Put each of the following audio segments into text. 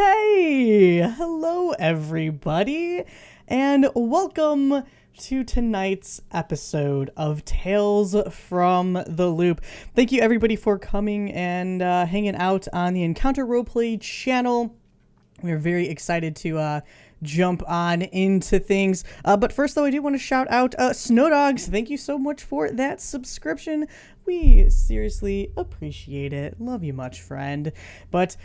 Hey, hello everybody, and welcome to tonight's episode of Tales from the Loop. Thank you everybody for coming and hanging out on the Encounter Roleplay channel. We're very excited to jump on into things. But first, though, I do want to shout out Snow Dogs. Thank you so much for that subscription. We seriously appreciate it. Love you much, friend. But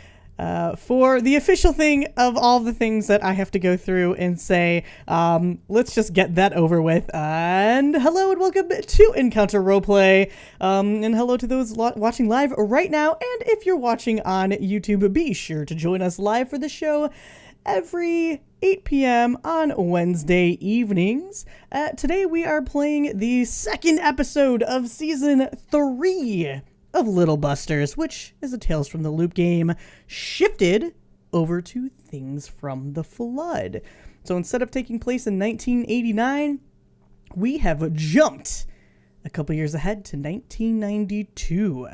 for the official thing of all the things that I have to go through and say, let's just get that over with. And hello and welcome to Encounter Roleplay. And hello to those watching live right now. And if you're watching on YouTube, be sure to join us live for the show every 8 p.m. on Wednesday evenings. Today we are playing the second episode of Season 3 of Little Busters, which is a Tales from the Loop game shifted over to Things from the Flood. So instead of taking place in 1989, we have jumped a couple years ahead to 1992.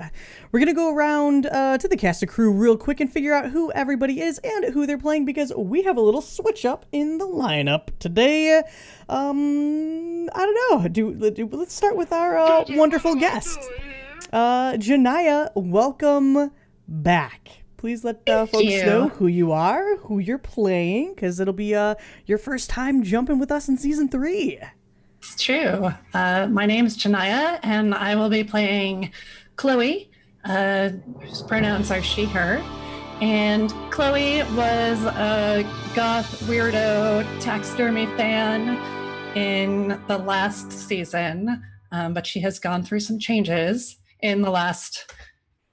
We're going to go around to the cast and crew real quick and figure out who everybody is and who they're playing, because we have a little switch up in the lineup today. I don't know. Let's start with our wonderful guest. Janaya, welcome back. Please let folks know who you are, who you're playing, because it'll be your first time jumping with us in Season 3. It's true. My name is Janaya, and I will be playing Chloe, whose pronouns are she, her. And Chloe was a goth, weirdo, taxidermy fan in the last season, but she has gone through some changes in the last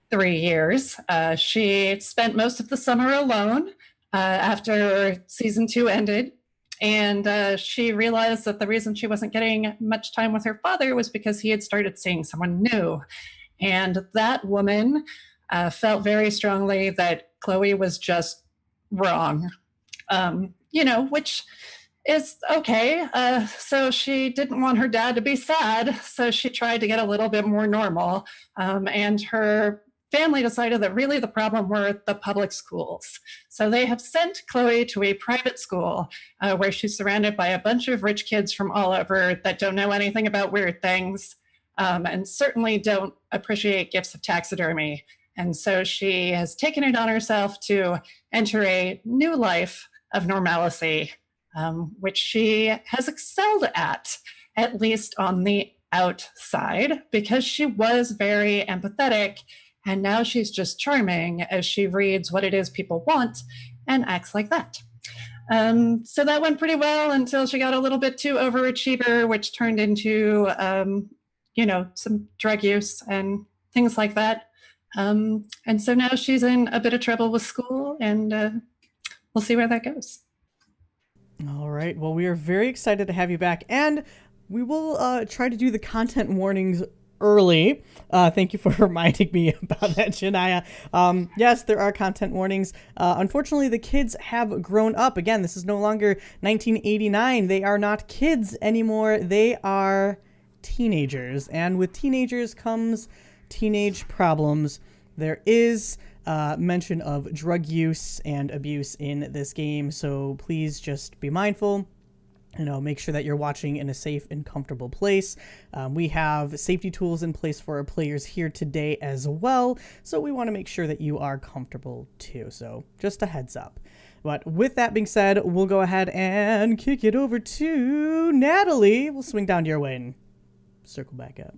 3 years. She spent most of the summer alone after season 2 ended. And she realized that the reason she wasn't getting much time with her father was because he had started seeing someone new. And that woman felt very strongly that Chloe was just wrong, which is okay. So she didn't want her dad to be sad, so she tried to get a little bit more normal. And her family decided that really the problem were the public schools. So they have sent Chloe to a private school where she's surrounded by a bunch of rich kids from all over that don't know anything about weird things and certainly don't appreciate gifts of taxidermy. And so she has taken it on herself to enter a new life of normalcy, which she has excelled at least on the outside, because she was very empathetic. And now she's just charming as she reads what it is people want and acts like that. So that went pretty well until she got a little bit too overachiever, which turned into, some drug use and things like that. And so now she's in a bit of trouble with school, and we'll see where that goes. All right. Well, we are very excited to have you back, and we will try to do the content warnings early. Thank you for reminding me about that, Janaya. Yes, there are content warnings. Unfortunately, the kids have grown up. Again, this is no longer 1989. They are not kids anymore. They are teenagers. And with teenagers comes teenage problems. There is mention of drug use and abuse in this game, so please just be mindful. Make sure that you're watching in a safe and comfortable place. We have safety tools in place for our players here today as well, so we want to make sure that you are comfortable too. So just a heads up. But with that being said, we'll go ahead and kick it over to Natalie. We'll swing down your way and circle back up.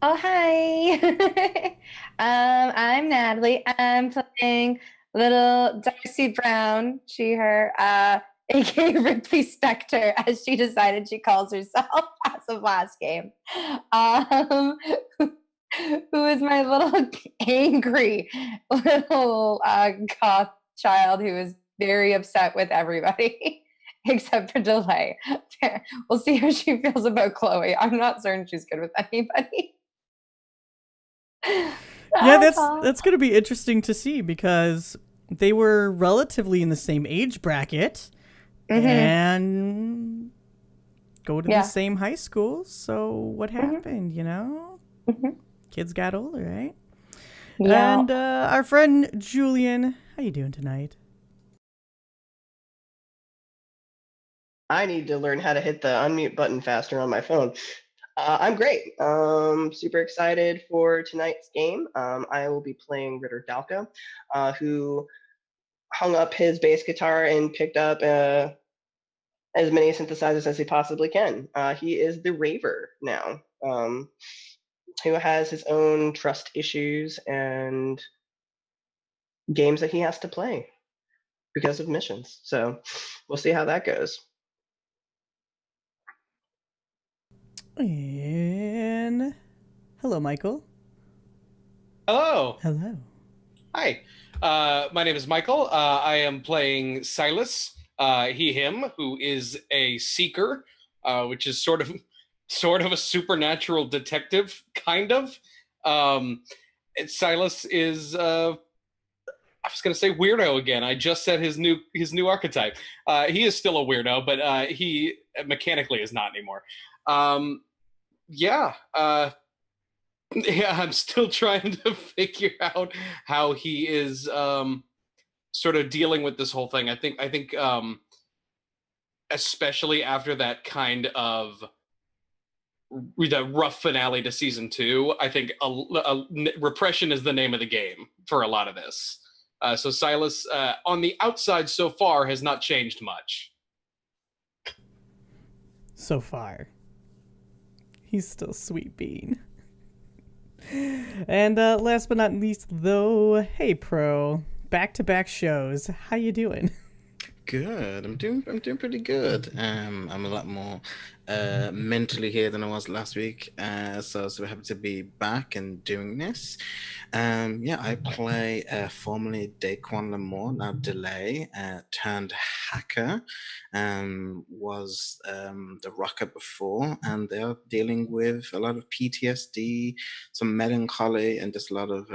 Oh, hi. I'm Natalie. I'm playing little Darcy Brown, she, her, aka Ripley Spector, as she decided she calls herself as of last game. Who is my little angry little goth child who is very upset with everybody except for Delay. We'll see how she feels about Chloe. I'm not certain she's good with anybody. Yeah, that's going to be interesting to see, because they were relatively in the same age bracket. Mm-hmm. And go to the same high school. So what happened, Mm-hmm. Kids got older, right? Yeah. And our friend Julian, how you doing tonight? I need to learn how to hit the unmute button faster on my phone. I'm great. Super excited for tonight's game. I will be playing Ritter Dalka, who hung up his bass guitar and picked up as many synthesizers as he possibly can. He is the raver now, who has his own trust issues and games that he has to play because of missions. So we'll see how that goes. And hello, Michael. Hello. Hello. Hi. My name is Michael. I am playing Silas, he, him, who is a seeker, which is sort of a supernatural detective, kind of. Silas is, I was going to say weirdo again. I just said his new archetype. He is still a weirdo, but he mechanically is not anymore. Yeah. Yeah, I'm still trying to figure out how he is sort of dealing with this whole thing. I think especially after that kind of the rough finale to season 2, I think repression is the name of the game for a lot of this. So Silas, on the outside so far, has not changed much. So far. He's still Sweet Bean. And last but not least, though, hey, Pro. Back-to-back shows. How you doing? Good. I'm doing pretty good. I'm a lot more mentally here than I was last week. So happy to be back and doing this. I play formerly Daquan Lamore, now Delay, turned hacker. Was the rocker before, and they're dealing with a lot of PTSD, some melancholy, and just a lot of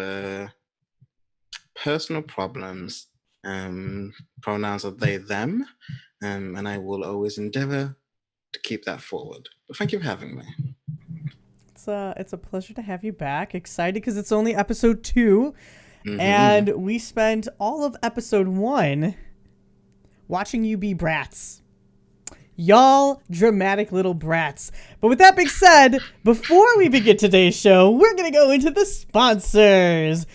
personal problems. Pronouns are they, them, and I will always endeavor to keep that forward. But thank you for having me. It's a pleasure to have you back. Excited because it's only episode 2, and we spent all of episode 1 watching you be brats. Y'all dramatic little brats. But with that being said, before we begin today's show, we're going to go into the sponsors.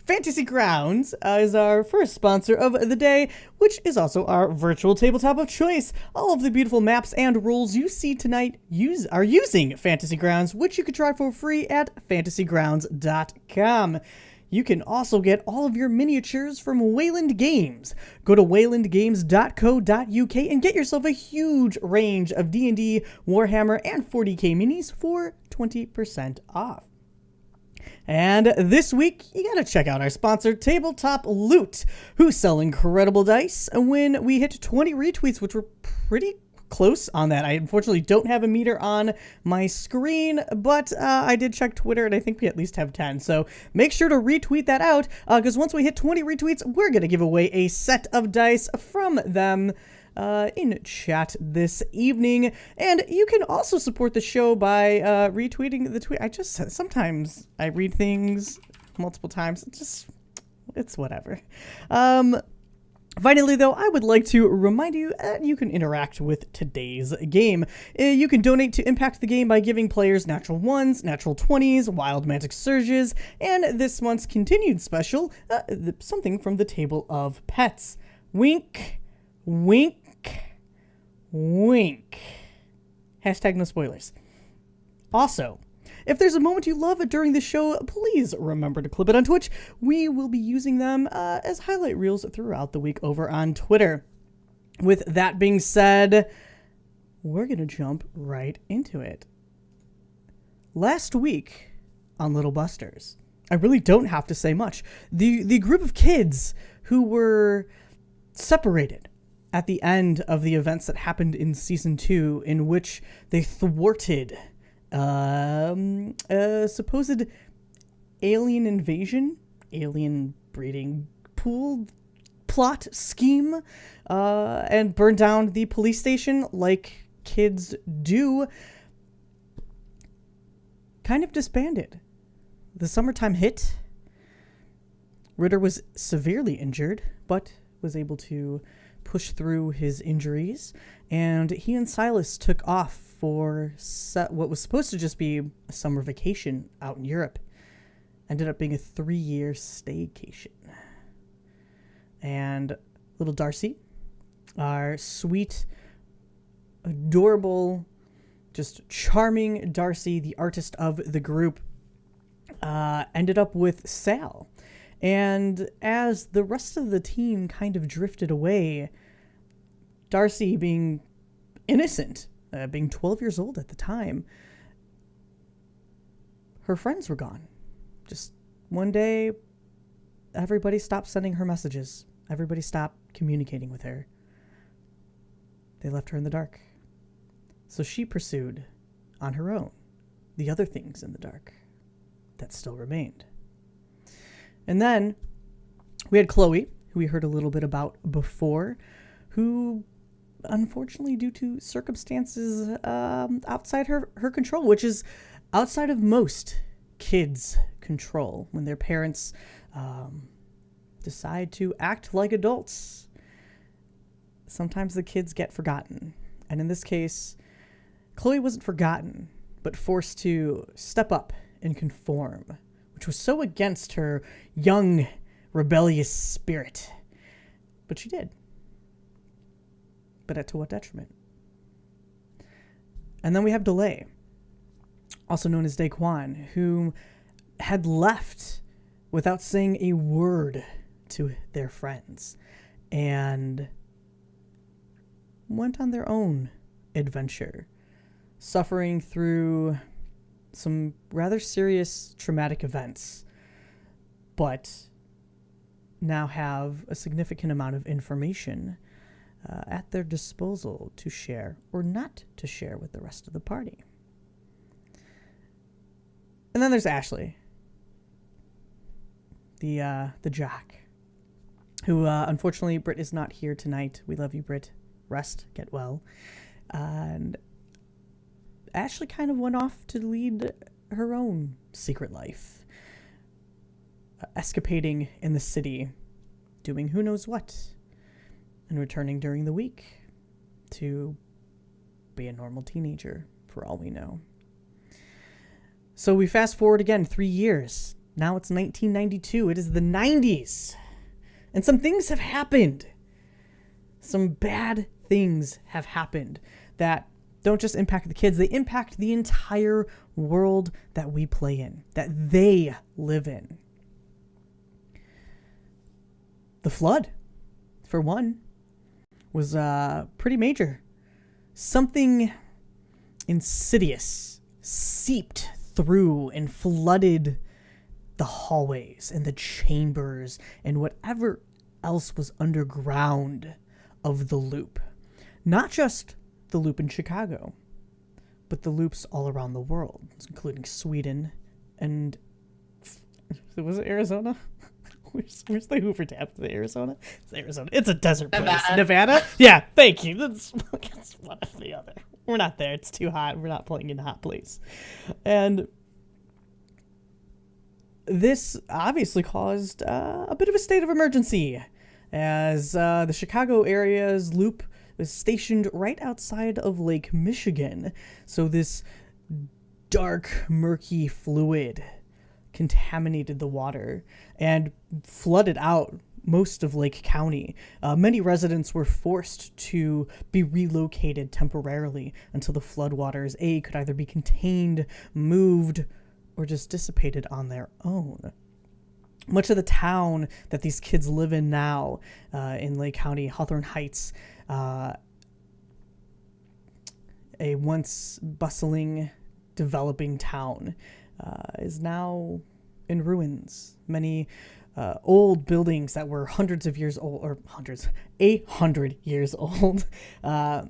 Fantasy Grounds is our first sponsor of the day, which is also our virtual tabletop of choice. All of the beautiful maps and rules you see tonight are using Fantasy Grounds, which you can try for free at fantasygrounds.com. You can also get all of your miniatures from Wayland Games. Go to waylandgames.co.uk and get yourself a huge range of D&D, Warhammer, and 40k minis for 20% off. And this week, you gotta check out our sponsor, Tabletop Loot, who sell incredible dice when we hit 20 retweets, which were pretty close on that. I unfortunately don't have a meter on my screen, but I did check Twitter, and I think we at least have 10. So make sure to retweet that out, because once we hit 20 retweets, we're gonna give away a set of dice from them in chat this evening. And you can also support the show by retweeting the tweet. Sometimes I read things multiple times. It's whatever. Finally, though, I would like to remind you that you can interact with today's game. You can donate to impact the game by giving players natural 1s, natural 20s, wild magic surges, and this month's continued special, something from the Table of Pets. Wink, wink, wink. Hashtag no spoilers. Also, if there's a moment you love during the show, please remember to clip it on Twitch. We will be using them as highlight reels throughout the week over on Twitter. With that being said, we're going to jump right into it. Last week on Little Busters, I really don't have to say much. The group of kids who were separated at the end of the events that happened in Season 2, in which they thwarted a supposed alien invasion, alien breeding pool plot scheme, and burned down the police station like kids do, kind of disbanded. The summertime hit. Ritter was severely injured, but was able to push through his injuries, and he and Silas took off for what was supposed to just be a summer vacation out in Europe. Ended up being a 3-year staycation. And little Darcy, our sweet, adorable, just charming Darcy, the artist of the group, ended up with Sal. And as the rest of the team kind of drifted away, Darcy, being innocent, being 12 years old at the time, her friends were gone. Just one day, everybody stopped sending her messages. Everybody stopped communicating with her. They left her in the dark. So she pursued, on her own, the other things in the dark that still remained. And then we had Chloe, who we heard a little bit about before, who, unfortunately, due to circumstances outside her control, which is outside of most kids' control, when their parents decide to act like adults, sometimes the kids get forgotten. And in this case, Chloe wasn't forgotten, but forced to step up and conform, which was so against her young, rebellious spirit. But she did. But to what detriment? And then we have Delay, also known as Daquan, who had left without saying a word to their friends and went on their own adventure, suffering through some rather serious traumatic events, but now have a significant amount of information at their disposal to share or not to share with the rest of the party. And then there's Ashley, the jock, who unfortunately Britt is not here tonight. We love you, Britt. Rest, get well. And Ashley kind of went off to lead her own secret life, escapading in the city, doing who knows what, and returning during the week to be a normal teenager, for all we know. So we fast forward again 3 years. Now it's 1992. It is the 90s. And some things have happened. Some bad things have happened that don't just impact the kids, they impact the entire world that we play in, that they live in. The flood, for one, was pretty major. Something insidious seeped through and flooded the hallways and the chambers and whatever else was underground of the loop. Not just the loop in Chicago, but the loops all around the world, including Sweden and... Was it Arizona? Where's the Hoover Dam? Is it Arizona? It's Arizona. It's a desert place. Nevada? Yeah, thank you. That's one of the other. We're not there. It's too hot. We're not playing in a hot place. And this obviously caused a bit of a state of emergency, as the Chicago area's loop was stationed right outside of Lake Michigan. So this dark, murky fluid contaminated the water and flooded out most of Lake County. Many residents were forced to be relocated temporarily until the floodwaters could either be contained, moved, or just dissipated on their own. Much of the town that these kids live in now, in Lake County, Hawthorne Heights, a once bustling, developing town, is now in ruins. Many old buildings that were hundreds of years old, or 800 years old, have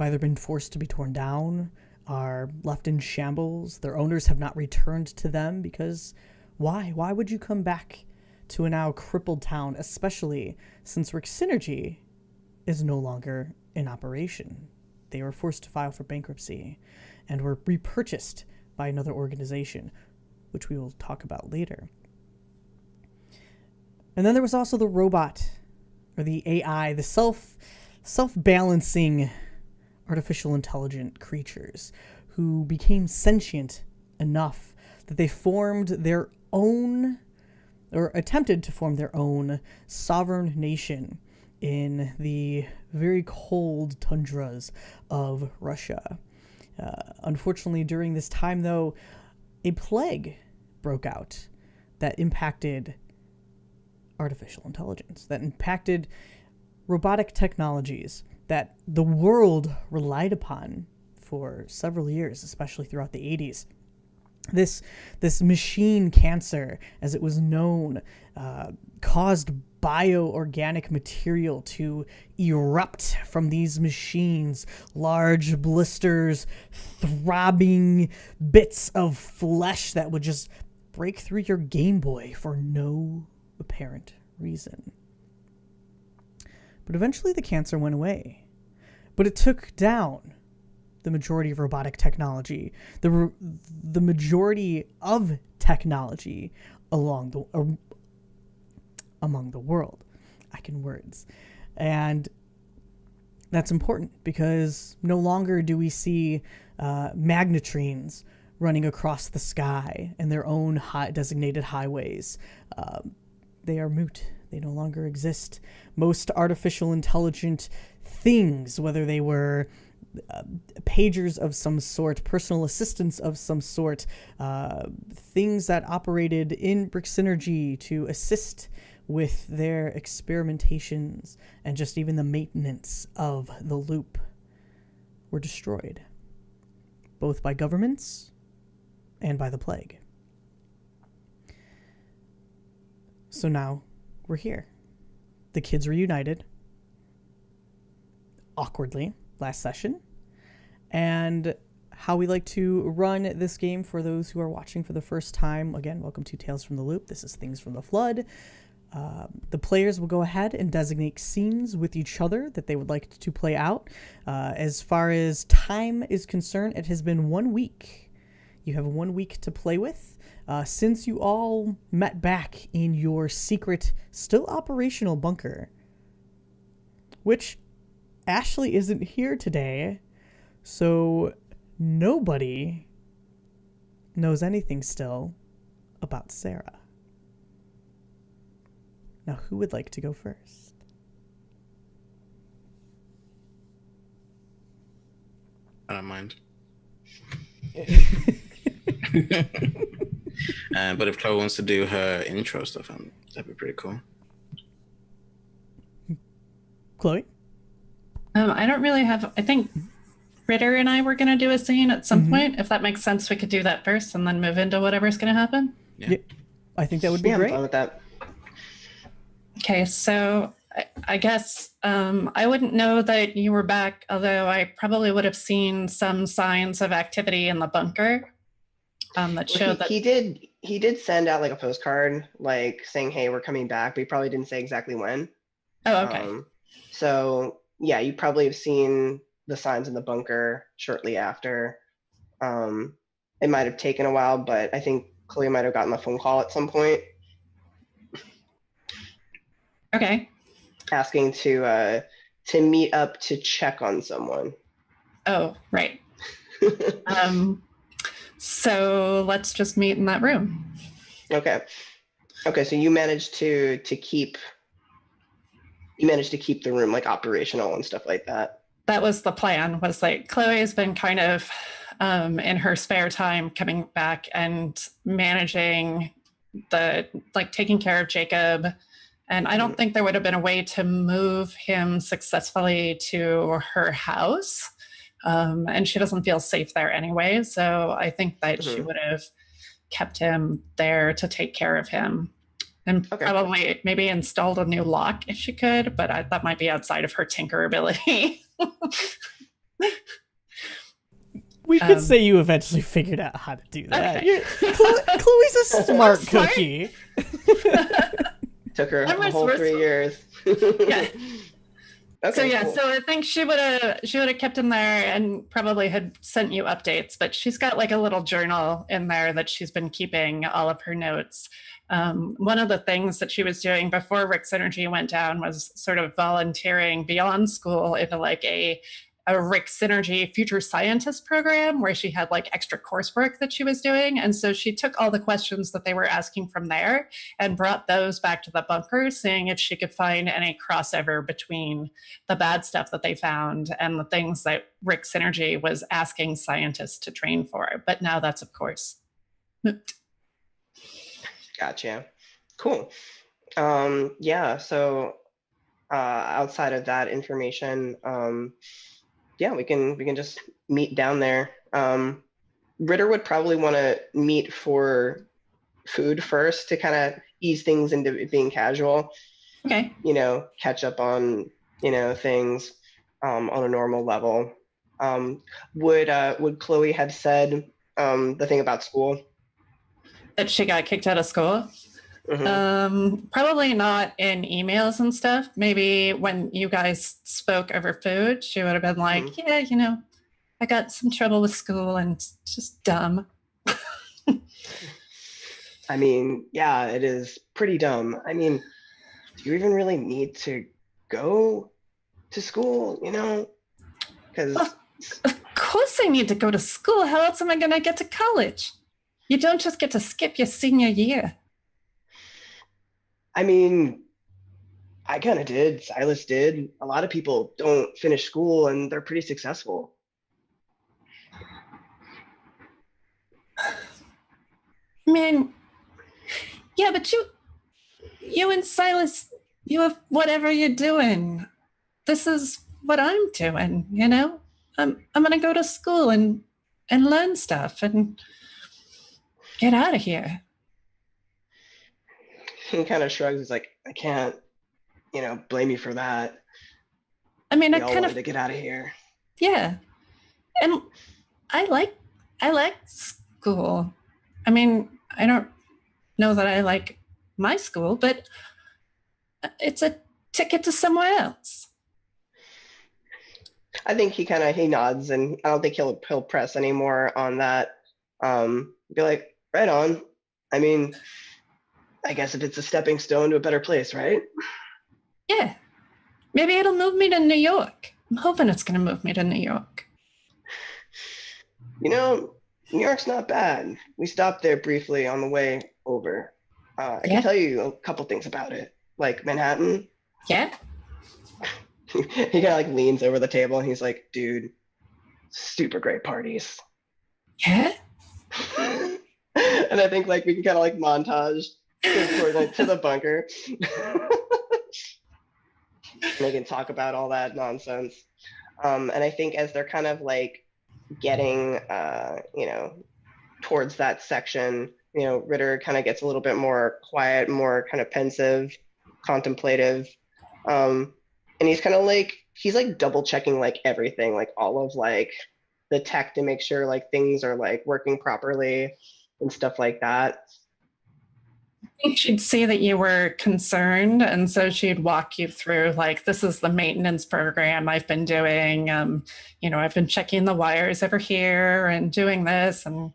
either been forced to be torn down, are left in shambles. Their owners have not returned to them because why? Why would you come back to a now crippled town, especially since Rick Synergy is no longer in operation? They were forced to file for bankruptcy and were repurchased by another organization, which we will talk about later. And then there was also the robot or the AI, the self-balancing artificial intelligent creatures who became sentient enough that they formed their own, or attempted to form their own sovereign nation in the very cold tundras of Russia. Unfortunately, during this time, though, a plague broke out that impacted artificial intelligence, that impacted robotic technologies that the world relied upon for several years, especially throughout the 80s. This machine cancer, as it was known, caused bioorganic material to erupt from these machines, large blisters, throbbing bits of flesh that would just break through your Game Boy for no apparent reason. But eventually the cancer went away. But it took down the majority of robotic technology, the majority of technology among the world. I can words. And that's important because no longer do we see magnetrines running across the sky in their own designated highways. They are moot. They no longer exist. Most artificial intelligent things, whether they were pagers of some sort, personal assistants of some sort, things that operated in Brick Synergy to assist with their experimentations and just even the maintenance of the loop, were destroyed, both by governments and by the plague. So now we're here. The kids reunited, awkwardly, last session. And how we like to run this game for those who are watching for the first time. Again, welcome to Tales from the Loop. This is Things from the Flood. The players will go ahead and designate scenes with each other that they would like to play out. As far as time is concerned, it has been 1 week. You have 1 week to play with. Since you all met back in your secret, still operational bunker, which Ashley isn't here today, so nobody knows anything still about Sarah. Now, who would like to go first? I don't mind. But if Chloe wants to do her intro stuff, that'd be pretty cool. Chloe? I don't really have, I think Ritter and I were going to do a scene at some point. If that makes sense, we could do that first and then move into whatever's going to happen. Yeah. I think that would be I'm great. fine with that. Okay, so I guess I wouldn't know that you were back, although I probably would have seen some signs of activity in the bunker that showed that he did send out like a postcard, like saying, "Hey, we're coming back," but he probably didn't say exactly when. Oh, okay. So yeah, you probably have seen the signs in the bunker shortly after. It might have taken a while, but I think Chloe might have gotten a phone call at some point. Okay. Asking to meet up to check on someone. Oh, right. So let's just meet in that room. Okay. So you managed to keep the room like operational and stuff like that. That was the plan, was like Chloe's been kind of in her spare time coming back and managing taking care of Jacob. And I don't think there would have been a way to move him successfully to her house. And she doesn't feel safe there anyway. So I think that she would have kept him there to take care of him. And probably maybe installed a new lock if she could, but that might be outside of her tinker ability. We could say you eventually figured out how to do that. Okay. Chloe's a smart cookie. Took her a whole 3 years. Yeah. So Okay, yeah, cool. so I think she would have kept him there and probably had sent you updates, but she's got like a little journal in there that she's been keeping all of her notes. One of the things that she was doing before Rick's Energy went down was sort of volunteering beyond school into like a Rick Synergy Future Scientist program where she had like extra coursework that she was doing. And so she took all the questions that they were asking from there and brought those back to the bunker, seeing if she could find any crossover between the bad stuff that they found and the things that Rick Synergy was asking scientists to train for. But now that's, of course, moot. Gotcha. Cool. Yeah, so outside of that information, yeah, we can just meet down there. Ritter would probably want to meet for food first to kind of ease things into it being casual. Okay. Catch up on things on a normal level. Would Chloe have said the thing about school? That she got kicked out of school? Probably not in emails and stuff. Maybe when you guys spoke over food, she would have been like, yeah, I got some trouble with school and it's just dumb. I mean, yeah, it is pretty dumb. I mean, do you even really need to go to school, Because Of course I need to go to school. How else am I going to get to college? You don't just get to skip your senior year. I mean, I kind of did. Silas did. A lot of people don't finish school and they're pretty successful. Man, yeah, but you and Silas, you have whatever you're doing. This is what I'm doing, I'm gonna go to school and learn stuff and get out of here. He kind of shrugs. He's like, I can't, blame you for that. I mean, We I all kind wanted of, to get out of here. yeah, and I like school. I mean, I don't know that I like my school, but it's a ticket to somewhere else. I think he nods, and I don't think he'll press anymore on that. Be like, right on. I mean, I guess if it's a stepping stone to a better place, right? Yeah, maybe it'll move me to New York. I'm hoping it's going to move me to New York. New York's not bad. We stopped there briefly on the way over. I can tell you a couple things about it, like Manhattan. Yeah. He kind of like leans over the table and he's like, dude, super great parties. Yeah. And I think like we can kind of like montage to the bunker. And they can talk about all that nonsense. And I think as they're kind of like getting, towards that section, Ritter kind of gets a little bit more quiet, more kind of pensive, contemplative. And he's kind of like, he's like double checking like everything, like all of like the tech to make sure like things are like working properly and stuff like that. I think she'd see that you were concerned, and so she'd walk you through like, this is the maintenance program I've been doing. I've been checking the wires over here and doing this. And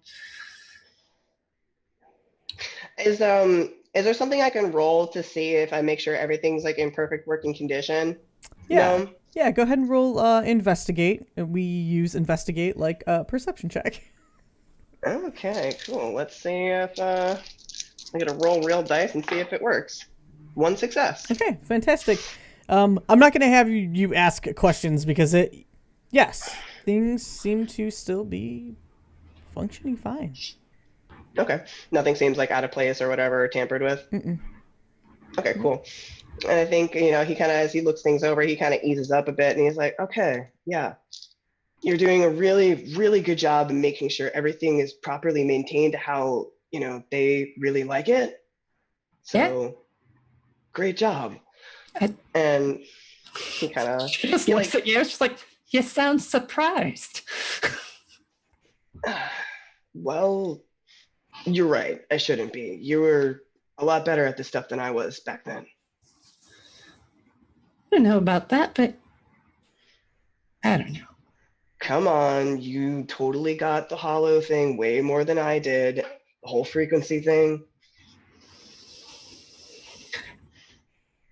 Is there something I can roll to see if I make sure everything's like in perfect working condition? Yeah. No? Yeah, go ahead and roll investigate. We use investigate like a perception check. Okay, cool. Let's see if I'm gonna roll real dice and see if it works. One success. Okay, fantastic. I'm not going to have you ask questions because yes, things seem to still be functioning fine. Okay. Nothing seems like out of place or whatever, or tampered with. Mm-mm. Okay, cool. And I think, he kind of, as he looks things over, he kind of eases up a bit and he's like, okay, yeah, you're doing a really, really good job in making sure everything is properly maintained how, they really like it. So, great job. And he kind of she just looks at you. She's like, you sound surprised. Well, you're right. I shouldn't be. You were a lot better at this stuff than I was back then. I don't know about that, but I don't know. Come on, you totally got the hollow thing way more than I did. The whole frequency thing.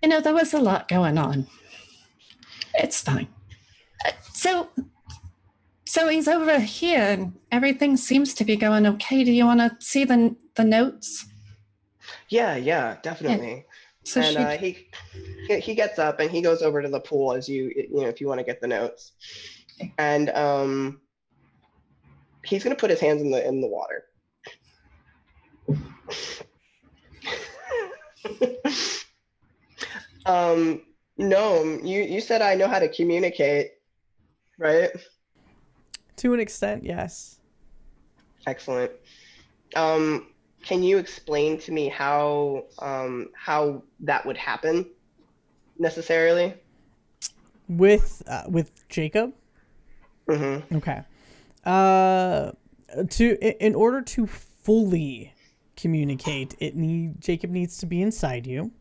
There was a lot going on. It's fine. So he's over here, and everything seems to be going okay. Do you want to see the notes? Yeah, definitely. So And he gets up and he goes over to the pool as if you want to get the notes. And he's gonna put his hands in the water. Gnome, you said I know how to communicate, right? To an extent, yes. Excellent. Can you explain to me how that would happen necessarily? With Jacob? Mm-hmm. Okay. In order to fully communicate, Jacob needs to be inside you.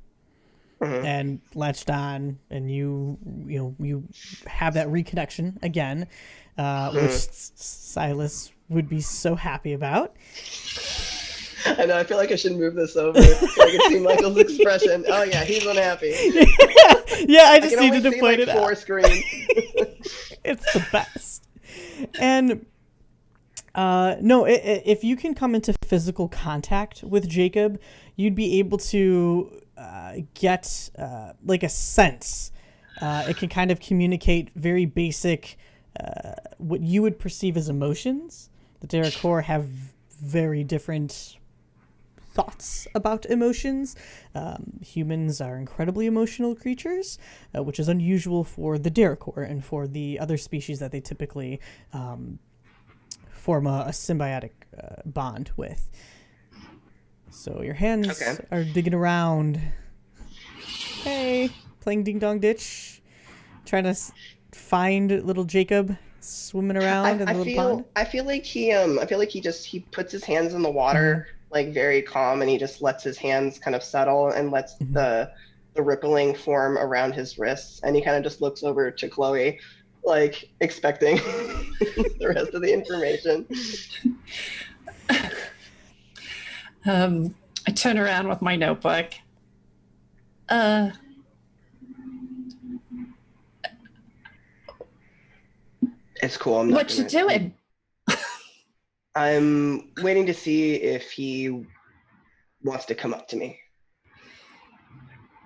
Mm-hmm. And latched on, and you have that reconnection again, which Silas would be so happy about. I know. I feel like I should move this over so I can see Michael's expression. Oh yeah, he's unhappy. Yeah, I just needed to point it out. 4 screen. It's the best. And no, if you can come into physical contact with Jacob, you'd be able to get like a sense. It can kind of communicate very basic, what you would perceive as emotions. The Derrickor have very different thoughts about emotions. Humans are incredibly emotional creatures, which is unusual for the Derrickor and for the other species that they typically form a symbiotic bond with. So your hands are digging around. Hey, playing Ding Dong Ditch, trying to find little Jacob swimming around in the little pond. I feel like he puts his hands in the water like very calm, and he just lets his hands kind of settle and lets the rippling form around his wrists, and he kind of just looks over to Chloe, like expecting the rest of the information. I turn around with my notebook. It's cool. What you doing? I'm waiting to see if he wants to come up to me.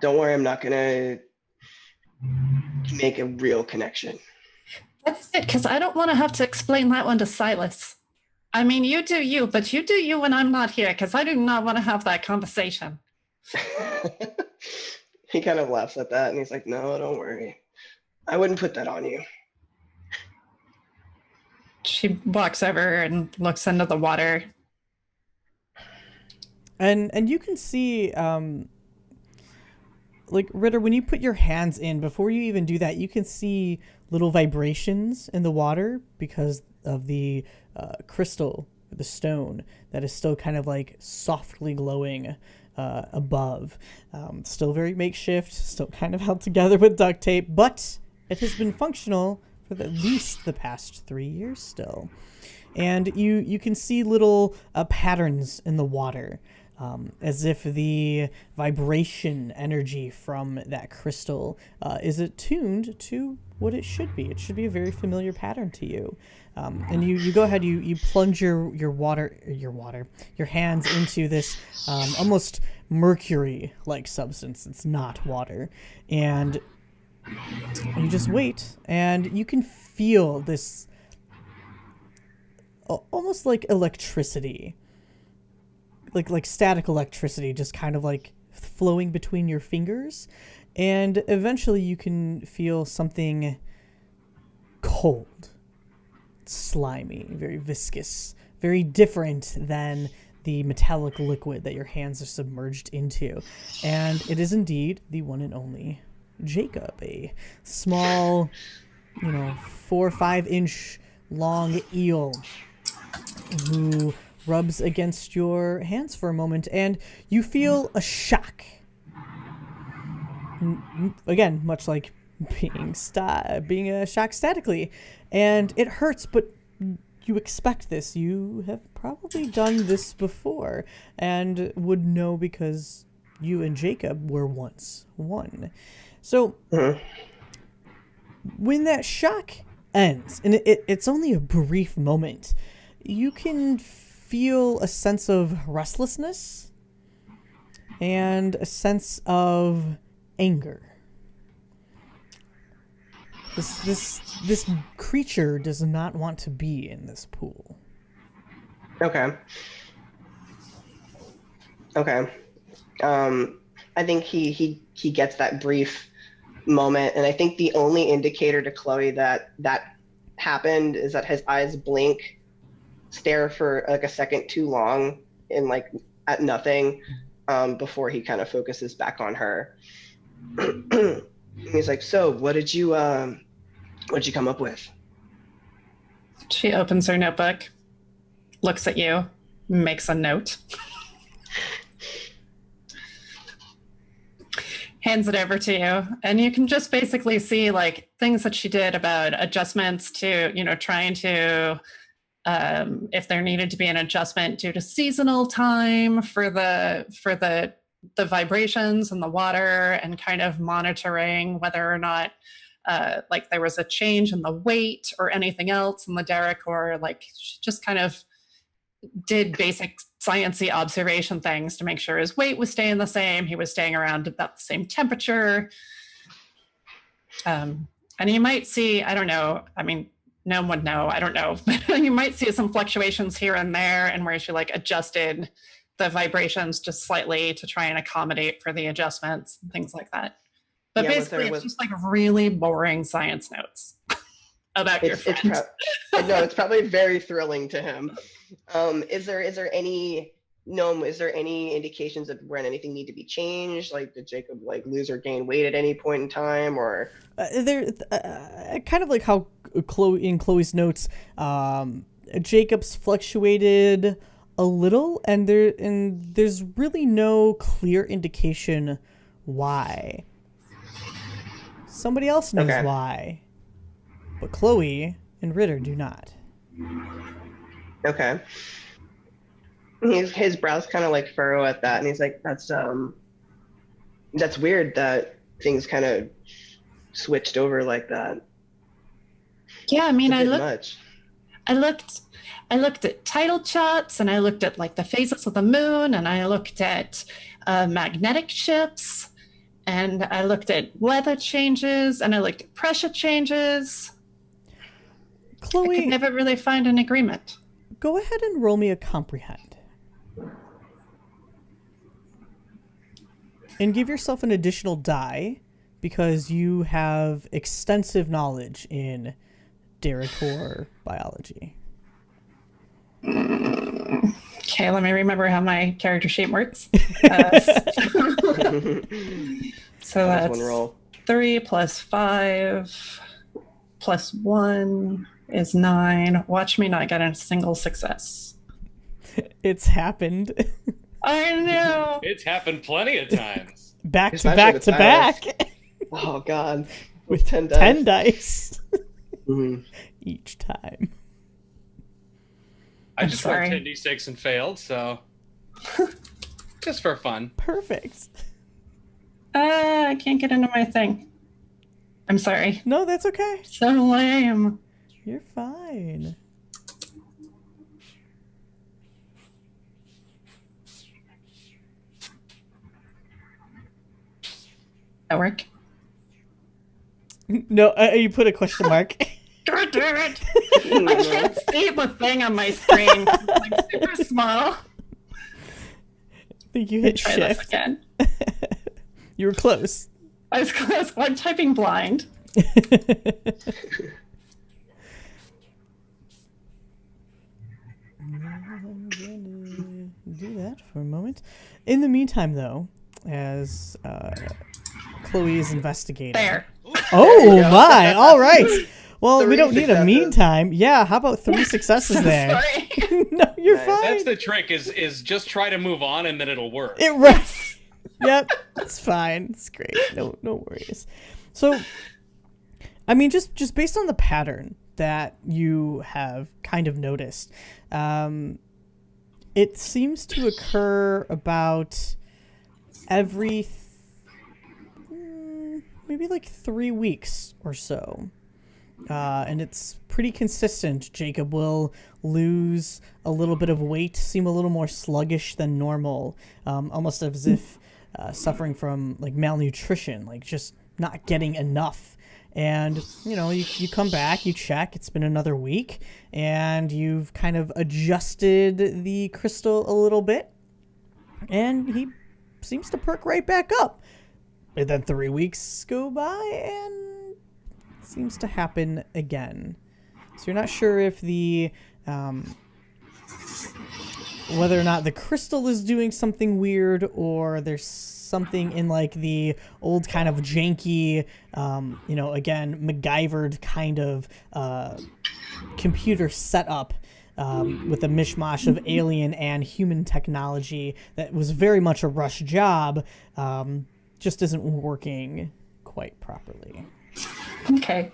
Don't worry, I'm not gonna make a real connection. That's it, because I don't want to have to explain that one to Silas. I mean, you do you, but you do you when I'm not here, because I do not want to have that conversation. He kind of laughs at that, and he's like, no, don't worry. I wouldn't put that on you. She walks over and looks into the water. And you can see, like, Ritter, when you put your hands in, before you even do that, you can see little vibrations in the water because of the crystal, the stone, that is still kind of like softly glowing above. Still very makeshift, still kind of held together with duct tape, but it has been functional for at least the past 3 years still. And you can see little patterns in the water, as if the vibration energy from that crystal is attuned to what it should be. It should be a very familiar pattern to you. And you go ahead, you plunge your hands into this almost mercury-like substance. It's not water. And you just wait, and you can feel this almost like electricity, like static electricity, just kind of like flowing between your fingers, and eventually you can feel something cold, slimy, very viscous, very different than the metallic liquid that your hands are submerged into. And it is indeed the one and only Jacob, a small, 4 or 5 inch long eel who rubs against your hands for a moment, and you feel a shock. Again, much like being shocked statically, and it hurts, but you expect this. You have probably done this before and would know because you and Jacob were once one. So when that shock ends, and it's only a brief moment, you can feel a sense of restlessness and a sense of anger. This creature does not want to be in this pool. Okay. I think he gets that brief moment, and I think the only indicator to Chloe that happened is that his eyes blink, stare for like a second too long, and like at nothing, before he kind of focuses back on her. He's like, "So, what'd you come up with?" She opens her notebook, looks at you, makes a note, hands it over to you, and you can just basically see like things that she did about adjustments to, trying to, if there needed to be an adjustment due to seasonal time for the vibrations in the water, and kind of monitoring whether or not like there was a change in the weight or anything else in the derrick, or like just kind of did basic sciencey observation things to make sure his weight was staying the same. He was staying around about the same temperature. And you might see, I don't know, I mean, no one would know, I don't know, but you might see some fluctuations here and there, and where she like adjusted the vibrations just slightly to try and accommodate for the adjustments and things like that. But basically, it's just like really boring science notes about your friend. It's probably very thrilling to him. Is there any indications of when anything need to be changed? Like, did Jacob like lose or gain weight at any point in time, or kind of like how Chloe's notes, Jacob's fluctuated a little, and there's really no clear indication why. Somebody else knows why, but Chloe and Ritter do not. Okay. His brows kind of like furrow at that, and he's like, that's weird that things kind of switched over like that." Yeah, I mean, I looked at tidal charts, and I looked at like the phases of the moon, and I looked at magnetic ships, and I looked at weather changes, and I looked at pressure changes. Chloe, I could never really find an agreement. Go ahead and roll me a comprehend. And give yourself an additional die, because you have extensive knowledge in Derrick biology. Okay, let me remember how my character sheet works. So that's one roll. 3 plus 5 plus 1 is 9. Watch me not get a single success. It's happened. I know. It's happened plenty of times. back to back to back. Oh God. With 10 dice. 10 dice. Each time. I just rolled 10d6 and failed, so just for fun. Perfect. I can't get into my thing. I'm sorry. No, that's okay. So lame. You're fine. That work? No, you put a question mark. God damn it! I can't see the thing on my screen. It's like super small. I think you hit Try shift. this again. You were close. I was close. I'm typing blind. I'm going to do that for a moment. In the meantime, though, as Chloe is investigating. There. Oh my! All right. Well, we don't need a successes. meantime. Yeah, how about 3 successes there? Sorry. No, you're Nice. fine. That's the trick, is just try to move on and then it'll work. It right. Yep, it's fine. It's great. No worries. So, I mean, just based on the pattern that you have kind of noticed, it seems to occur about every maybe like 3 weeks or so. And it's pretty consistent. Jacob will lose a little bit of weight, seem a little more sluggish than normal, almost as if suffering from like malnutrition, like just not getting enough. And, you know, you come back, you check, it's been another week, and you've kind of adjusted the crystal a little bit, and he seems to perk right back up. And then 3 weeks go by, and it seems to happen again. So you're not sure if the whether or not the crystal is doing something weird, or there's something in like the old kind of janky, you know, again, MacGyvered kind of computer setup with a mishmash of alien and human technology that was very much a rush job, just isn't working quite properly. Okay.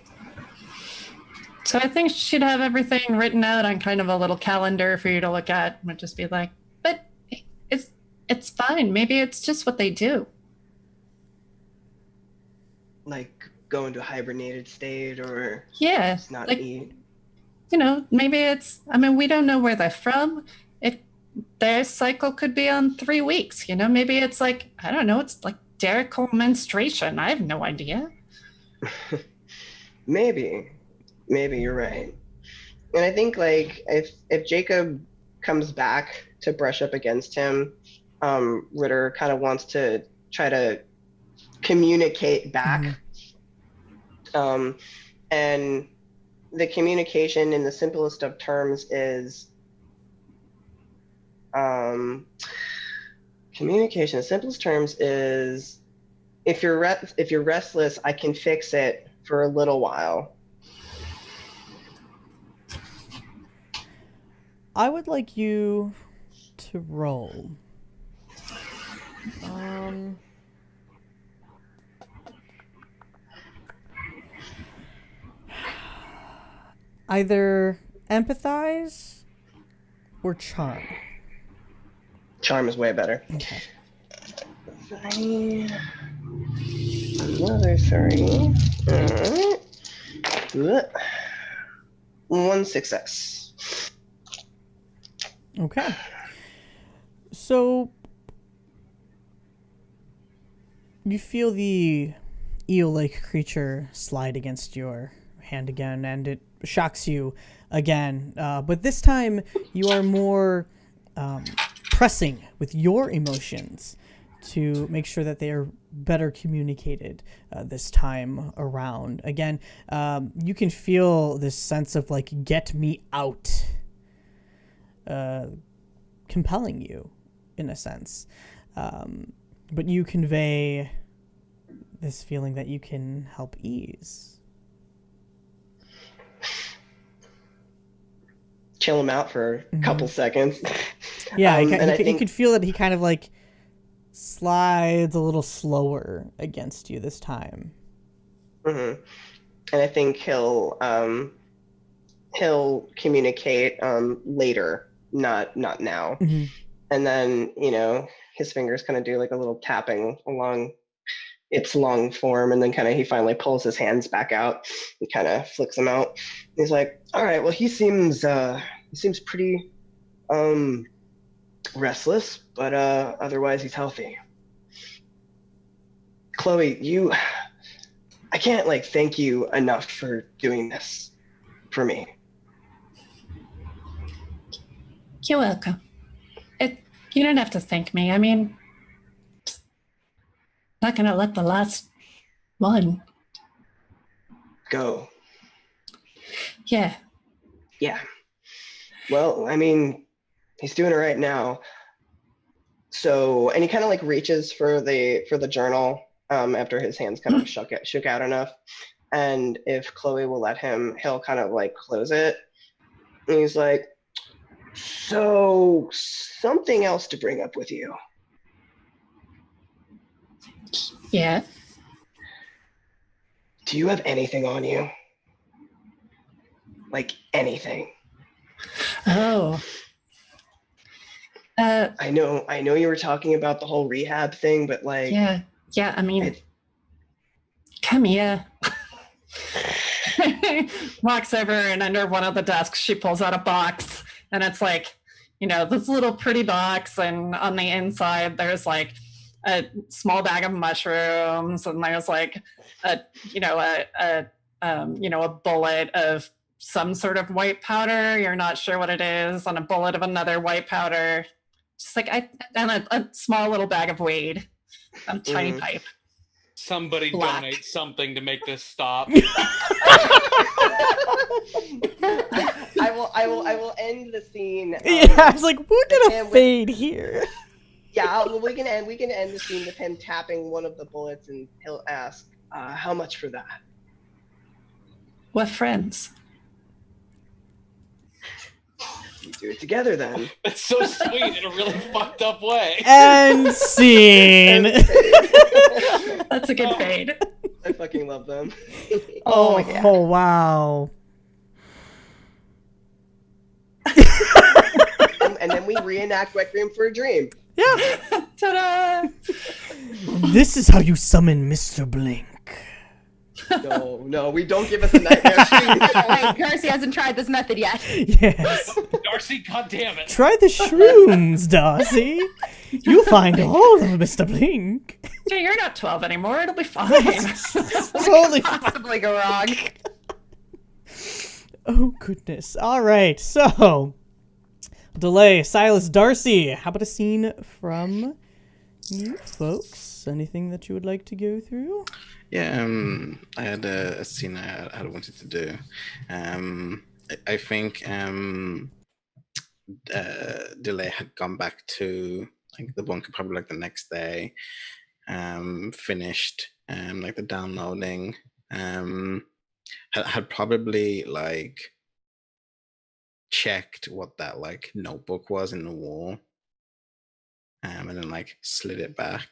So I think she'd have everything written out on kind of a little calendar for you to look at, and would just be like, but it's fine. Maybe it's just what they do. Like go into a hibernated state, or Yeah. just not like, eat. You know, maybe it's, I mean, we don't know where they're from. Their cycle could be on 3 weeks, you know? Maybe it's like, I don't know, it's like derrical menstruation. I have no idea. Maybe you're right. And I think like if Jacob comes back to brush up against him, Ritter kind of wants to try to communicate back. And the communication in the simplest of terms is communication. The simplest terms is if you're restless, I can fix it for a little while. I would like you to roll. Either empathize or charm. Charm is way better. Okay. Another 3. All right. 1 success. Okay. So you feel the eel-like creature slide against your hand again, and it shocks you again. But this time you are more pressing with your emotions to make sure that they are better communicated this time around. Again, you can feel this sense of like, get me out, compelling you in a sense. But you convey this feeling that you can help ease. Chill him out for a couple seconds. Yeah, and I you think could feel that he kind of like slides a little slower against you this time. And I think he'll communicate later, not now. And then, you know, his fingers kind of do like a little tapping along its long form, and then kind of he finally pulls his hands back out and kind of flicks them out. He's like, all right, well, he seems pretty restless, but otherwise he's healthy. Chloe, I can't like thank you enough for doing this for me. You're welcome. You don't have to thank me. I mean, not gonna let the last one Go. Yeah. Well, I mean, he's doing it right now. So, and he kind of like reaches for the journal after his hands kind of shook out enough. And if Chloe will let him, he'll kind of like close it. And he's like, so something else to bring up with you. Yeah. Do you have anything on you? Like anything? Oh. I know you were talking about the whole rehab thing, but like, Yeah. Yeah. I mean, it's, come here. Walks over and under one of the desks, she pulls out a box, and it's like, this little pretty box, and on the inside there's like a small bag of mushrooms, and there's like a bullet of some sort of white powder. You're not sure what it is, and a bullet of another white powder. Just like and a small little bag of weed, a tiny pipe. Somebody Black. donate something to make this stop. I will end the scene. Yeah, I was like, we're gonna fade here. Yeah, we can end the scene with him tapping one of the bullets, and he'll ask, "How much for that?" We're friends. We do it together then. That's so sweet in a really fucked up way. And scene. That's a good fade. I fucking love them. Oh, yeah. oh wow. And then we reenact Requiem for a Dream. Yeah. Ta-da! This is how you summon Mr. Blink. No, we don't give us a nightmare. Wait, Darcy hasn't tried this method yet. Yes. Darcy, goddammit. Try the shrooms, Darcy. You'll find all of Mr. Blink. Jay, you're not 12 anymore. It'll be fine. Totally. Possibly go wrong. Oh, goodness. All right. So, delay. Silas, Darcy. How about a scene from you folks? Anything that you would like to go through? Yeah, I had a scene I had wanted to do. I think Delay had gone back to like the bunker probably like the next day, finished like the downloading, had probably like checked what that like notebook was in the wall, and then like slid it back.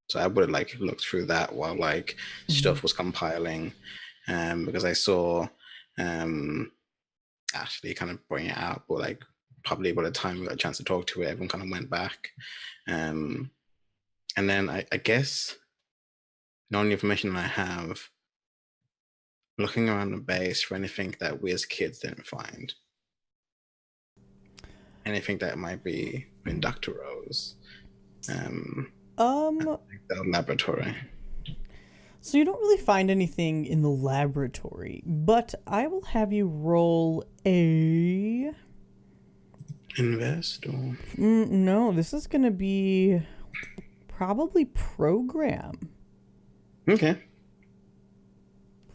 So I would have like looked through that while like stuff was compiling, because I saw Ashley kind of bring it out, but like probably by the time we got a chance to talk to it, everyone kind of went back. And then I guess the only information I have, looking around the base for anything that we as kids didn't find. Anything that might be in Dr. Rose. The laboratory. So you don't really find anything in the laboratory, but I will have you roll a... Invest or... no, this is going to be probably program. Okay.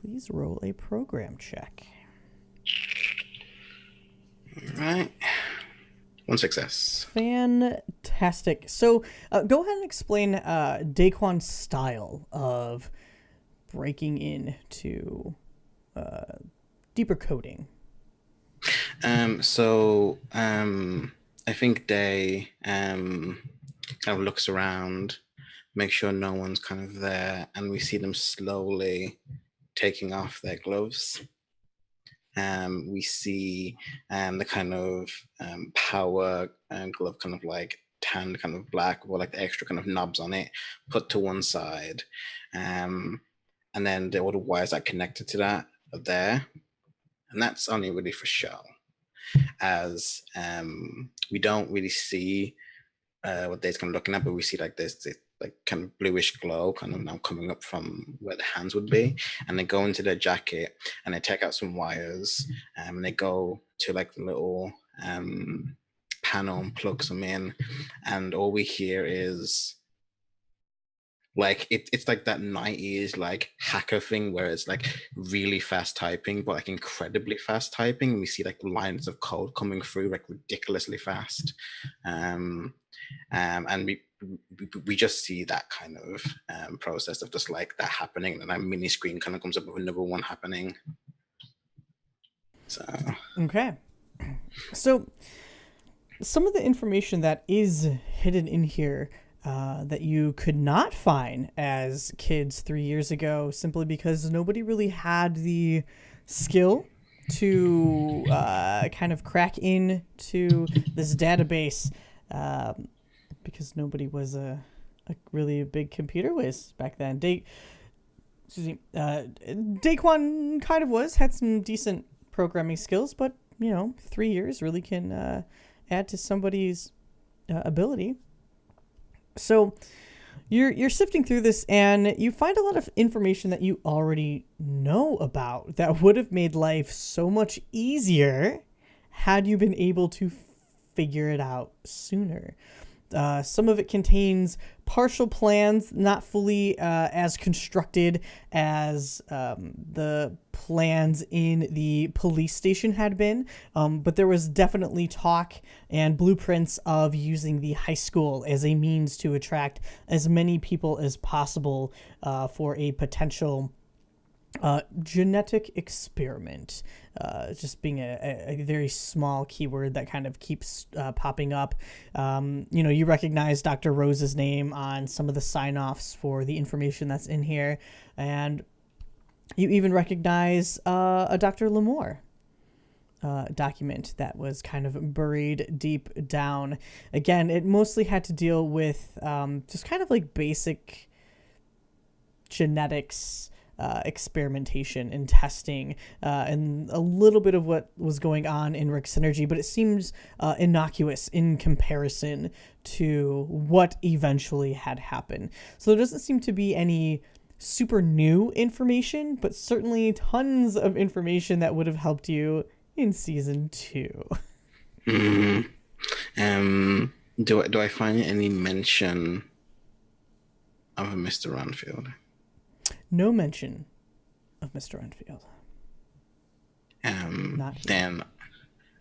Please roll a program check. All right. One success. Fantastic. So go ahead and explain Daquan's style of breaking into deeper coding. So I think Day kind of looks around, make sure no one's kind of there, and we see them slowly taking off their gloves. We see the kind of power glove kind of like tanned kind of black with like the extra kind of knobs on it put to one side. And then all the wires that are connected to that are there. And that's only really for show, as we don't really see what Dave's kind of looking at, but we see like this like kind of bluish glow kind of now coming up from where the hands would be, and they go into their jacket and they take out some wires, and they go to like the little panel and plug them in, and all we hear is like it's like that 90s like hacker thing where it's like really fast typing, but like incredibly fast typing, and we see like lines of code coming through like ridiculously fast, and we just see that kind of process of just like that happening, and that mini screen kind of comes up with another one happening. So Okay. So some of the information that is hidden in here that you could not find as kids 3 years ago, simply because nobody really had the skill to kind of crack into this database, because nobody was a really big computer whiz back then. Daquan kind of had some decent programming skills, but 3 years really can add to somebody's ability. So you're sifting through this, and you find a lot of information that you already know about that would have made life so much easier had you been able to figure it out sooner. Some of it contains partial plans, not fully as constructed as the plans in the police station had been, but there was definitely talk and blueprints of using the high school as a means to attract as many people as possible for a potential genetic experiment, just being a very small keyword that kind of keeps popping up. You recognize Dr. Rose's name on some of the sign-offs for the information that's in here, and you even recognize a Dr. Lamore document that was kind of buried deep down. Again, it mostly had to deal with just kind of like basic genetics, experimentation and testing, and a little bit of what was going on in Rick Synergy, but it seems innocuous in comparison to what eventually had happened. So there doesn't seem to be any super new information, but certainly tons of information that would have helped you in season 2. Do I find any mention of a Mr. Ranfield? No mention of Mr. Enfield. Then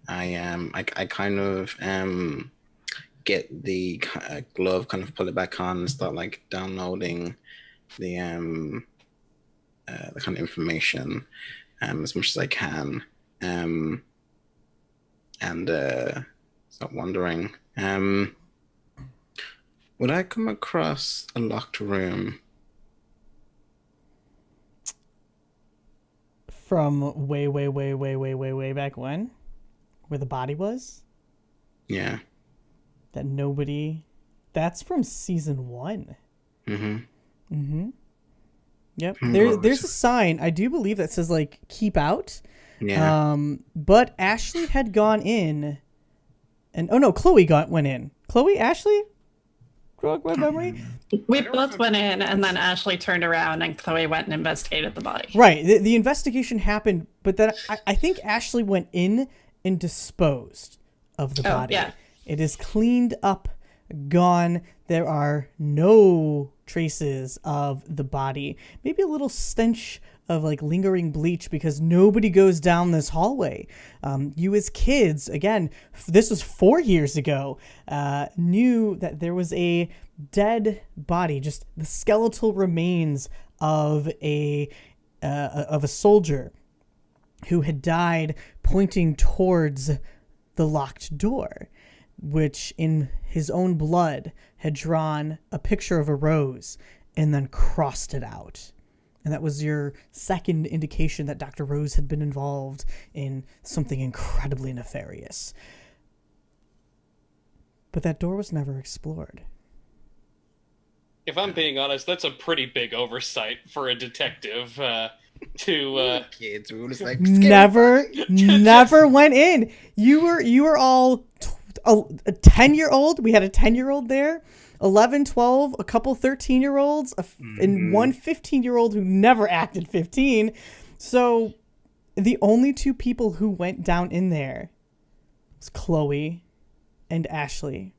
I kind of get the glove, kind of pull it back on, and start like downloading the kind of information as much as I can, and start wondering, would I come across a locked room? From way back when? Where the body was? Yeah. That nobody... That's from season 1. Yep. There's a sign, I do believe, that says, like, keep out. Yeah. But Ashley had gone in... And... Oh, no, Chloe went in. Chloe? Ashley? Jog my memory? We both went in, and then Ashley turned around, and Chloe went and investigated the body. Right. The investigation happened, but then I think Ashley went in and disposed of the body. Yeah. It is cleaned up, gone. There are no traces of the body. Maybe a little stench of like lingering bleach, because nobody goes down this hallway. You as kids, again, this was 4 years ago, knew that there was a dead body, just the skeletal remains of a soldier who had died pointing towards the locked door, which in his own blood had drawn a picture of a rose and then crossed it out. And that was your second indication that Dr. Rose had been involved in something incredibly nefarious. But that door was never explored. If I'm being honest, that's a pretty big oversight for a detective to... Kids, we were just like, never went in. You were all a 10-year-old. We had a 10-year-old there. 11, 12, a couple 13-year-olds, and one 15-year-old who never acted 15. So the only two people who went down in there was Chloe and Ashley.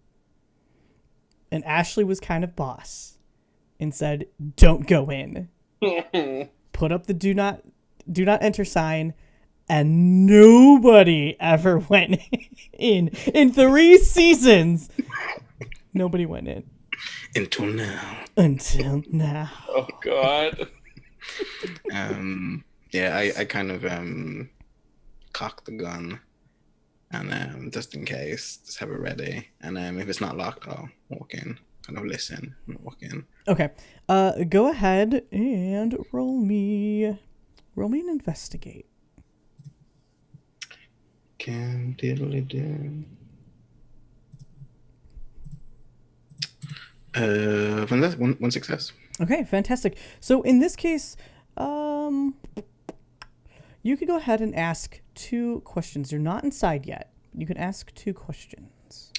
And Ashley was kind of boss and said, "Don't go in." Put up the do not enter sign, and nobody ever went in. In 3 seasons, nobody went in. Until now. Oh, God. Yeah, I kind of cock the gun, and just in case, just have it ready. And if it's not locked, I'll walk in. kind of listen and walk in. Okay. Go ahead and roll me an investigate. Can diddly do. One success. Okay, fantastic. So in this case, you could go ahead and ask 2 questions. You're not inside yet. You can ask 2 questions.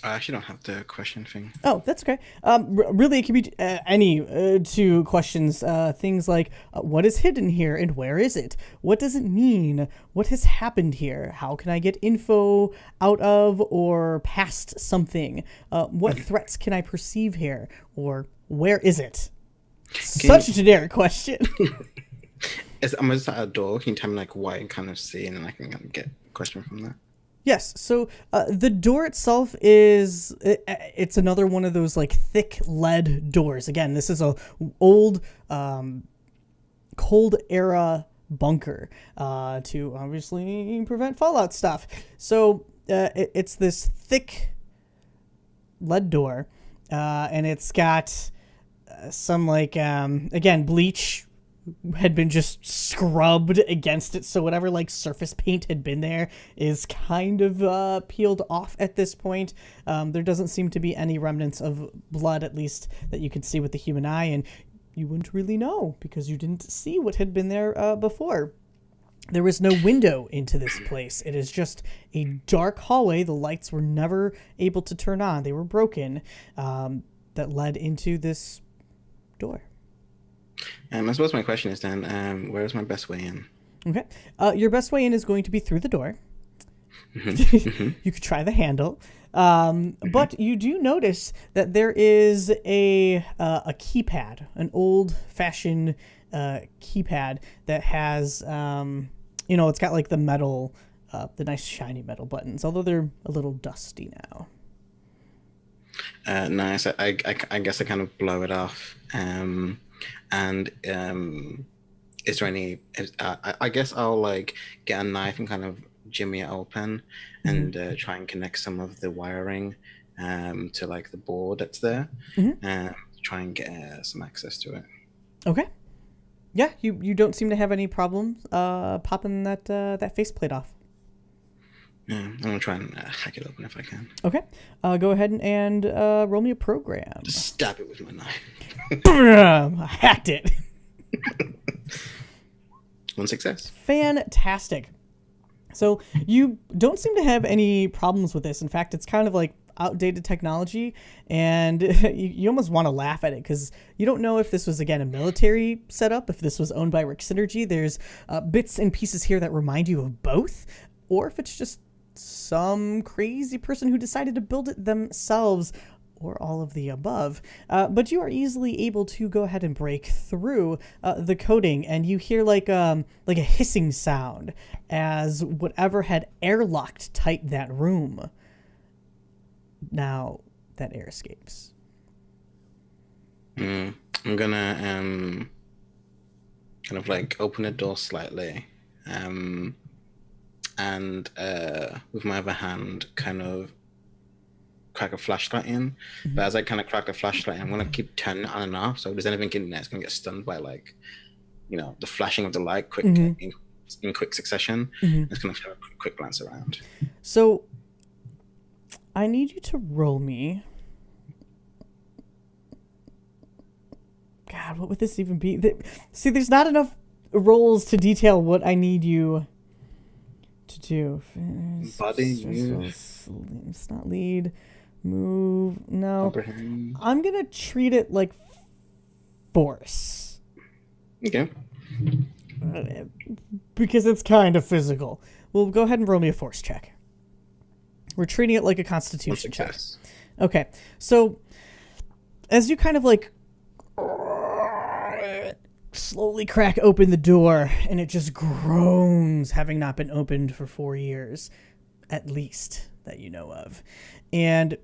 I actually don't have the question thing. Oh, that's okay. Really, it can be any 2 questions. Things like, what is hidden here and where is it? What does it mean? What has happened here? How can I get info out of or past something? What threats can I perceive here? Or where is it? Such a generic question. I'm just at a door. Can you tell me like what I can kind of see, and then I can kind of get a question from that? Yes. So the door itself is it's another one of those like thick lead doors. Again, this is a old cold era bunker to obviously prevent fallout stuff. So it's this thick lead door, and it's got some like again bleach had been just scrubbed against it, so whatever like surface paint had been there is kind of peeled off at this point. There doesn't seem to be any remnants of blood, at least that you can see with the human eye, and you wouldn't really know because you didn't see what had been there before. There was no window into this place. It is just a dark hallway. The lights were never able to turn on. They were broken, that led into this door. I suppose my question is then, where's my best way in? Okay. Your best way in is going to be through the door. You could try the handle. But you do notice that there is a keypad, an old-fashioned keypad that has, it's got like the metal, the nice shiny metal buttons, although they're a little dusty now. Nice. I guess I kind of blow it off. And is there any? I guess I'll like get a knife and kind of jimmy it open and try and connect some of the wiring to like the board that's there, and try and get some access to it. Okay. Yeah, you don't seem to have any problems popping that faceplate off. Yeah, I'm gonna try and hack it open if I can. Okay. Go ahead and roll me a program. Just stab it with my knife. I hacked it. One success. Fantastic. So you don't seem to have any problems with this. In fact, it's kind of like outdated technology, and you almost want to laugh at it because you don't know if this was, again, a military setup, if this was owned by Rick Synergy. There's bits and pieces here that remind you of both, or if it's just some crazy person who decided to build it themselves, or all of the above. But you are easily able to go ahead and break through the coding, and you hear like a hissing sound as whatever had airlocked tight that room. Now that air escapes. I'm gonna kind of like open the door slightly, and with my other hand kind of crack a flashlight in. But as I kind of crack the flashlight, I'm gonna keep turning it on and off. So if there's anything in there, it's gonna get stunned by like, the flashing of the light quick in quick succession. It's gonna have a quick glance around. So I need you to roll me. God, what would this even be? See, there's not enough rolls to detail what I need you to do. Body, move. It's not lead. Move. No. Comprehend. I'm going to treat it like force. Okay. Because it's kind of physical. Well, go ahead and roll me a force check. We're treating it like a constitution check. Okay. So as you kind of like slowly crack open the door, and it just groans, having not been opened for 4 years, at least, that you know of. And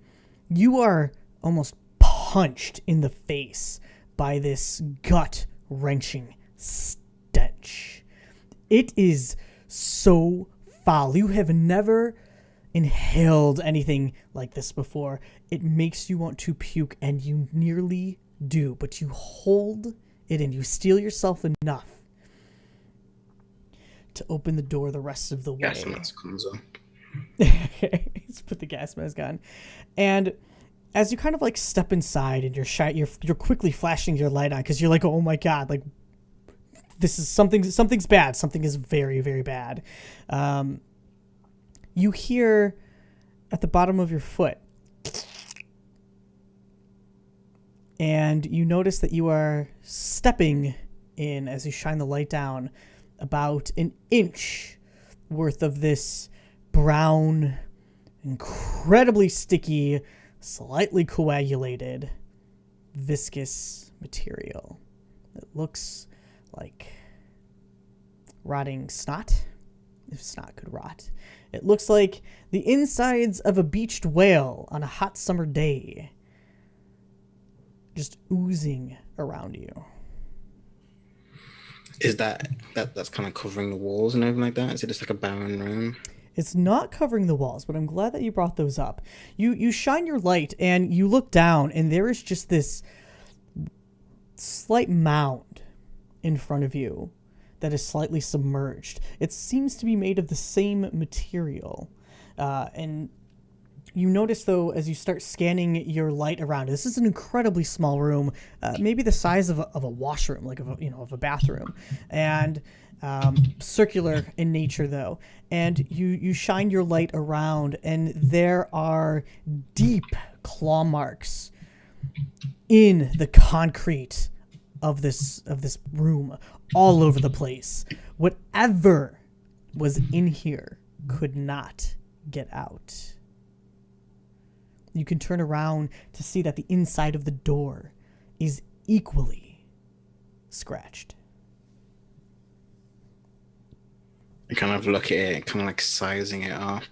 you are almost punched in the face by this gut-wrenching stench. It is so foul. You have never inhaled anything like this before. It makes you want to puke, and you nearly do, but you hold it in. You steel yourself enough to open the door the rest of the way. Gas mask comes up. Okay, let's put the gas mask on. And as you kind of like step inside and you're quickly flashing your light on because you're like, oh my god, like this is something's bad. Something is very, very bad. You hear at the bottom of your foot, and you notice that you are stepping in as you shine the light down about an inch worth of this brown, incredibly sticky, slightly coagulated, viscous material. It looks like rotting snot, if snot could rot. It looks like the insides of a beached whale on a hot summer day, just oozing around you. Is that's kind of covering the walls and everything like that? Is it just like a barren room? It's not covering the walls, but I'm glad that you brought those up. You shine your light and you look down, and there is just this slight mound in front of you that is slightly submerged. It seems to be made of the same material. And you notice, though, as you start scanning your light around, this is an incredibly small room, maybe the size of a washroom, like of a bathroom, and circular in nature, though. And you shine your light around, and there are deep claw marks in the concrete of this room, all over the place. Whatever was in here could not get out. You can turn around to see that the inside of the door is equally scratched. I kind of look at it, kind of like sizing it up.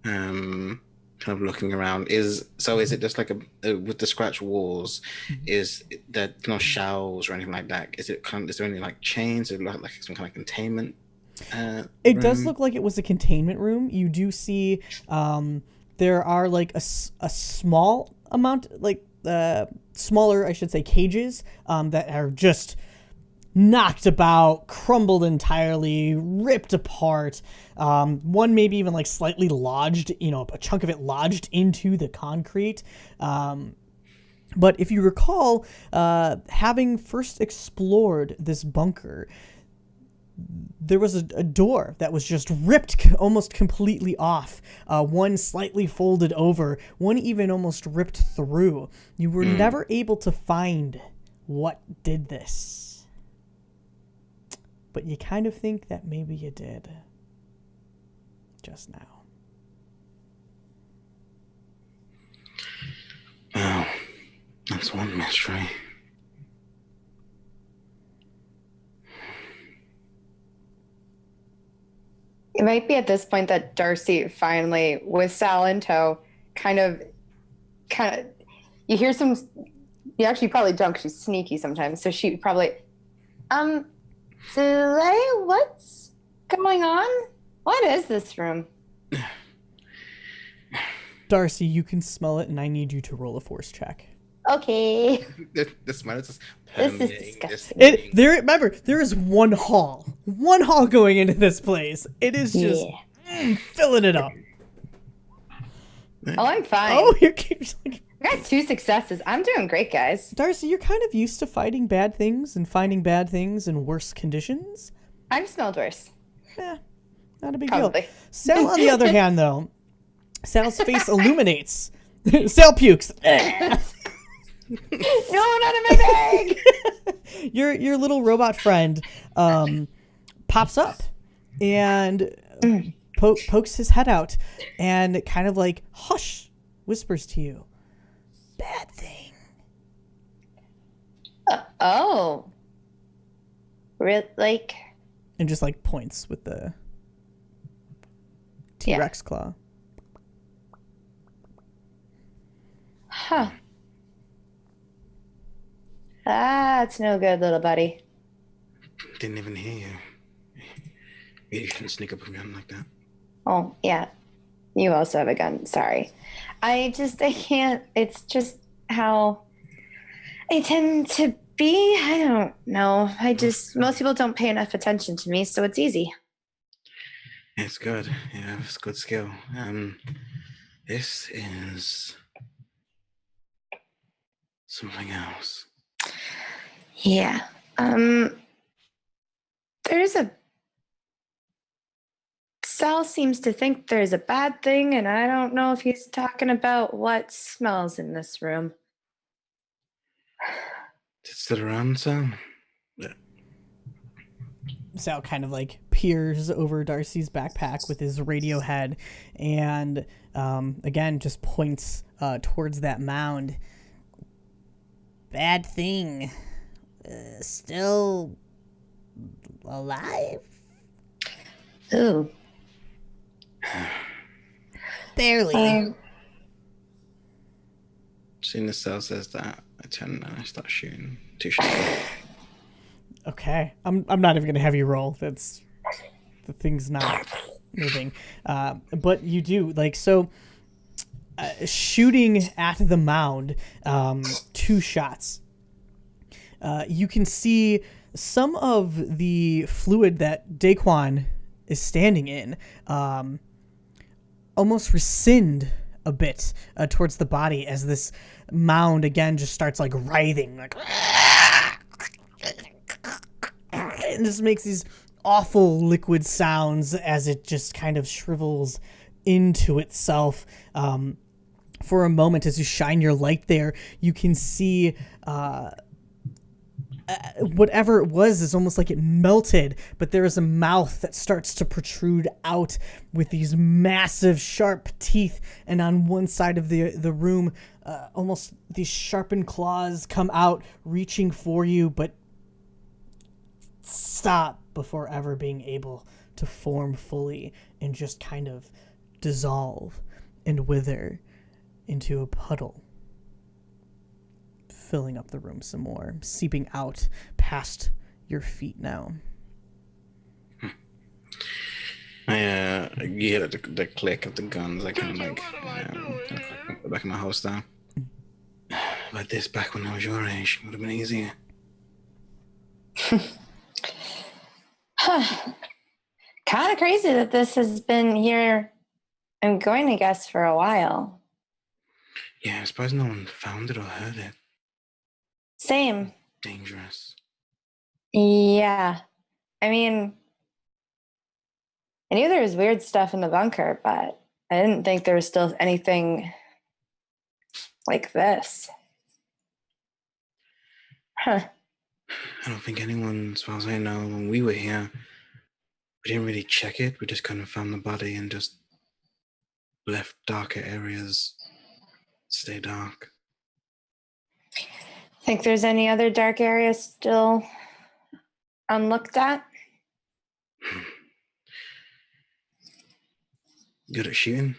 Kind of looking around. Is it just like with the scratch walls? Is there no shelves or anything like that? Is there any like chains? Or like some kind of containment? It does look like it was a containment room. You do see there are like a small amount, like smaller, I should say, cages that are just knocked about, crumbled entirely, ripped apart. One maybe even like slightly lodged, a chunk of it lodged into the concrete. But if you recall, having first explored this bunker, there was a door that was just ripped almost completely off. One slightly folded over, one even almost ripped through. You were never able to find what did this. But you kind of think that maybe you did. Just now. Well, that's one mystery. It might be at this point that Darcy finally, with Sal in tow, kind of, you hear some, you actually probably drunk, she's sneaky sometimes, so she probably, Soleil, what's going on? What is this room? Darcy, you can smell it, and I need you to roll a force check. Okay. The smell is just This is permeating disgusting. Remember, there is one hall going into this place. It is just filling it up. Oh, I'm fine. Oh, you're like, I got 2 successes. I'm doing great, guys. Darcy, you're kind of used to fighting bad things and finding bad things in worse conditions. I've smelled worse. Yeah, not a big Probably. deal. Sal, on the other hand, though, Sal's face illuminates. Sal pukes. No, not in my bag. Your little robot friend pops up and pokes his head out and kind of like hush whispers to you, "Bad thing." Oh, like, and just like points with the T-Rex claw. huh? That's no good, little buddy. Didn't even hear you. You can sneak up on me like that. Oh, yeah. You also have a gun. Sorry. I can't. It's just how I tend to be. I don't know. Most people don't pay enough attention to me, so it's easy. It's good. Yeah, it's good skill. This is something else. Yeah. There's a Sal seems to think there's a bad thing, and I don't know if he's talking about what smells in this room. It's still around, Sam? Yeah. Sal kind of like peers over Darcy's backpack with his radio head and again just points towards that mound. Bad thing. Still alive? Ooh. Barely. As soon as Sal says that, I turn and I start shooting 2 shots. Okay. I'm not even gonna have you roll. The thing's not moving. But you do shooting at the mound, 2 shots. You can see some of the fluid that Daquan is standing in almost rescind a bit towards the body as this mound again just starts like writhing, like, and just makes these awful liquid sounds as it just kind of shrivels into itself. For a moment, as you shine your light there, you can see whatever it was is almost like it melted, but there is a mouth that starts to protrude out with these massive sharp teeth, and on one side of the room almost these sharpened claws come out reaching for you, but stop before ever being able to form fully and just kind of dissolve and wither into a puddle, filling up the room some more, seeping out past your feet now. You hear the click of the guns. I kind of like put back in my holster. Like this back when I was your age would have been easier. Kind of crazy that this has been here, I'm going to guess, for a while. Yeah, I suppose no one found it or heard it. Same. Dangerous. Yeah. I mean, I knew there was weird stuff in the bunker, but I didn't think there was still anything like this. Huh. I don't think anyone, as far as I know, when we were here, we didn't really check it. We just kind of found the body and just left darker areas stay dark. Think there's any other dark areas still unlooked at? Good at shooting?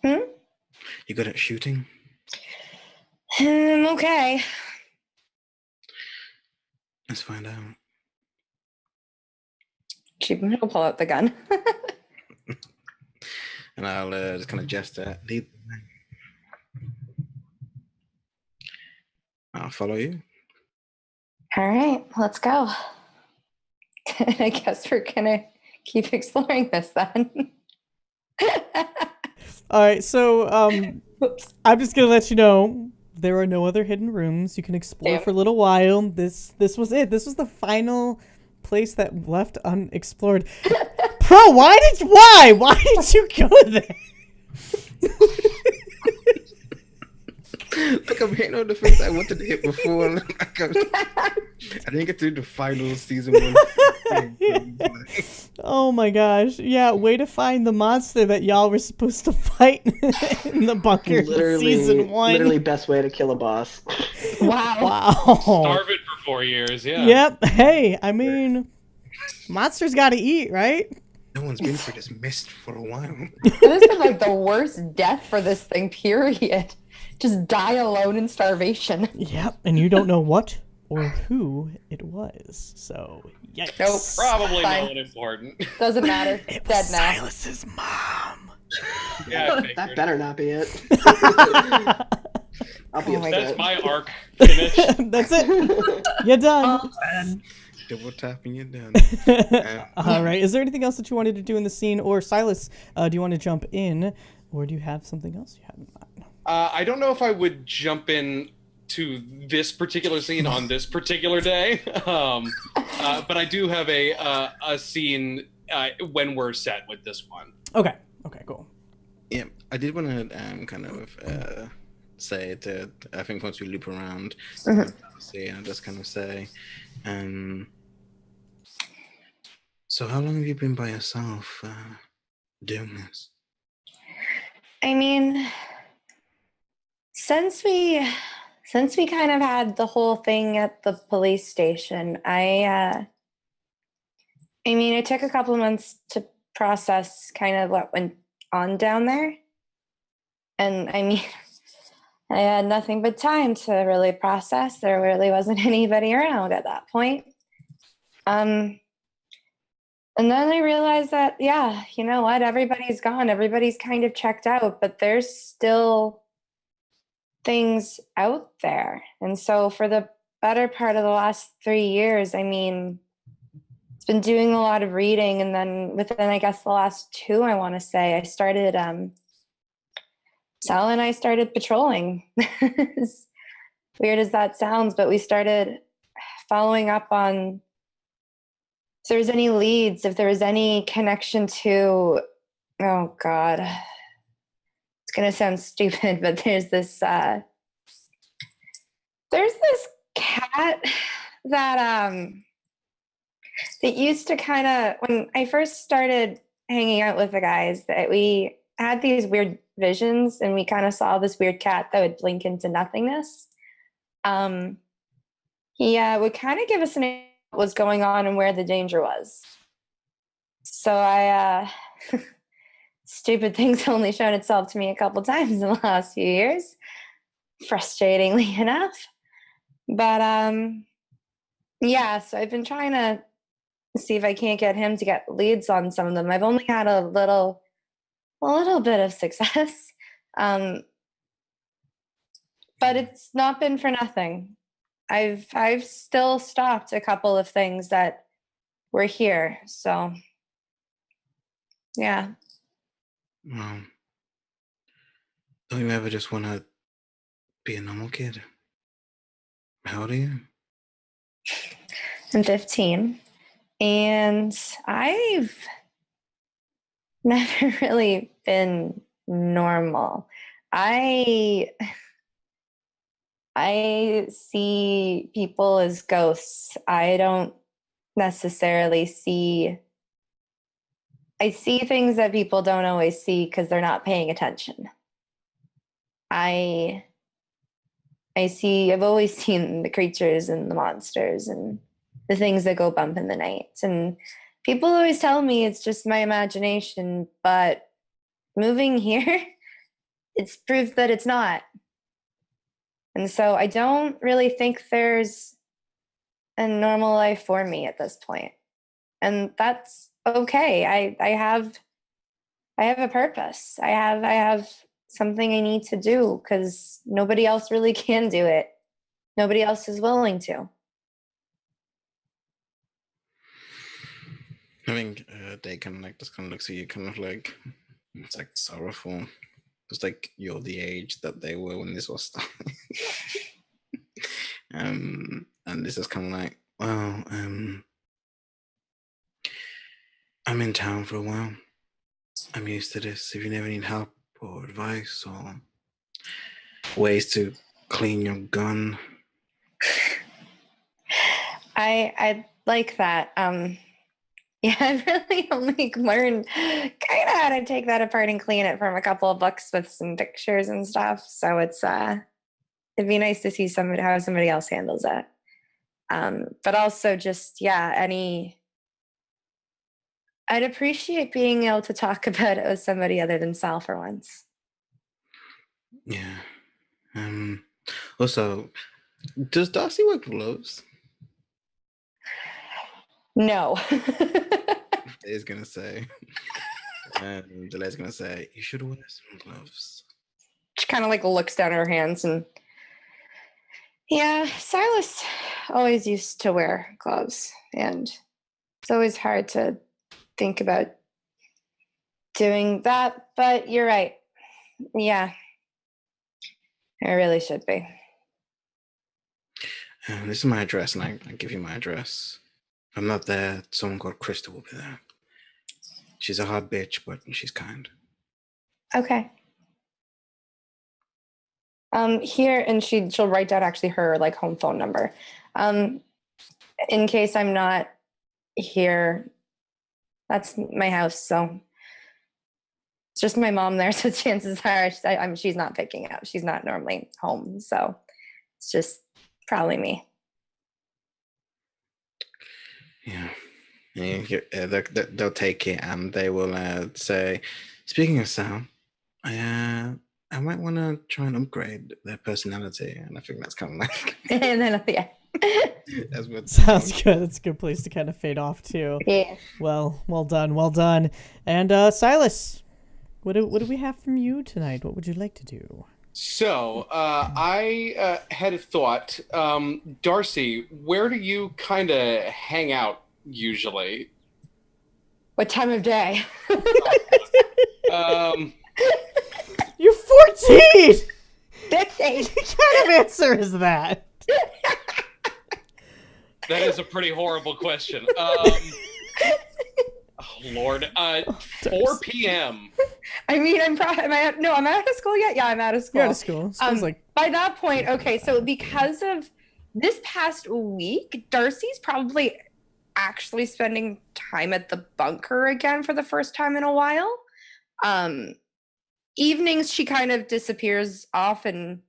You good at shooting? Okay. Let's find out. She'll pull out the gun. And I'll just kind of gesture. I'll follow you. All right, let's go. I guess we're gonna keep exploring this then. All right, so I'm just gonna let you know there are no other hidden rooms. You can explore for a little while. This was it. This was the final place that left unexplored. Pro, why did you go there? Look, I'm hitting on the things I wanted to hit before. I didn't get to the final season 1. Oh my gosh. Yeah, way to find the monster that y'all were supposed to fight in the bunker in season 1. Literally best way to kill a boss. Wow. Starve it for 4 years, yeah. Yep. Hey, I mean, monsters gotta eat, right? No one's been through this mist for a while. This has been like the worst death for this thing, period. Just die alone in starvation. Yep, and you don't know what or who it was. So, yikes. Nope. Probably Fine. no one important. Doesn't matter. It was Dead now. Silas's mom. Yeah, I That figured. better not be it. I'll be Oh my That's upset. my arc finish. That's it. You're done. All 10. Double tapping you down. All right. Is there anything else that you wanted to do in the scene? Or Silas, do you want to jump in? Or do you have something else you have in mind? I don't know if I would jump in to this particular scene on this particular day, but I do have a scene when we're set with this one. Okay. Okay, cool. Yeah, I did want to kind of say that I think once we loop around, see, I'll just kind of say, so how long have you been by yourself doing this? I mean, since we kind of had the whole thing at the police station, I mean, it took a couple of months to process kind of what went on down there. And I mean, I had nothing but time to really process. There really wasn't anybody around at that point. And then I realized that, yeah, you know what? Everybody's gone. Everybody's kind of checked out, but there's still things out there. And so for the better part of the last 3 years, I mean, it's been doing a lot of reading. And then within, I guess, the last 2, I want to say, I started, Sal and I started patrolling. As weird as that sounds, but we started following up on if there was any leads, if there was any connection to, oh God, it's going to sound stupid, but there's this cat that that used to kind of, when I first started hanging out with the guys, that we had these weird visions and we kind of saw this weird cat that would blink into nothingness. He would kind of give us an idea what was going on and where the danger was. So I stupid things only shown itself to me a couple times in the last few years, frustratingly enough. But yeah, so I've been trying to see if I can't get him to get leads on some of them. I've only had a little bit of success, but it's not been for nothing. I've still stopped a couple of things that were here. So yeah. Well, don't you ever just want to be a normal kid? How old are you? I'm 15, and I've never really been normal. I see people as ghosts. I don't necessarily see. I see things that people don't always see because they're not paying attention. I've always seen the creatures and the monsters and the things that go bump in the night. And people always tell me it's just my imagination, but moving here, it's proof that it's not. And so I don't really think there's a normal life for me at this point. And that's okay. I have a purpose. I have something I need to do because nobody else really can do it. Nobody else is willing to. I think they kind of like just kind of looks at you, kind of like it's like sorrowful. It's like you're the age that they were when this was starting. And this is kind of like, well, I'm in town for a while. I'm used to this. If you never need help or advice or ways to clean your gun. I like that. Yeah, I've really only learned kind of how to take that apart and clean it from a couple of books with some pictures and stuff. So it's it'd be nice to see how somebody else handles it. But also just I'd appreciate being able to talk about it with somebody other than Sal for once. Yeah. Also, Does Darcy wear gloves? No. Is gonna say. And Delay's gonna say, you should wear some gloves. She kind of like looks down at her hands and yeah, Silas always used to wear gloves, and it's always hard to think about doing that, but you're right. Yeah, I really should be. This is my address, and I give you my address. If I'm not there, someone called Krista will be there. She's a hard bitch, but she's kind. Okay. Here, and she'll write down actually her like home phone number. In case I'm not here, that's my house, so it's just my mom there. So chances are she's not picking up. She's not normally home, so it's just probably me. Yeah. They'll take it and they will say, speaking of Sam, I might want to try and upgrade their personality, and I think that's kind of like And then yeah. that's what Sounds good. It's a good place to kind of fade off too. Yeah. Well done. And Silas, what do we have from you tonight? What would you like to do? So, I had a thought. Darcy, where do you kind of hang out usually? What time of day? You're 14! 15. What kind of answer is that? That is a pretty horrible question. Oh, Lord. 4 p.m. I mean, I'm out of school yet? Yeah, I'm out of school. You're out of school. School's like By that point, okay, so because of this past week, Darcy's probably actually spending time at the bunker again for the first time in a while. Evenings, she kind of disappears off and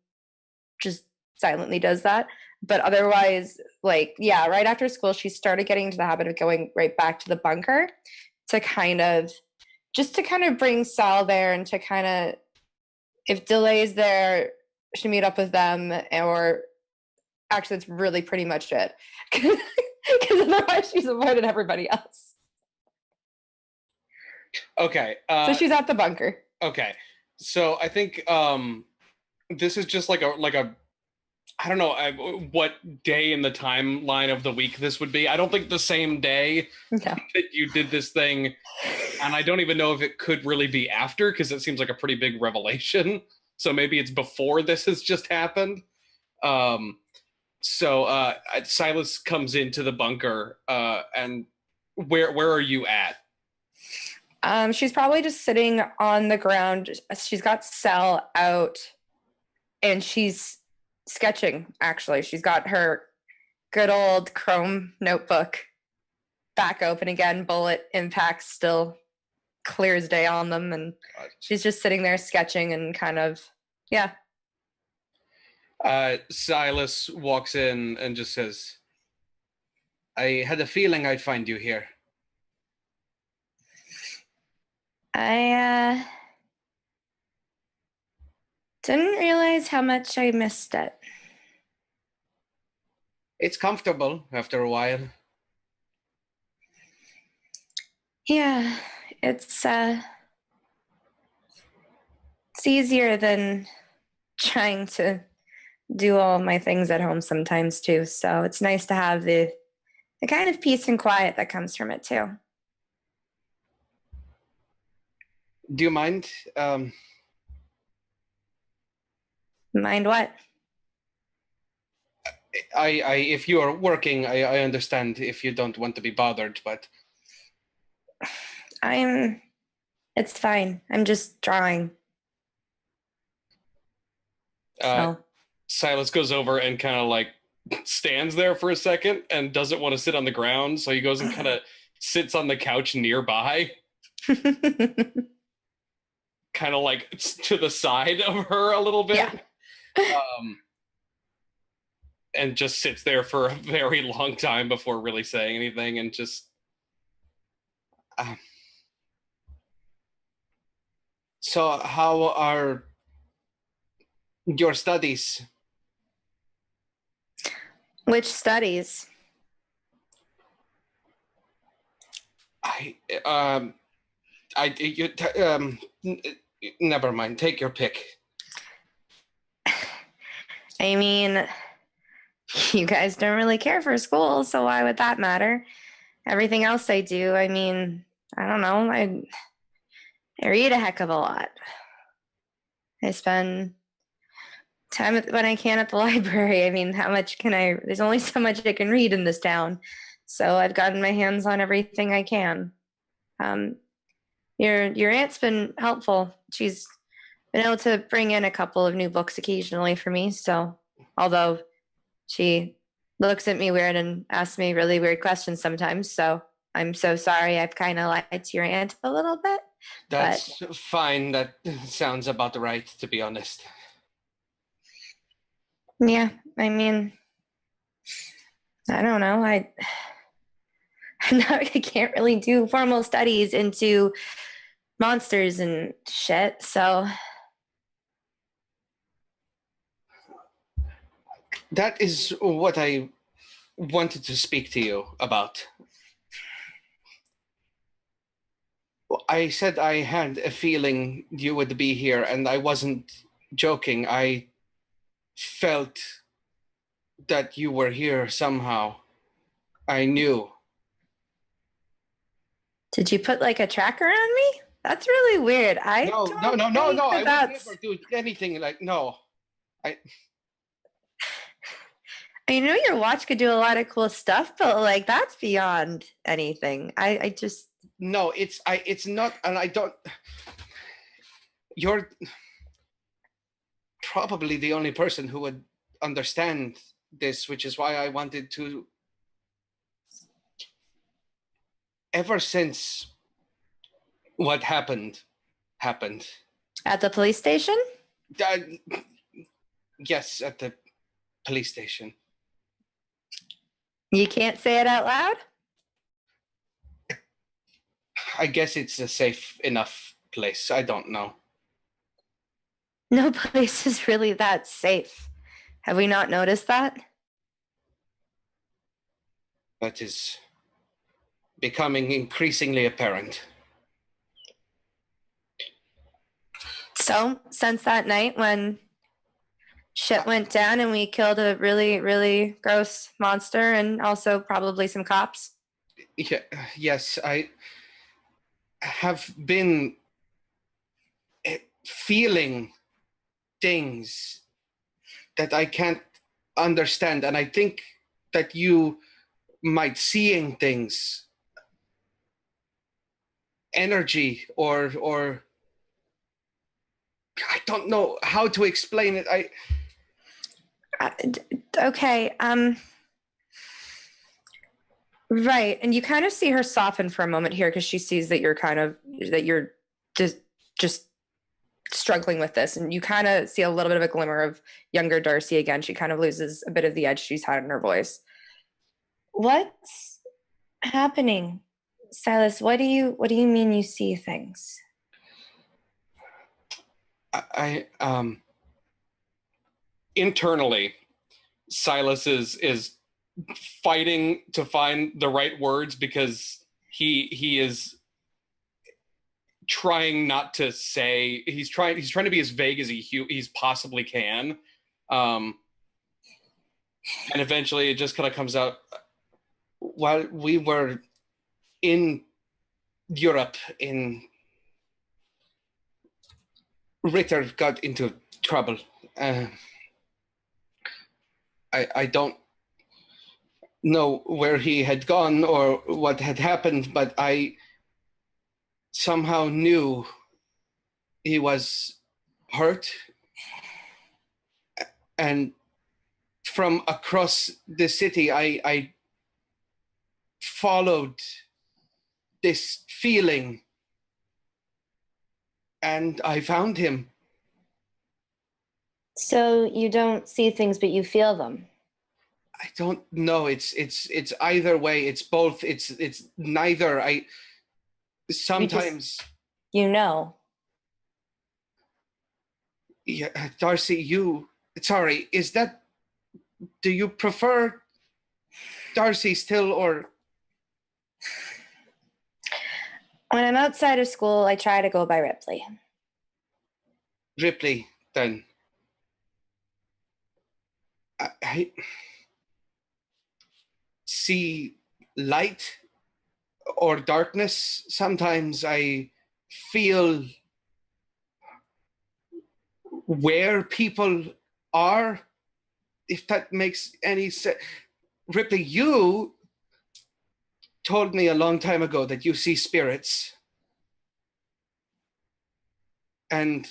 just silently does that. But otherwise, like, yeah, right after school, she started getting into the habit of going right back to the bunker to kind of bring Sal there and to kind of, if Delay's there, she meet up with them, or actually, it's really pretty much it. Because otherwise, she's avoided everybody else. Okay. So she's at the bunker. Okay. So I think this is just like a I don't know what day in the timeline of the week this would be. I don't think the same day No. that you did this thing, and I don't even know if it could really be after, because it seems like a pretty big revelation. So maybe it's before this has just happened. So Silas comes into the bunker, and where are you at? She's probably just sitting on the ground. She's got Sal out, and she's sketching, actually. She's got her good old chrome notebook back open again, bullet impacts still clear as day on them, and she's just sitting there sketching and kind of, yeah. Silas walks in and just says, I had a feeling I'd find you here. I didn't realize how much I missed it. It's comfortable after a while. Yeah, it's easier than trying to do all my things at home sometimes too. So it's nice to have the kind of peace and quiet that comes from it too. Do you mind? Mind what? If you are working, I understand if you don't want to be bothered, but it's fine. I'm just drawing. So. Silas goes over and kind of like stands there for a second and doesn't want to sit on the ground, so he goes and kind of sits on the couch nearby. Kind of like to the side of her a little bit. Yeah. And just sits there for a very long time before really saying anything, and just so how are your studies? Which studies? Never mind. Take your pick. I mean, you guys don't really care for school, so why would that matter? Everything else I do, I mean, I don't know. I read a heck of a lot. I spend time when I can at the library. I mean, how much can I? There's only so much I can read in this town, so I've gotten my hands on everything I can. Your aunt's been helpful. She's been able to bring in a couple of new books occasionally for me. So, although she looks at me weird and asks me really weird questions sometimes, so I'm so sorry. I've kind of lied to your aunt a little bit. That's fine. That sounds about right, to be honest. Yeah, I mean, I don't know. I can't really do formal studies into monsters and shit. So That is what I wanted to speak to you about. I said I had a feeling you would be here, and I wasn't joking. I felt that you were here somehow. I knew. did you put like a tracker on me? That's really weird. I No. don't I think would that's. never do anything like no. I know your watch could do a lot of cool stuff, but like that's beyond anything. I just No, it's not, and I don't. You're probably the only person who would understand this, which is why I wanted to. Ever since what happened, at the police station. uh, yes, at the police station. You can't say it out loud. I guess it's a safe enough place. I don't know. No place is really that safe. Have we not noticed that? That is becoming increasingly apparent. So, since that night when shit went down and we killed a really, really gross monster and also probably some cops. Yeah, yes, I have been feeling things that I can't understand, and I think that you might seeing things, energy, or I don't know how to explain it. Okay, right. And you kind of see her soften for a moment here because she sees that you're just struggling with this. And you kind of see a little bit of a glimmer of younger Darcy again. She kind of loses a bit of the edge she's had in her voice. What's happening? Silas, what do you mean you see things? I internally, Silas is fighting to find the right words because he is trying not to say, he's trying to be as vague as he's possibly can, and eventually it just kind of comes out. While we were in Europe, Ritter got into trouble. I don't know where he had gone or what had happened, but I somehow knew he was hurt. And from across the city, I followed this feeling and I found him. So you don't see things, but you feel them. I don't know. It's either way. It's both. It's neither. I sometimes. You know. Yeah, Darcy. Sorry. Is that? Do you prefer Darcy still, or When I'm outside of school, I try to go by Ripley. Ripley, then? I see light or darkness. Sometimes I feel where people are, if that makes any sense. Ripley, you told me a long time ago that you see spirits. And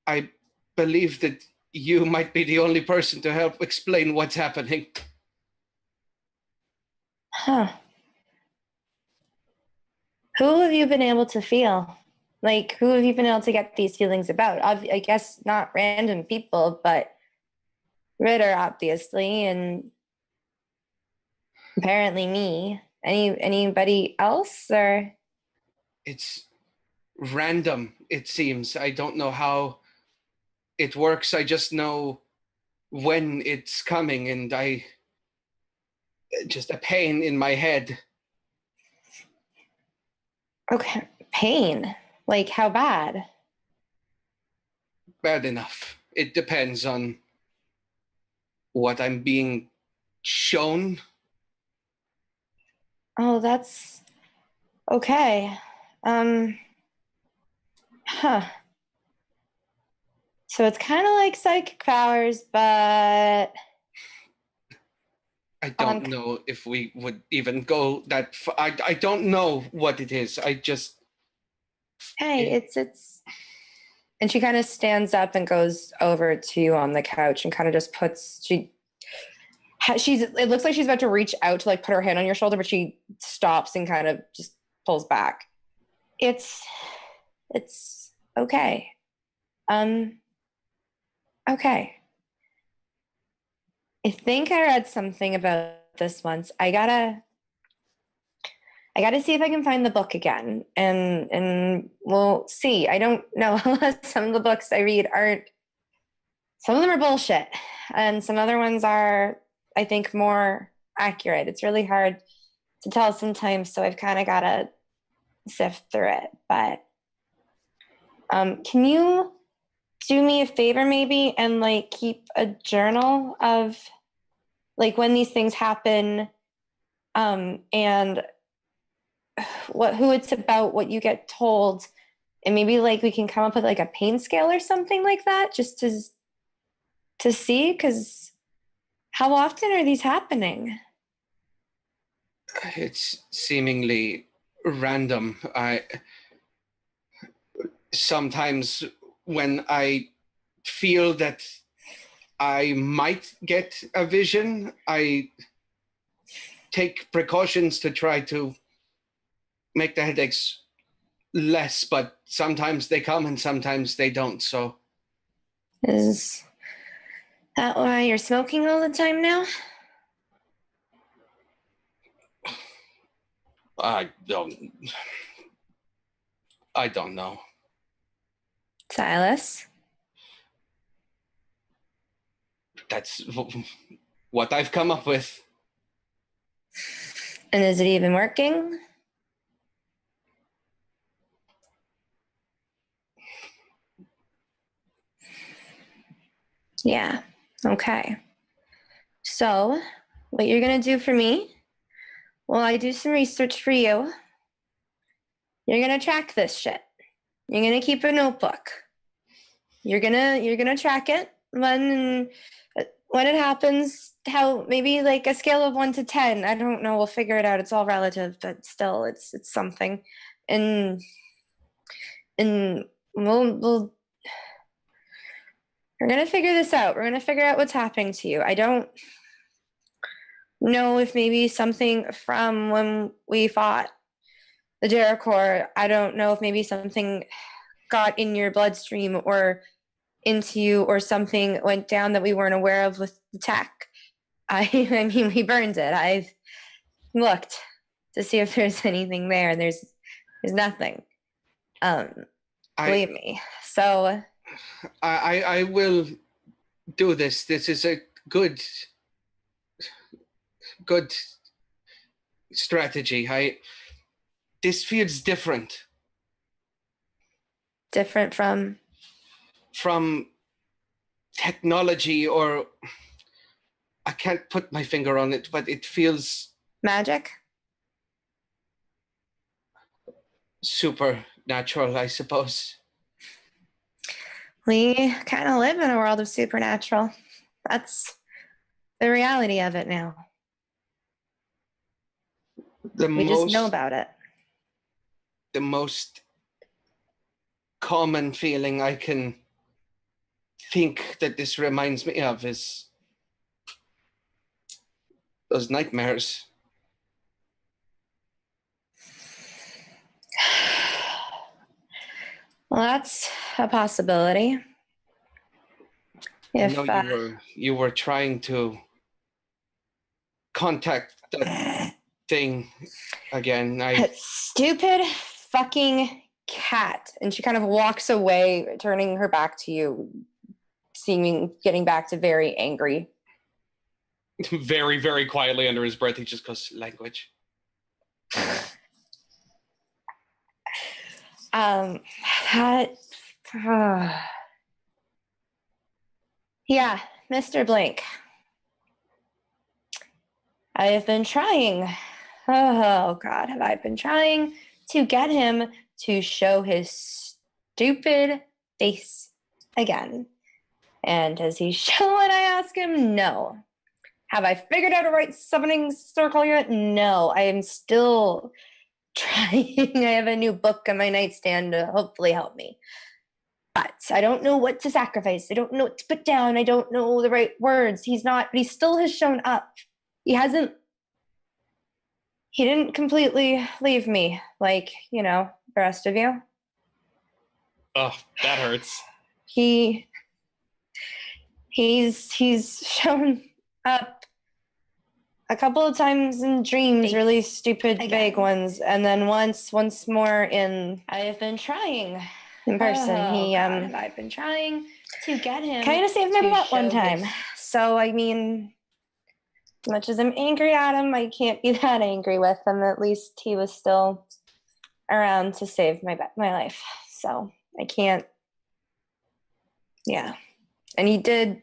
I believe that you might be the only person to help explain what's happening. Huh. Who have you been able to feel? Like, who have you been able to get these feelings about? I guess not random people, but Ritter, obviously, and apparently me. Anybody else, or? It's random, it seems. I don't know how it works. I just know when it's coming, and I just a pain in my head. Okay, pain. Like, how bad? Bad enough. It depends on what I'm being shown. Oh, that's okay. Huh. So it's kind of like psychic powers, but I don't know if we would even go that far. I don't know what it is. I just... hey, it's. And she kind of stands up and goes over to you on the couch and kind of just puts she's. It looks like she's about to reach out to like put her hand on your shoulder, but she stops and kind of just pulls back. It's okay. Okay. I think I read something about this once. I gotta see if I can find the book again, and we'll see. I don't know. Some of the books I read aren't. Some of them are bullshit, and some other ones are, I think, more accurate. It's really hard to tell sometimes, so I've kind of got to sift through it. But can you do me a favor, maybe, and like keep a journal of like when these things happen, and who it's about, what you get told, and maybe like we can come up with like a pain scale or something like that, just to see, because how often are these happening? It's seemingly random. Sometimes when I feel that I might get a vision, I take precautions to try to make the headaches less, but sometimes they come and sometimes they don't. So Is that why you're smoking all the time now? I don't know. Silas? That's what I've come up with. And is it even working? Yeah. Okay. So, what you're going to do for me, well, I do some research for you. You're going to track this shit. You're going to keep a notebook. You're going to track it when it happens, how maybe like a scale of 1 to 10. I don't know, we'll figure it out. It's all relative, but still it's something. And we'll we're going to figure this out. We're going to figure out what's happening to you. I don't know if maybe something from when we fought the Jericho, I don't know if maybe something got in your bloodstream or into you, or something went down that we weren't aware of with the tech. I mean, we burned it. I've looked to see if there's anything there, and there's nothing. Believe me. So I will do this. This is a good good strategy. This feels different Different from technology, or I can't put my finger on it, but it feels magic. supernatural, I suppose. We kind of live in a world of supernatural. That's the reality of it now. We just know about it. The most common feeling I can think that this reminds me of is those nightmares. Well, that's a possibility. I know you were trying to contact that thing again. That stupid fucking cat. And she kind of walks away, turning her back to you, getting back to very angry. Very, very quietly under his breath, he just goes, language. Yeah, Mr. Blink. I have been trying. Oh, God, have I been trying to get him to show his stupid face again. And has he shown when I ask him? No. Have I figured out a right summoning circle yet? No. I am still trying. I have a new book on my nightstand to hopefully help me. But I don't know what to sacrifice. I don't know what to put down. I don't know the right words. But he still has shown up. He didn't completely leave me like, the rest of you. Oh, that hurts. He's shown up a couple of times in dreams, really stupid, vague ones, and then once more in. I have been trying in person. I've been trying to get him. Kind of saved my butt one time. So I mean, as much as I'm angry at him, I can't be that angry with him. At least he was still around to save my life. So I can't. Yeah, and he did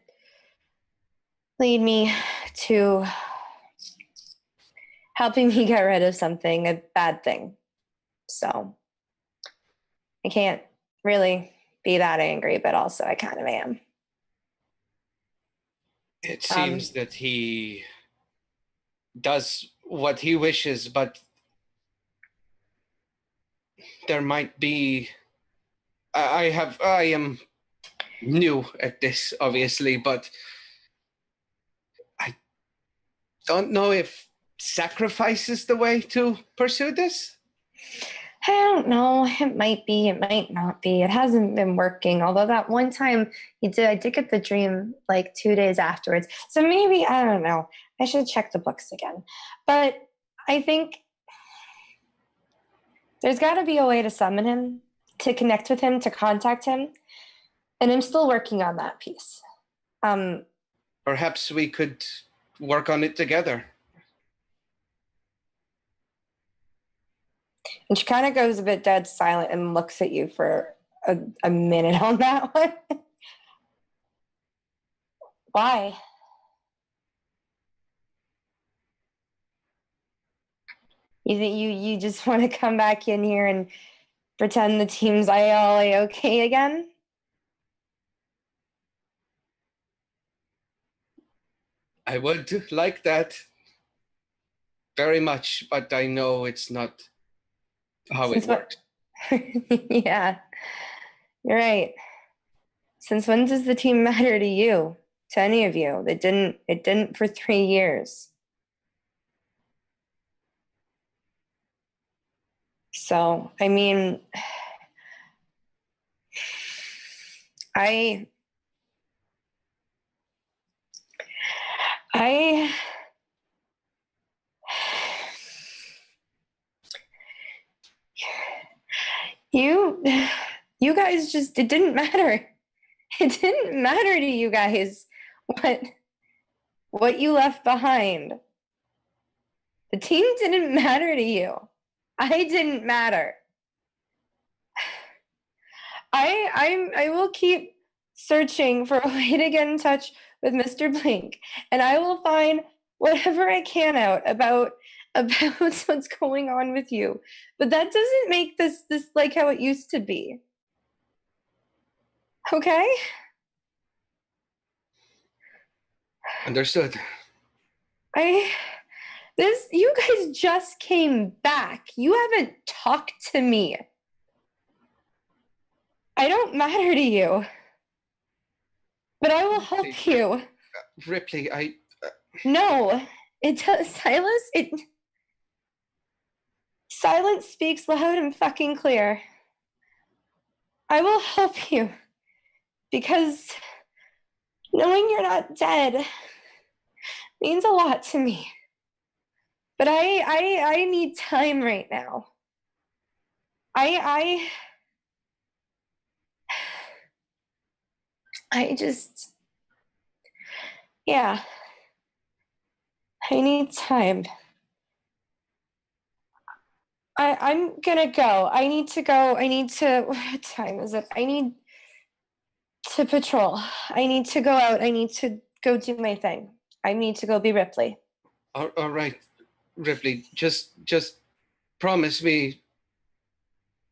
lead me to helping me get rid of something, a bad thing. So I can't really be that angry, but also I kind of am. It seems that he does what he wishes, but there might be... I am new at this, obviously, but I don't know if sacrifice is the way to pursue this. I don't know. It might be. It might not be. It hasn't been working. Although that one time I did get the dream like 2 days afterwards. So maybe, I don't know. I should check the books again. But I think there's got to be a way to summon him, to connect with him, to contact him. And I'm still working on that piece. Perhaps we could work on it together. And she kind of goes a bit dead silent and looks at you for a minute on that one. Why? You just want to come back in here and pretend the team's all okay again? I would like that very much, but I know it's not how it works. Yeah, you're right. Since when does the team matter to you? To any of you? It didn't for 3 years. So, I mean, you guys just, it didn't matter. It didn't matter to you guys what you left behind. The team didn't matter to you. I didn't matter. I will keep searching for a way to get in touch with Mr. Blink, and I will find whatever I can out about what's going on with you. But that doesn't make this like how it used to be. Okay? Understood. You guys just came back. You haven't talked to me. I don't matter to you. But I will help you. Ripley, No. Silas, silence speaks loud and fucking clear. I will help you. Because knowing you're not dead means a lot to me. But I need time right now. I just, yeah. I need time. I'm gonna go. I need to go. What time is it? I need to patrol. I need to go out. I need to go do my thing. I need to go be Ripley. all right, Ripley, just promise me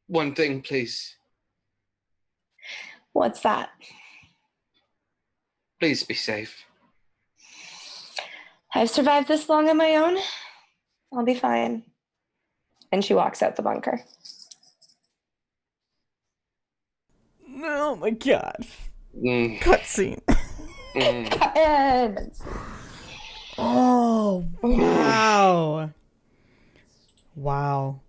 one thing, please. What's that? Please be safe. I've survived this long on my own. I'll be fine. And she walks out the bunker. Oh my god. Mm, Cutscene. mm. Oh, wow. Wow.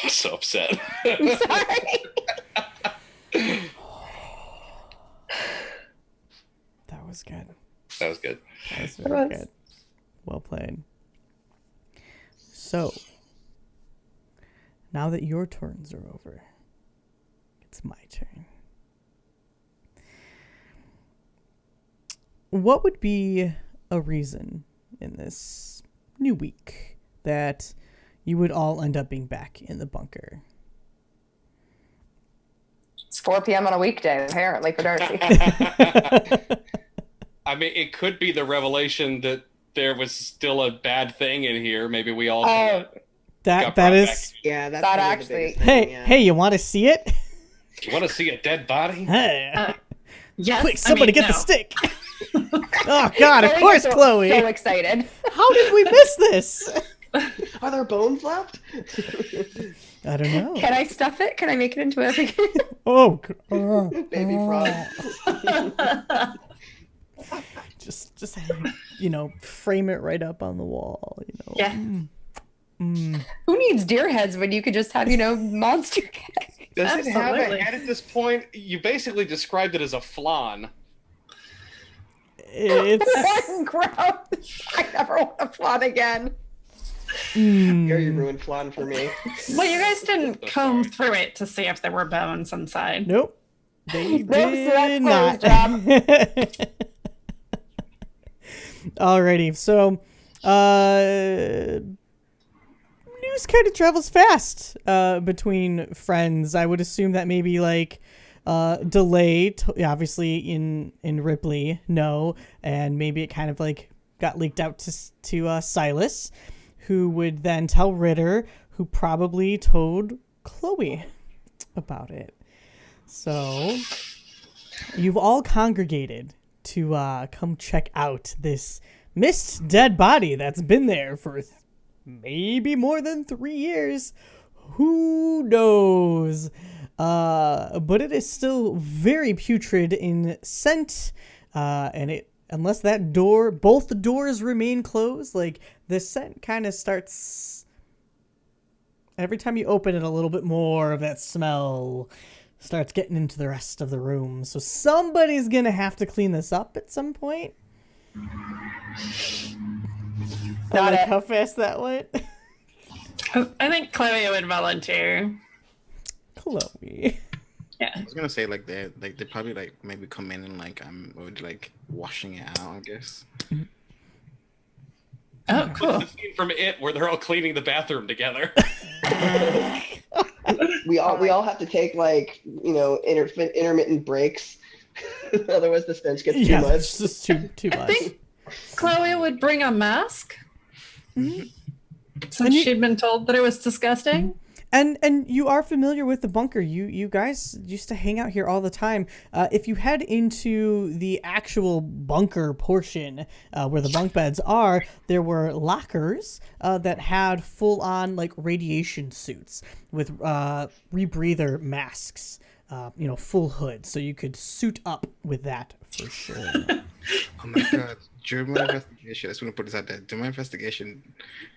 I'm so upset. I'm sorry. That was good. That was good. That was very good. Well played. So, now that your turns are over, it's my turn. What would be a reason in this new week that you would all end up being back in the bunker? It's 4 p.m. on a weekday, apparently, for Darcy. I mean, it could be the revelation that there was still a bad thing in here. Maybe we all that brought is. Yeah, that's That probably the actually- biggest thing, Hey, yeah. hey, you want to see it? You want to see a dead body? Hey, Yes. quick, somebody get the no. stick. Oh God, of Chloe course, gets Chloe. So excited. How did we miss this? Are there bones left? I don't know. Can I stuff it? Can I make it into a Oh, Baby frog. just frame it right up on the wall. Yeah. Who needs deer heads when you could just have, monster heads? Does it have a Absolutely. head at this point? You basically described it as a flan. It's Gross. I never want to plot again. Here you ruined flan for me. Well, you guys didn't So comb sorry. through it to see if there were bones inside. Nope. They Nope, so did that's not. Chloe's Alrighty, so news kind of travels fast between friends. I would assume that maybe delay, obviously in Ripley, no, and maybe it kind of got leaked out to Silas, who would then tell Ritter, who probably told Chloe about it. So you've all congregated to come check out this missed dead body that's been there for maybe more than 3 years. Who knows? But it is still very putrid in scent, and unless both the doors remain closed, the scent kind of starts. Every time you open it, a little bit more of that smell starts getting into the rest of the room. So somebody's gonna have to clean this up at some point. Got it. How fast that went. I think Chloe would volunteer. Chloe. Yeah. I was gonna say they probably maybe come in and I'm already washing it out, I guess. Oh, cool. It's the scene from It where they're all cleaning the bathroom together. We all have to take like intermittent breaks, otherwise the stench gets too much. It's just too I much. think Chloe would bring a mask Mhm. since And you- she'd been told that it was disgusting. And you are familiar with the bunker. You guys used to hang out here all the time. If you head into the actual bunker portion where the bunk beds are, there were lockers that had full on like radiation suits with rebreather masks. Full hood, so you could suit up with that for sure. Oh my god! During my investigation, I just want to put this out there. During my investigation,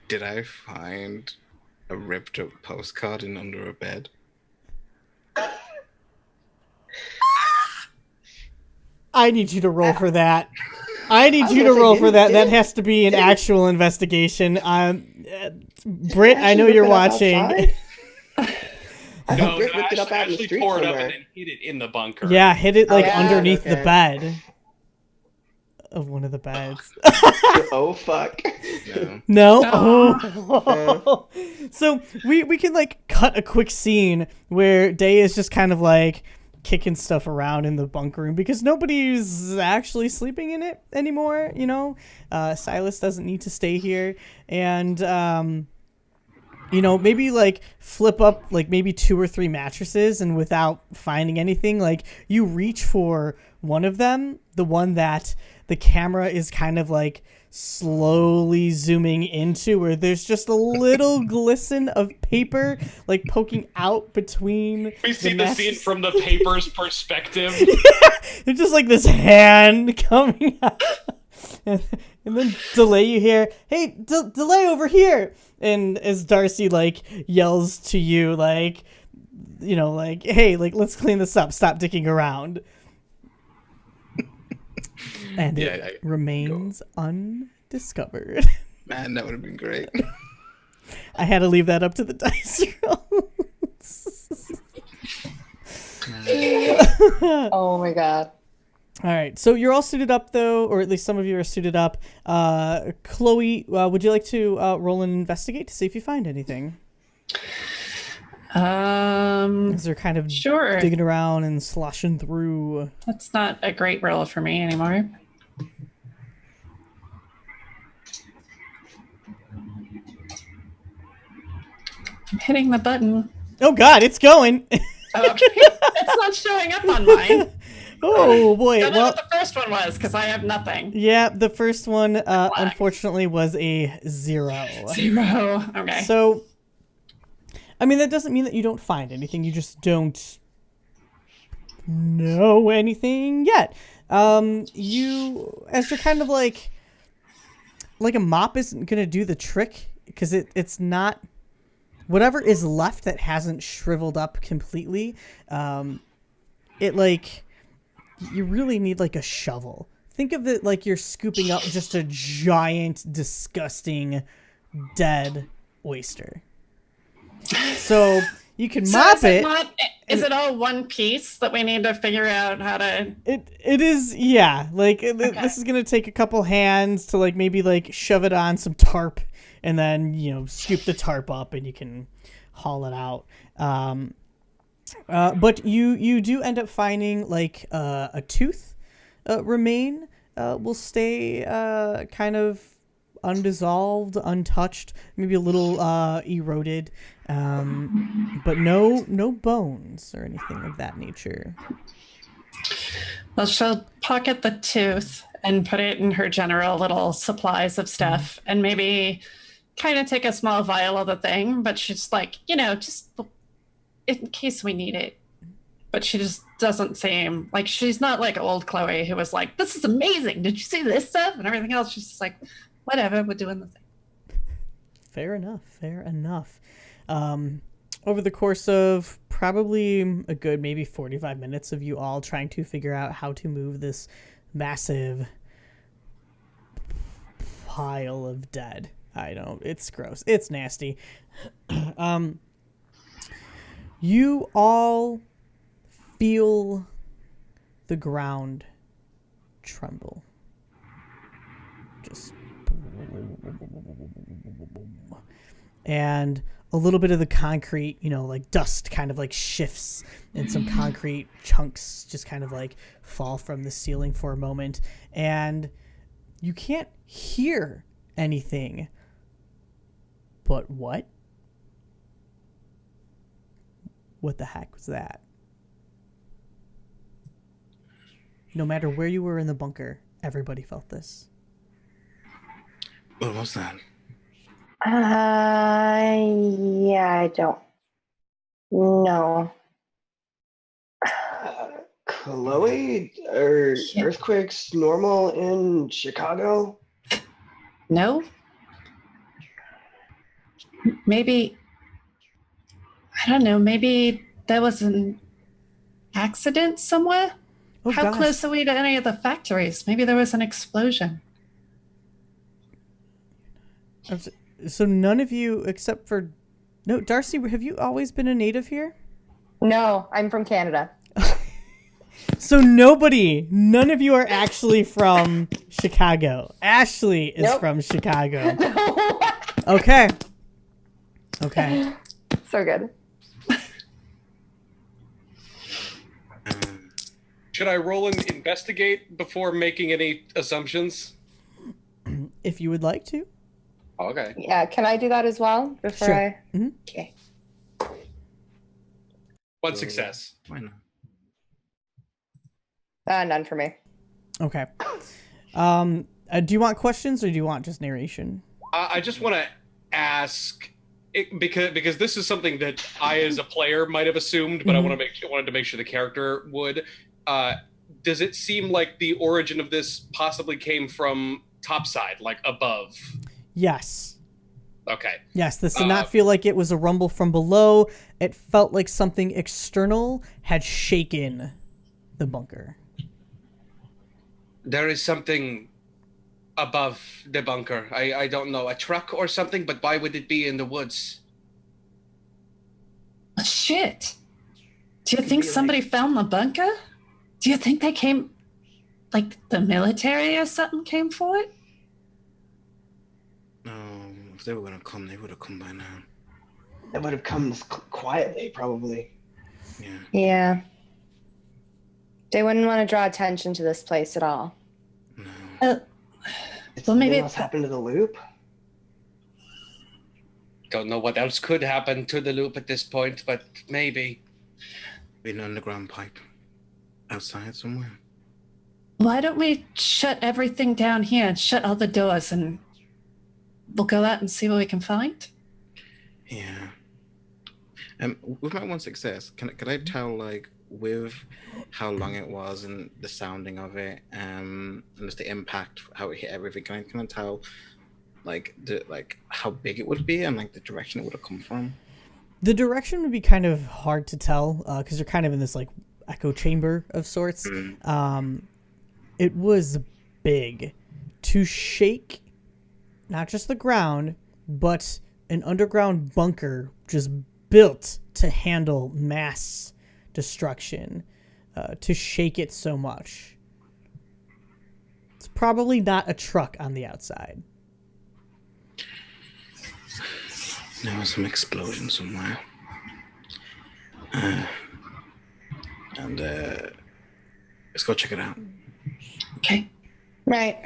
did I find a ripped up postcard in under a bed? I need you to roll for that. I need was you to gonna say, roll for that. That didn't- has to be an didn't- actual investigation. Britt, I know Actually you're rip it up watching. outside? I No, thought Britt ripped it up out in the actually street tore it up somewhere. and then hid it in the bunker. Yeah, hit it like yeah, underneath the okay. bed of one of the beds. Oh fuck. No. No. Oh. So we can like cut a quick scene where Day is just kind of like kicking stuff around in the bunk room because nobody's actually sleeping in it anymore. Silas doesn't need to stay here, and maybe like flip up like maybe 2 or 3 mattresses, and without finding anything, like you reach for one of them, the one that the camera is kind of like slowly zooming into, where there's just a little glisten of paper like poking out between We see the mattress. scene from the paper's perspective. It's just like this hand coming out. And then Delay, you hear, hey, Delay over here. And as Darcy like yells to you, like, like, hey, like, let's clean this up. Stop dicking around. And it remains undiscovered. Man, that would have been great. I had to leave that up to the dice rolls. Oh my god. All right, so you're all suited up, though, or at least some of you are suited up. Chloe, would you like to roll and investigate to see if you find anything? As they're kind of Sure. digging around and sloshing through. That's not a great roll for me anymore. I'm hitting the button. Oh, God, it's going. Oh, okay. It's not showing up on mine. Oh, boy. Don't know Well, what the first one was because I have nothing. yeah, the first one, unfortunately, was a 0. 0. Okay. So, I mean, that doesn't mean that you don't find anything. You just don't know anything yet. As you're kind of like a mop isn't going to do the trick because it's not, whatever is left that hasn't shriveled up completely, you really need like a shovel. Think of it like you're scooping up just a giant, disgusting, dead oyster. So you can mop it. Is it all one piece that we need to figure out how to? It is, yeah. Like this is gonna take a couple hands to like maybe like shove it on some tarp, and then scoop the tarp up, and you can haul it out. But you do end up finding like a tooth remain. Will stay kind of undissolved, untouched, maybe a little eroded, but no bones or anything of that nature. Well, she'll pocket the tooth and put it in her general little supplies of stuff, and maybe kind of take a small vial of the thing. But she's like, just in case we need it. But she just doesn't seem like, she's not like old Chloe who was like, this is amazing. Did you see this stuff? And everything else. She's just like, whatever, we're doing the thing. Fair enough. Over the course of probably a good maybe 45 minutes of you all trying to figure out how to move this massive pile of dead. I know, it's gross. It's nasty. You all feel the ground tremble. Just And a little bit of the concrete, like dust kind of like shifts and some concrete chunks just kind of like fall from the ceiling for a moment. And you can't hear anything. But what? What the heck was that? No matter where you were in the bunker, everybody felt this. What was that? Yeah, I don't know. Chloe, are Yeah. earthquakes normal in Chicago? No? Maybe, I don't know, maybe there was an accident somewhere? Oh, How gosh. close are we to any of the factories? Maybe there was an explosion. So none of you, except for... No, Darcy, have you always been a native here? No, I'm from Canada. So none of you are actually from Chicago. Ashley is Nope. from Chicago. Okay. So good. Should I roll and investigate before making any assumptions? If you would like to. Okay. Yeah, can I do that as well before Sure. I? Mhm. Okay. One success. Why not? None for me. Okay. Do you want questions or do you want just narration? I just want to ask, because this is something that I, as a player, might have assumed, but I wanted to make sure the character would. Does it seem like the origin of this possibly came from topside, like above? Yes. Okay. Yes, this did not feel like it was a rumble from below. It felt like something external had shaken the bunker. There is something above the bunker. I don't know, a truck or something, but why would it be in the woods? Oh, shit. Do you think be somebody found the bunker? Do you think they came, like the military or something came for it? No, if they were going to come, they would have come by now. That would have come quietly, probably. Yeah. Yeah. They wouldn't want to draw attention to this place at all. No. Did Well, something maybe else happen to the loop? Don't know what else could happen to the loop at this point, but maybe. Be an underground pipe. Outside somewhere. Why don't we shut everything down here and shut all the doors and we'll go out and see what we can find? Yeah. With my one success, can I tell, like, with how long it was and the sounding of it, and just the impact, how it hit everything, can I tell, like, how big it would be and like the direction it would have come from? The direction would be kind of hard to tell because you're kind of in this like echo chamber of sorts. It was big to shake not just the ground, but an underground bunker just built to handle mass destruction, to shake it so much. It's probably not a truck on the outside. There was some explosion somewhere. And let's go check it out. Okay. Right.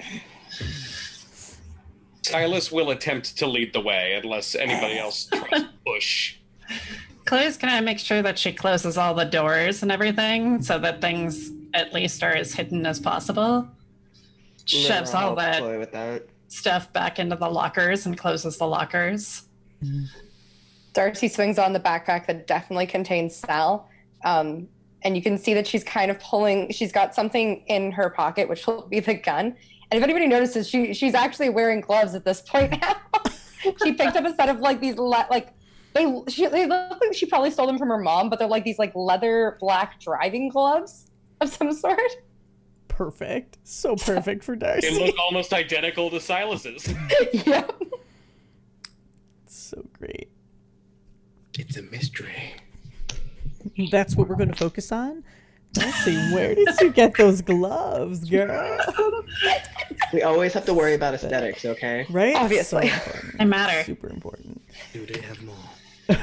Silas will attempt to lead the way unless anybody else tries to push. Chloe's gonna make sure that she closes all the doors and everything so that things at least are as hidden as possible. Shoves all that Chloe with that. stuff back into the lockers and closes the lockers. Darcy swings on the backpack that definitely contains Sal. And you can see that she's kind of she's got something in her pocket, which will be the gun. And if anybody notices, she's actually wearing gloves at this point now. She picked up a set of like these, they look like she probably stole them from her mom, but they're like these like leather black driving gloves of some sort. Perfect. So perfect for Darcy. They look almost identical to Silas's. Yeah. So great. It's a mystery. That's what we're going to focus on? Darcy, where did you get those gloves, girl? We always have to worry about aesthetics, okay? Right? Obviously. So important. They matter. Super important. Do they have more? Tell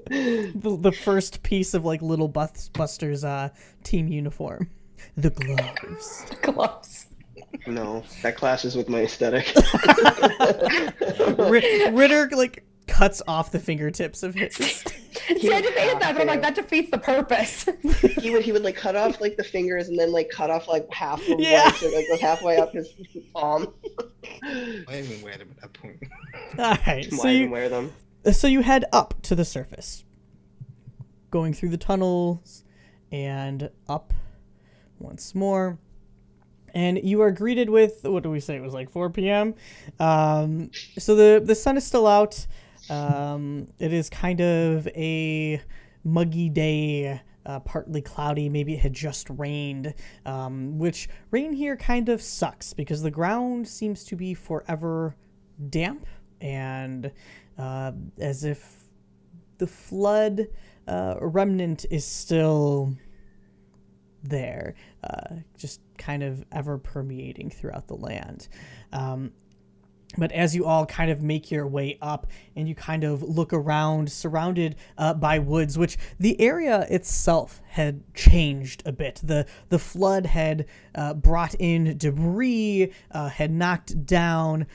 me. The first piece of like little Buster's team uniform. The gloves. Gloves. No, that clashes with my aesthetic. Ritter like cuts off the fingertips of his. See, I debated that, but I'm like, that defeats the purpose. he would like cut off like the fingers and then like cut off like half of Yeah. one, so it goes halfway up his palm. I even wear them at that point. All right, Why even wear them? so you head up to the surface, going through the tunnels and up once more. And you are greeted with, what do we say? It was like 4 p.m. So the sun is still out. It is kind of a muggy day, partly cloudy. Maybe it had just rained, which rain here kind of sucks because the ground seems to be forever damp and as if the flood remnant is still there, just kind of ever permeating throughout the land. But as you all kind of make your way up and you kind of look around, surrounded by woods, which the area itself had changed a bit. The flood had brought in debris, had knocked down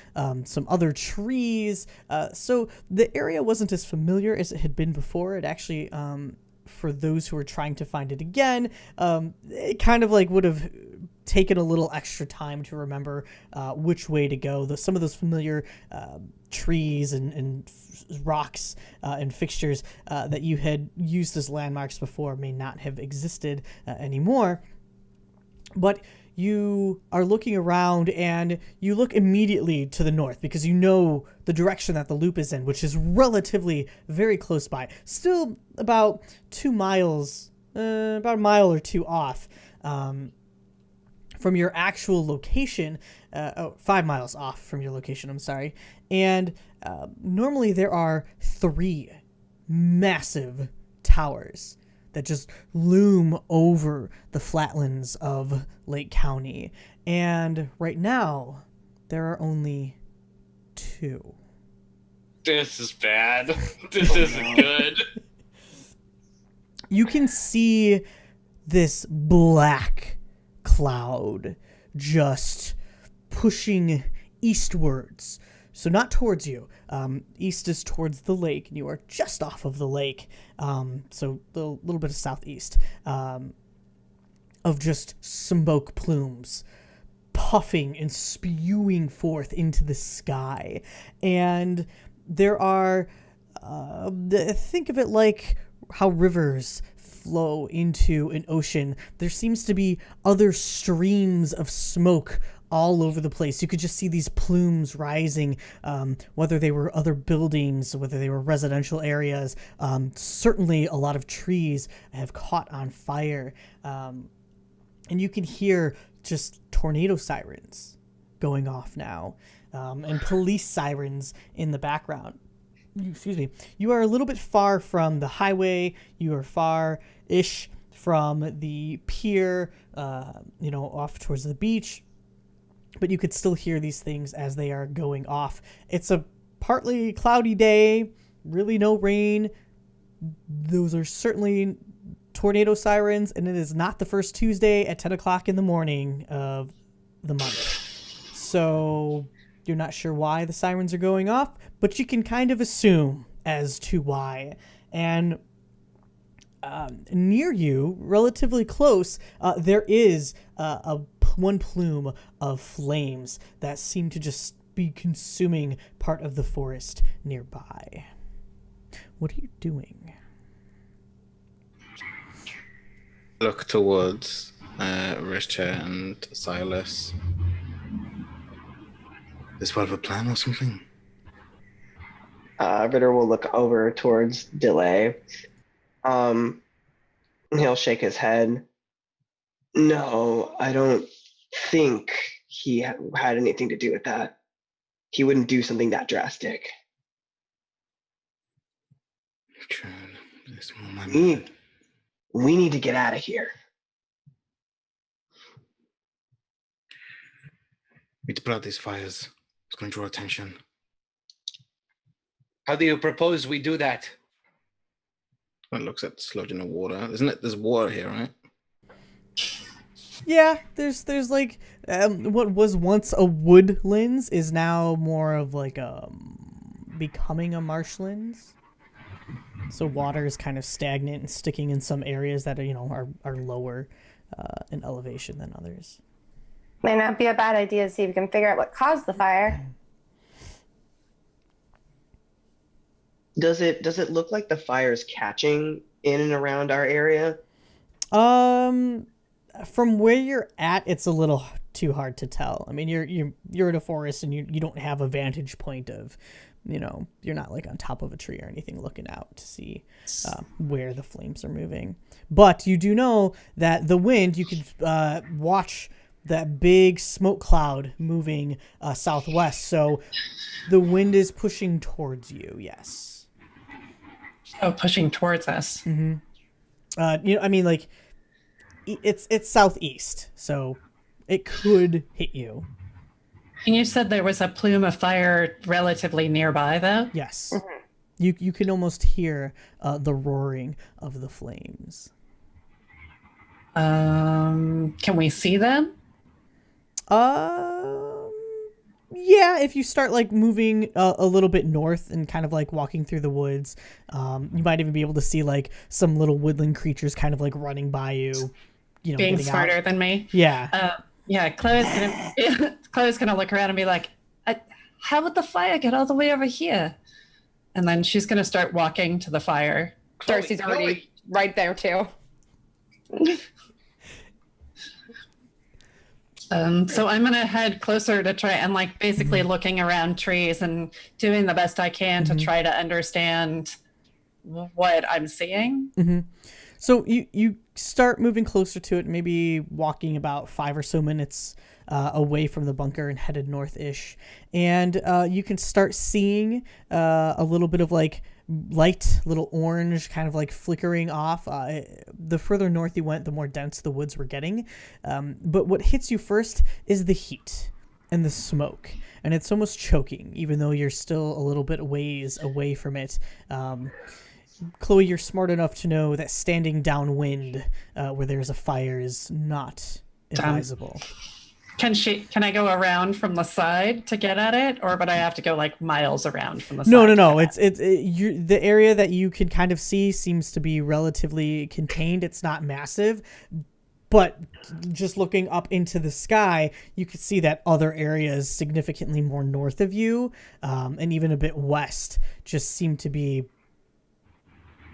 some other trees. So the area wasn't as familiar as it had been before. It actually, for those who are trying to find it again, it kind of like would have taken a little extra time to remember which way to go. Some of those familiar trees and rocks and fixtures that you had used as landmarks before may not have existed anymore. But you are looking around and you look immedately to the north because you know the direction that the loop is in, which is relatively very close by. Still about 2 miles, about a mile or two off from your actual location, 5 miles off from your location, I'm sorry. And normally there are 3 massive towers that just loom over the flatlands of Lake County. And right now, there are only 2. This is bad. This isn't good. You can see this black cloud just pushing eastwards. So not towards you. East is towards the lake, and you are just off of the lake. So a little bit of southeast of just smoke plumes puffing and spewing forth into the sky. And there are, think of it like how rivers flow into an ocean. There seems to be other streams of smoke all over the place. You could just see these plumes rising, whether they were other buildings, whether they were residential areas. Certainly a lot of trees have caught on fire. And you can hear just tornado sirens going off now, and police sirens in the background. Excuse me. You are a little bit far from the highway. You are far-ish from the pier, off towards the beach. But you could still hear these things as they are going off. It's a partly cloudy day, really no rain. Those are certainly tornado sirens, and it is not the first Tuesday at 10 o'clock in the morning of the month. So you're not sure why the sirens are going off, but you can kind of assume as to why. And near you, relatively close, there is one plume of flames that seem to just be consuming part of the forest nearby. What are you doing? Look towards Richter and Silas. Is part of a plan or something? Ritter will look over towards Delay. He'll shake his head. No, I don't think he had anything to do with that. He wouldn't do something that drastic. We need to get out of here. We need to put out these fires. It's going to draw attention. How do you propose we do that? It looks at sludge in the water. Isn't it? There's water here, right? Yeah, there's like what was once a woodlands is now more of like becoming a marshlands. So water is kind of stagnant and sticking in some areas that are lower in elevation than others. May not be a bad idea to see if we can figure out what caused the fire. Does it look like the fire's catching in and around our area? From where you're at, it's a little too hard to tell. I mean, you're in a forest and you don't have a vantage point of, you're not like on top of a tree or anything looking out to see where the flames are moving. But you do know that the wind, you could watch that big smoke cloud moving southwest. So the wind is pushing towards you. Yes. Oh, pushing towards us. Mm-hmm. I mean, like it's southeast, so it could hit you. And you said there was a plume of fire relatively nearby, though? Yes. Mm-hmm. You can almost hear the roaring of the flames. Can we see them? Yeah, if you start like moving a little bit north and kind of like walking through the woods, you might even be able to see like some little woodland creatures kind of like running by you. Being smarter out. than me. Yeah. Yeah, Chloe's gonna look around and be like, how would the fire get all the way over here? And then she's gonna start walking to the fire. Darcy's already right there too. So I'm gonna head closer to try and like basically looking around trees and doing the best I can to try to understand what I'm seeing. Mm-hmm. So you start moving closer to it, maybe walking about 5 or so minutes away from the bunker and headed north-ish. And you can start seeing a little bit of like light, little orange kind of like flickering off. The further north you went, the more dense the woods were getting. But what hits you first is the heat and the smoke. And it's almost choking, even though you're still a little bit ways away from it. Chloe, you're smart enough to know that standing downwind where there's a fire is not advisable. Can I go around from the side to get at it, or would I have to go like miles around from the side? No. It's the area that you can kind of see seems to be relatively contained. It's not massive, but just looking up into the sky, you could see that other areas significantly more north of you, and even a bit west, just seem to be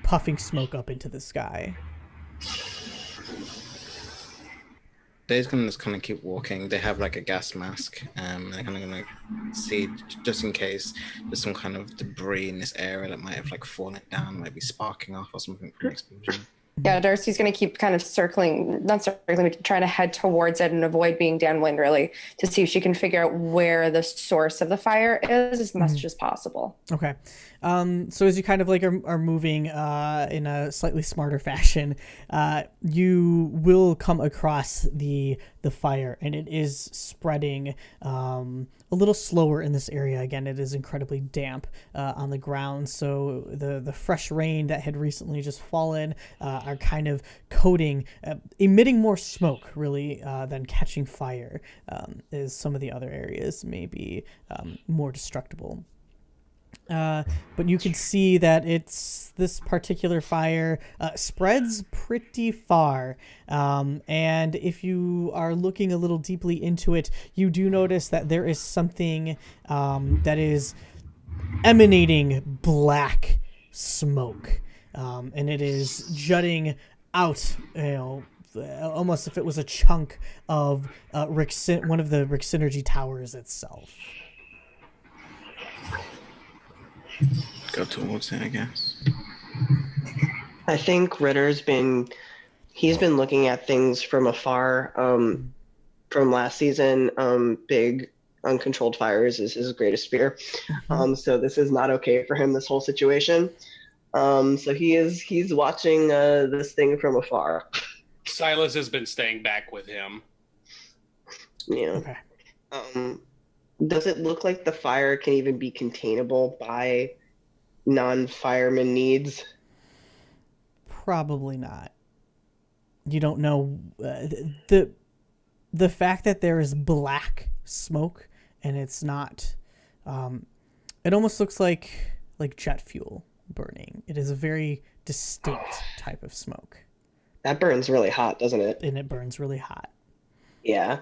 puffing smoke up into the sky. They're gonna just kind of keep walking. They have like a gas mask, and they're kind of gonna see just in case there's some kind of debris in this area that might have like fallen down, might be sparking off or something from an explosion. Yeah, Darcy's going to keep kind of not circling, but trying to head towards it and avoid being downwind, really, to see if she can figure out where the source of the fire is as much as possible. Okay. So as you kind of like are moving in a slightly smarter fashion, you will come across the fire, and it is spreading a little slower in this area. Again, it is incredibly damp on the ground, so the fresh rain that had recently just fallen are kind of coating, emitting more smoke really than catching fire, as some of the other areas may be more destructible. But you can see that this particular fire spreads pretty far, and if you are looking a little deeply into it, you do notice that there is something that is emanating black smoke, and it is jutting out, almost if it was a chunk of one of the Rick Synergy towers itself. Go towards it, I guess. I think Ritter's been looking at things from afar. From last season, big uncontrolled fires is his greatest fear. So this is not okay for him, this whole situation. So he's watching this thing from afar. Silas has been staying back with him. Yeah. Okay. Does it look like the fire can even be containable by non-fireman needs? Probably not. You don't know the fact that there is black smoke and it's not. It almost looks like jet fuel burning. It is a very distinct type of smoke. That burns really hot, doesn't it? And it burns really hot. Yeah.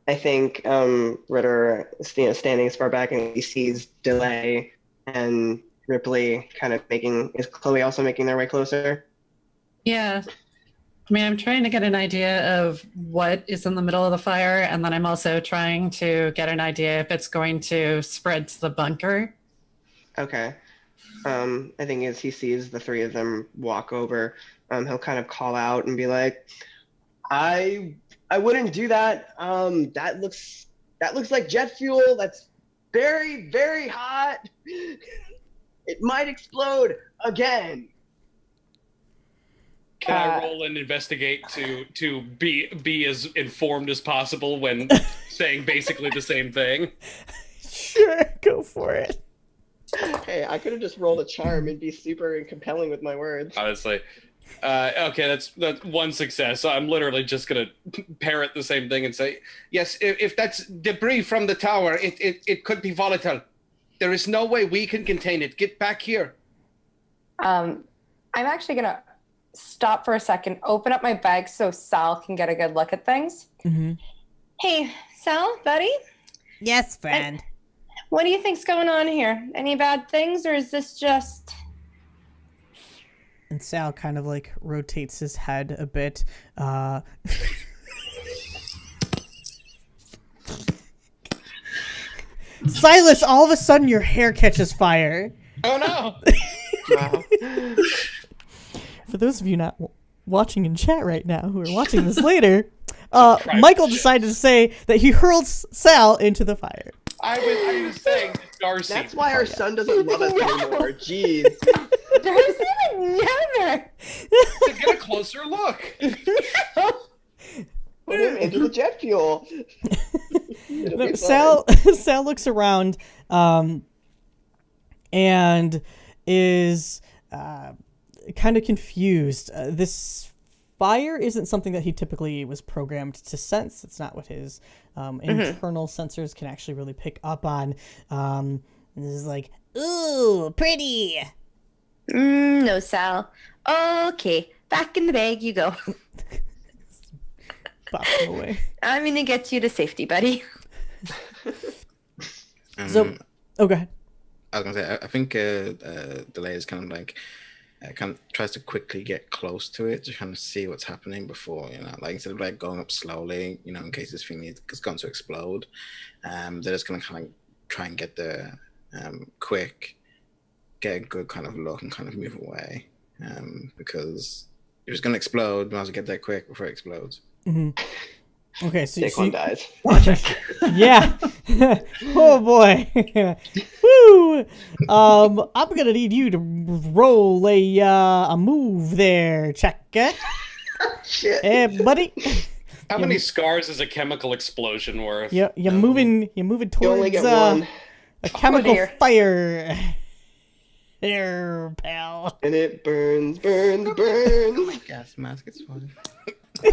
I think Ritter, standing as far back, and he sees Delay and Ripley kind of is Chloe also making their way closer? Yeah. I mean, I'm trying to get an idea of what is in the middle of the fire, and then I'm also trying to get an idea if it's going to spread to the bunker. Okay. I think as he sees the three of them walk over, he'll kind of call out and be like, I wouldn't do that. That looks like jet fuel. That's very, very hot. It might explode again. Can I roll and investigate to be as informed as possible when saying basically the same thing? Sure, go for it. Hey, I could have just rolled a charm and be super compelling with my words. Honestly. Okay, that's one success. So I'm literally just gonna parrot the same thing and say, yes, if that's debris from the tower, it could be volatile. There is no way we can contain it. Get back here. I'm actually gonna stop for a second, open up my bag so Sal can get a good look at things. Mm-hmm. Hey, Sal, buddy, Yes, friend. what do you think's going on here? Any bad things, or is this just... And Sal kind of like rotates his head a bit. Silas, all of a sudden your hair catches fire. Oh no! Wow. For those of you not watching in chat right now who are watching this later, Michael decided to say that he hurled Sal into the fire. I was saying Darcy. That's why our son doesn't love us anymore. Jeez. Darcy would never! To get a closer look. Put him into the jet fuel. It'll No, be Sal fun. looks around and is kind of confused. This fire isn't something that he typically was programmed to sense. It's not what his internal sensors can actually really pick up on. And this is like, ooh, pretty. No, Sal. Okay, back in the bag you go. Pops him away. I'm gonna get you to safety, buddy. So, go ahead. I was gonna say, I think Delay is kind of like kind of tries to quickly get close to it to kind of see what's happening before, like instead of like going up slowly, in case this thing is going to explode. They're just gonna kind of try and get there quick, get a good kind of look and kind of move away, because if it's gonna explode, we might as well get there quick before it explodes. Mm-hmm. Okay, so Daquan dies. Watch it. Yeah. Oh boy. Woo. I'm gonna need you to roll a move there, checker. Shit. Hey, buddy. How many scars is a chemical explosion worth? You're moving You only towards get one. a chemical dear. fire. There, pal. And it burns. My gas mask is fine. The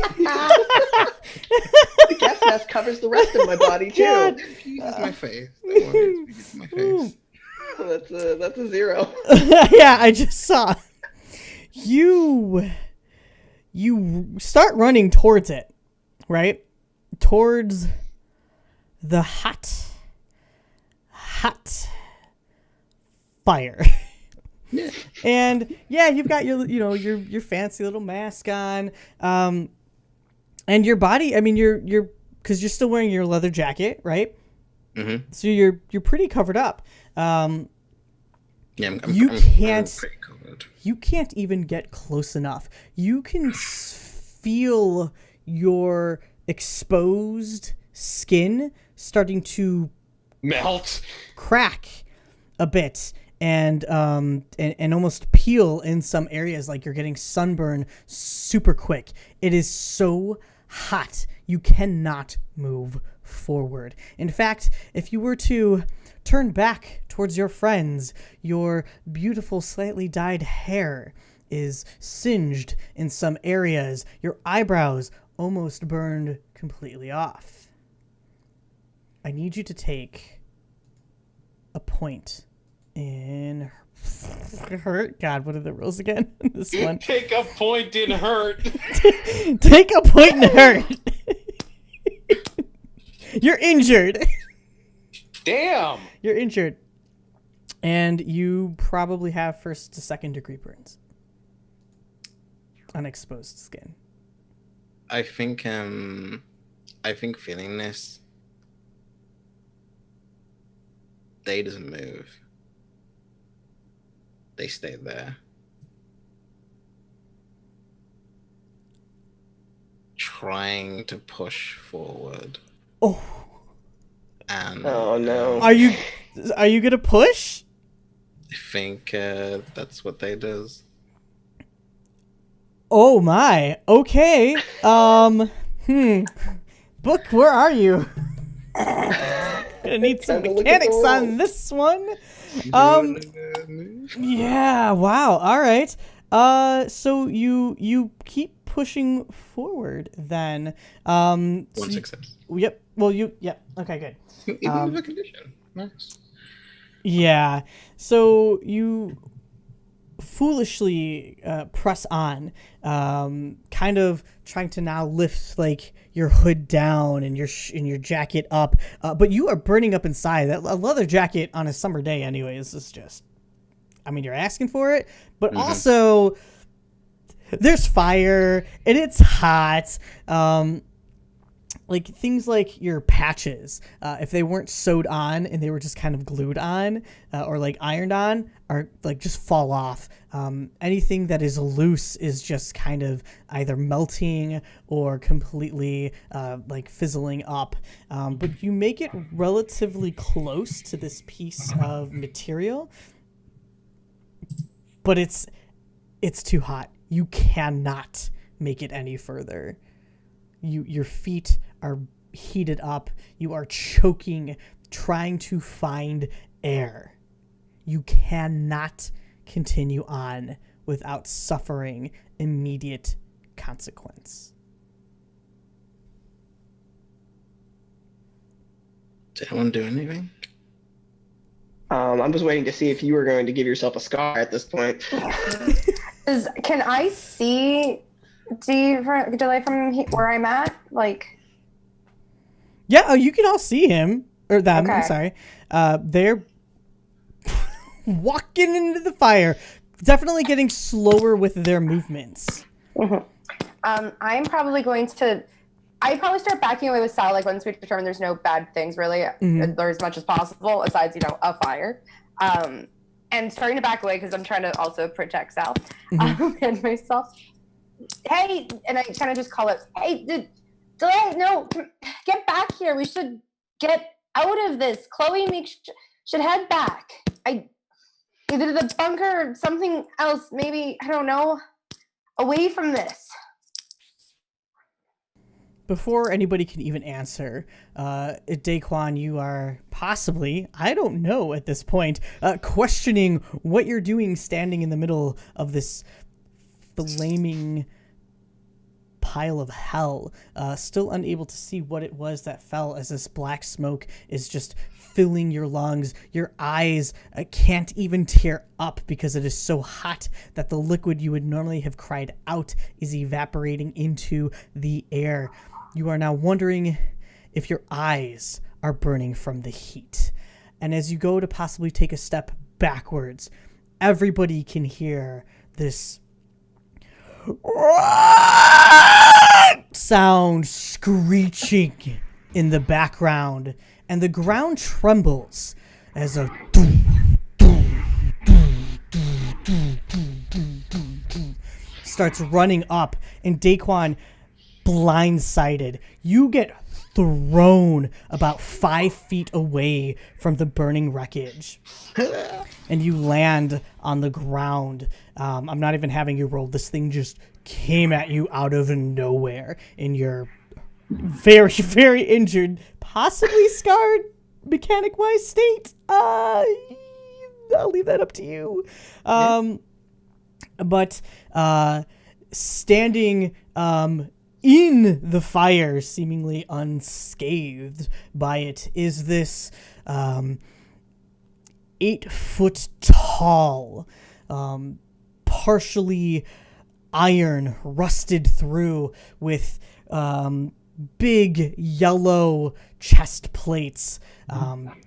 gas mask covers the rest of my body too. God. It fuses my face. Don't worry, it fuses my face. That's a 0. Yeah, I just saw. You start running towards it, right? Towards the hot fire. Yeah. And yeah, you've got your fancy little mask on, and your body. I mean, you're because you're still wearing your leather jacket, right? Mm-hmm. So you're pretty covered up. Yeah, I'm You I'm can't- pretty covered. You can't even get close enough. You can feel your exposed skin starting to Melt. crack a bit and almost peel in some areas, like you're getting sunburn super quick. It is so hot. You cannot move forward. In fact, if you were to turn back towards your friends, your beautiful, slightly dyed hair is singed in some areas. Your eyebrows almost burned completely off. I need you to take a point in hurt. God, what are the rules again? This one. Take a point in hurt. Take a point in hurt. You're injured. Damn. You're injured. And you probably have 1st to 2nd degree burns. Unexposed skin. I think feeling this, they doesn't move. They stay there. Trying to push forward. Oh. And Oh no. Are you gonna push? I think that's what they does. Oh my. Okay. Book, where are you? Gonna need some Time to look at the mechanics on rules. this one. Yeah, wow. All right. So you keep pushing forward then. One So success. yep. Well, yep. Okay, good. Even with a condition. Nice. Yeah. So you foolishly press on, kind of trying to now lift like your hood down and your jacket up, but you are burning up inside. That a leather jacket on a summer day, anyways, is just. I mean, you're asking for it, but also there's fire and it's hot. Like things like your patches, if they weren't sewed on and they were just kind of glued on or like ironed on, are like just fall off. Anything that is loose is just kind of either melting or completely like fizzling up. But you make it relatively close to this piece of material, but it's too hot. You cannot make it any further. Your feet are heated up. You are choking, trying to find air. You cannot continue on without suffering immediate consequence. Did anyone do anything? I'm just waiting to see if you were going to give yourself a scar at this point. Can I see delay from where I'm at? Like, Yeah, oh, you can all see him or them. I'm Okay. sorry. They're walking into the fire, definitely getting slower with their movements. I'm probably going to. I probably start backing away with Sal, like once we determine there's no bad things really, or as much as possible, aside a fire. And starting to back away because I'm trying to also protect Sal and myself. Hey, and I kind of just call it, hey, delay, no, get back here. We should get out of this. Chloe should head back. Either the bunker or something else, maybe, I don't know, away from this. Before anybody can even answer, Daquan, you are possibly, I don't know at this point, questioning what you're doing standing in the middle of this flaming pile of hell, still unable to see what it was that fell as this black smoke is just filling your lungs. Your eyes can't even tear up because it is so hot that the liquid you would normally have cried out is evaporating into the air. You are now wondering if your eyes are burning from the heat. And as you go to possibly take a step backwards, everybody can hear this sound screeching in the background, and the ground trembles as a starts running up, and Daquan, blindsided, you get thrown about 5 feet away from the burning wreckage, and you land on the ground. I'm not even having you roll. This thing just came at you out of nowhere, and your very, very injured, possibly scarred mechanic-wise state. I'll leave that up to you. But standing in the fire, seemingly unscathed by it, is this 8-foot tall, partially iron, rusted through with big yellow chest plates,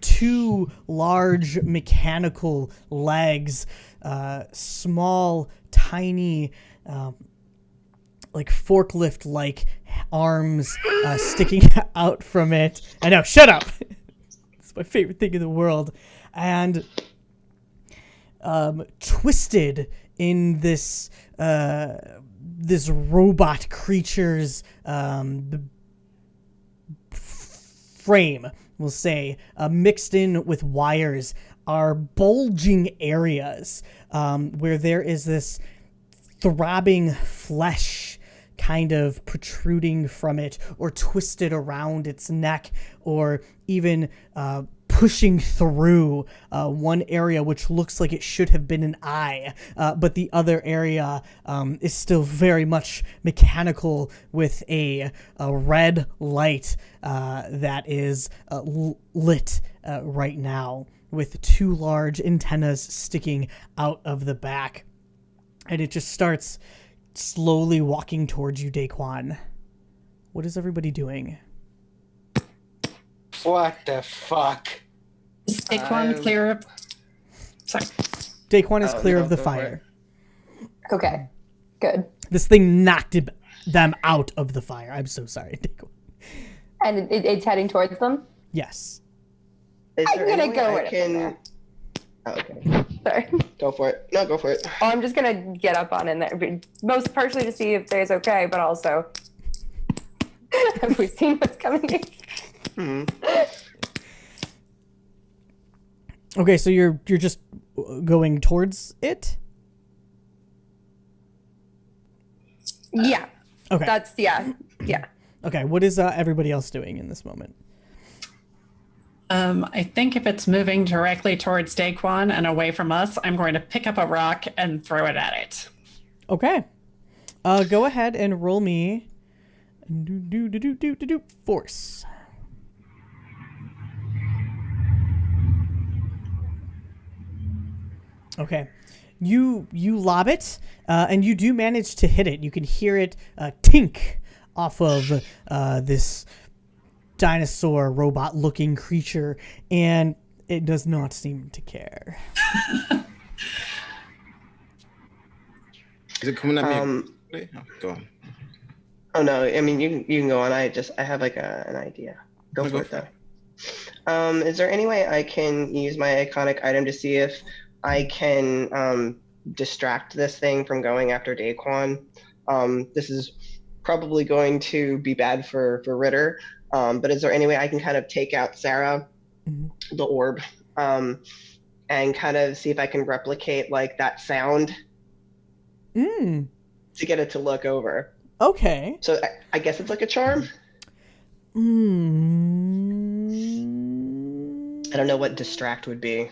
2 large mechanical legs, small, tiny, like forklift-like arms sticking out from it. I know, shut up! It's my favorite thing in the world. And twisted in this this robot creature's frame, we'll say, mixed in with wires, are bulging areas where there is this throbbing flesh kind of protruding from it, or twisted around its neck, or even pushing through one area which looks like it should have been an eye, but the other area is still very much mechanical, with a red light that is lit right now, with 2 large antennas sticking out of the back. And it just starts slowly walking towards you, Daquan. What is everybody doing? What the fuck? Is Daquan clear up? Sorry. Daquan is clear no, of the go for fire. Okay, good. This thing knocked them out of the fire. I'm so sorry, Daquan. And it's heading towards them? Yes. Is I'm there gonna any way go I with it from can? there. Oh, okay. Sorry. Go for it. No, go for it. Oh, I'm just gonna get up on in there, most partially to see if there's okay, but also have we seen what's coming? Okay, so you're just going towards it? Yeah. Okay. That's yeah. Okay, what is everybody else doing in this moment? I think if it's moving directly towards Daquan and away from us, I'm going to pick up a rock and throw it at it. Okay. Go ahead and roll me force. Okay. You lob it, and you do manage to hit it. You can hear it tink off of this dinosaur robot looking creature, and it does not seem to care. Is it coming at me? Oh, go on. Oh no, I mean you can go on. I have like an idea. Go for it though. Is there any way I can use my iconic item to see if I can distract this thing from going after Daquan? This is probably going to be bad for Ritter. But is there any way I can kind of take out Sarah, the orb, and kind of see if I can replicate like that sound to get it to look over? Okay. So I guess it's like a charm. I don't know what distract would be.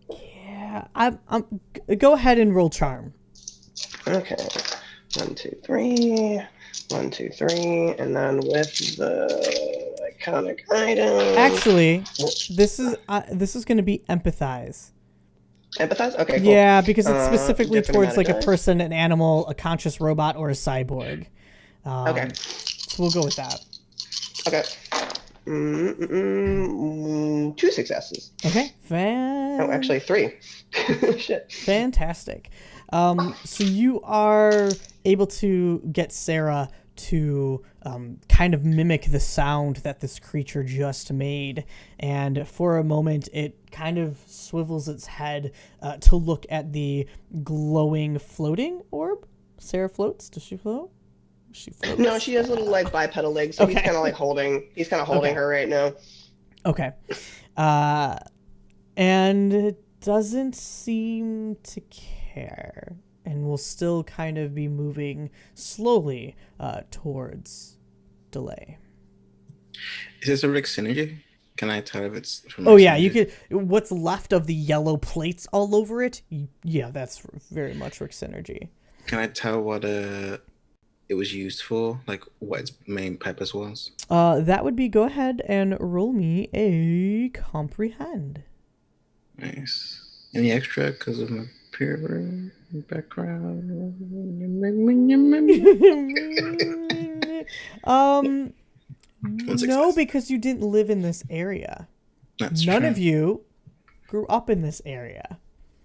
Yeah, I'm go ahead and roll charm. Okay. 1, 2, 3. 1, 2, 3, and then with the iconic item. Actually, this is going to be empathize. Empathize? Okay, cool. Yeah, because it's specifically different towards amount like of a dice. person, an animal, a conscious robot, or a cyborg. Okay. So we'll go with that. Okay. 2 successes. Okay. Oh, actually 3. Shit. Fantastic. So you are able to get Sarah to kind of mimic the sound that this creature just made, and for a moment it kind of swivels its head to look at the glowing floating orb. Sarah floats. Does she float? She floats. No, she has little like bipedal legs, so Okay. he's kind of holding Okay. her right now. Okay. And it doesn't seem to care, and will still kind of be moving slowly towards Delay. Is this a Rick synergy? Can I tell if it's from Oh Rick yeah, you Synergy? could. What's left of the yellow plates all over it? Yeah, that's very much Rick Synergy. Can I tell what it was used for? Like what its main purpose was? That would be go ahead and roll me a comprehend. Nice. Any extra because of my peer background? No, because you didn't live in this area. That's None true. of you grew up in this area.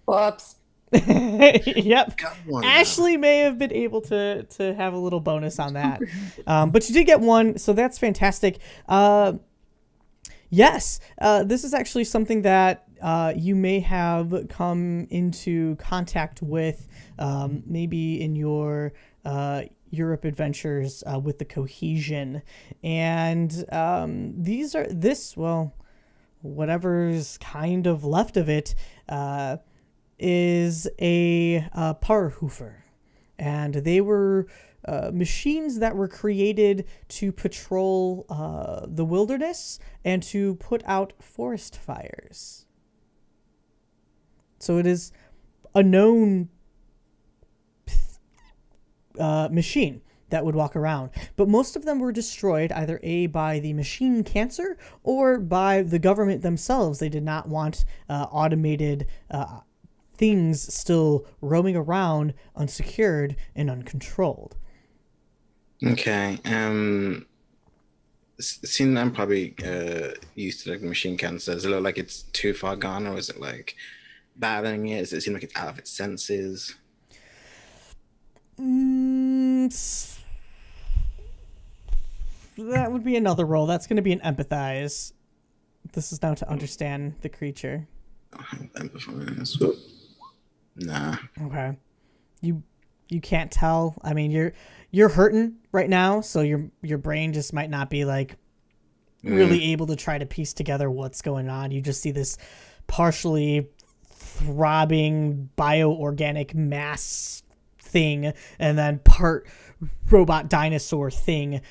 Whoops. Yep. Got one. Ashley may have been able to have a little bonus on that. But you did get one, so that's fantastic. Yes, this is actually something that you may have come into contact with maybe in your Europe adventures with the cohesion. And whatever's kind of left of it is a Parhoofer. And they were machines that were created to patrol the wilderness and to put out forest fires. So it is a known machine that would walk around. But most of them were destroyed either by the machine cancer or by the government themselves. They did not want automated things still roaming around unsecured and uncontrolled. Okay. Seeing I'm probably used to like machine cancer. Does it look like it's too far gone, or is it like battling it? Does it seem like it's out of its senses? That would be another roll. That's going to be an empathize. This is now to understand the creature. I don't have empathize. Whoop. Nah. Okay. You can't tell. I mean, you're hurting right now, so your brain just might not be like really able to try to piece together what's going on. You just see this partially throbbing bioorganic mass thing and then part robot dinosaur thing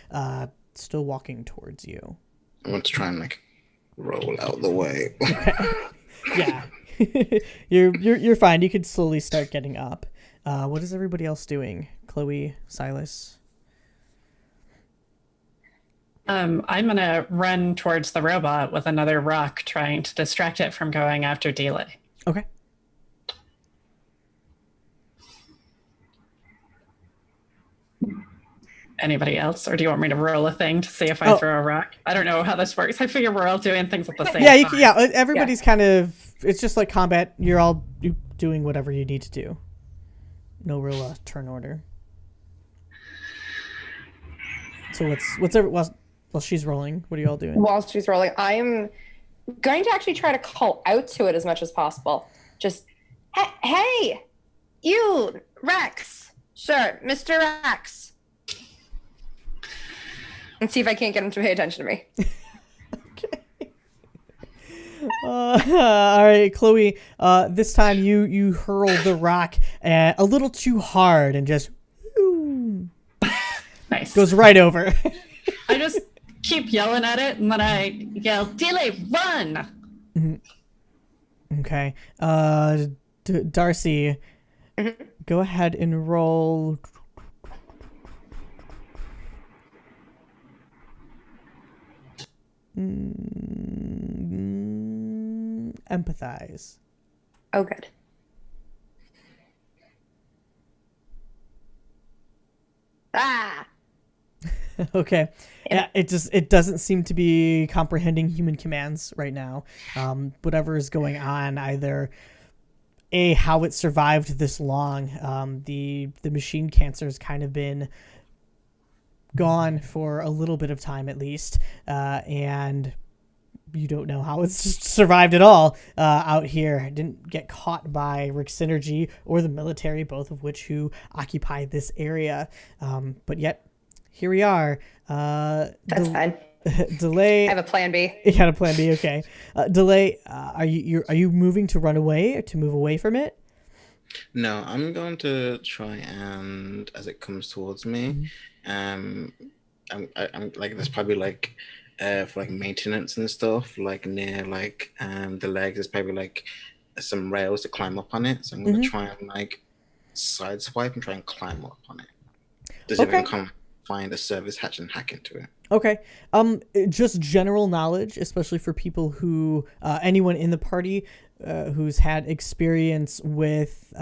still walking towards you. I want to try and like roll out the way. Yeah. you're fine. You could slowly start getting up. What is everybody else doing? Chloe, Silas? I'm gonna run towards the robot with another rock, trying to distract it from going after Delay. Okay. Anybody else, or do you want me to roll a thing to see if I throw a rock? I don't know how this works. I figure we're all doing things at the same time. Everybody's kind of. It's just like combat. You're all doing whatever you need to do. No real turn order. So while she's rolling, what are you all doing? While she's rolling, I'm going to actually try to call out to it as much as possible. Just, hey, you, Rex. Sure, Mr. Rex. And see if I can't get him to pay attention to me. Okay. All right, Chloe. This time you hurl the rock a little too hard and just Nice. goes right over. I just keep yelling at it, and then I yell, "Delay, run!" Okay. Darcy, go ahead and roll. Empathize. Oh, good. Ah! Okay. Yeah, it doesn't seem to be comprehending human commands right now. Whatever is going on, either how it survived this long. The machine cancer has kind of been gone for a little bit of time at least, and you don't know how it's just survived at all out here. It didn't get caught by Rick Synergy or the military, both of which who occupy this area, but yet here we are. That's fine. Delay. I have a plan B. You had a plan B, okay. Delay. Are you moving to run away or to move away from it? No, I'm going to try and, as it comes towards me, I'm like there's probably like for like maintenance and stuff like near like the legs. There's probably like some rails to climb up on it. So I'm gonna try and like sideswipe and try and climb up on it. Does everyone come find a service hatch and hack into it? Okay. Just general knowledge, especially for people who, anyone in the party, who's had experience with,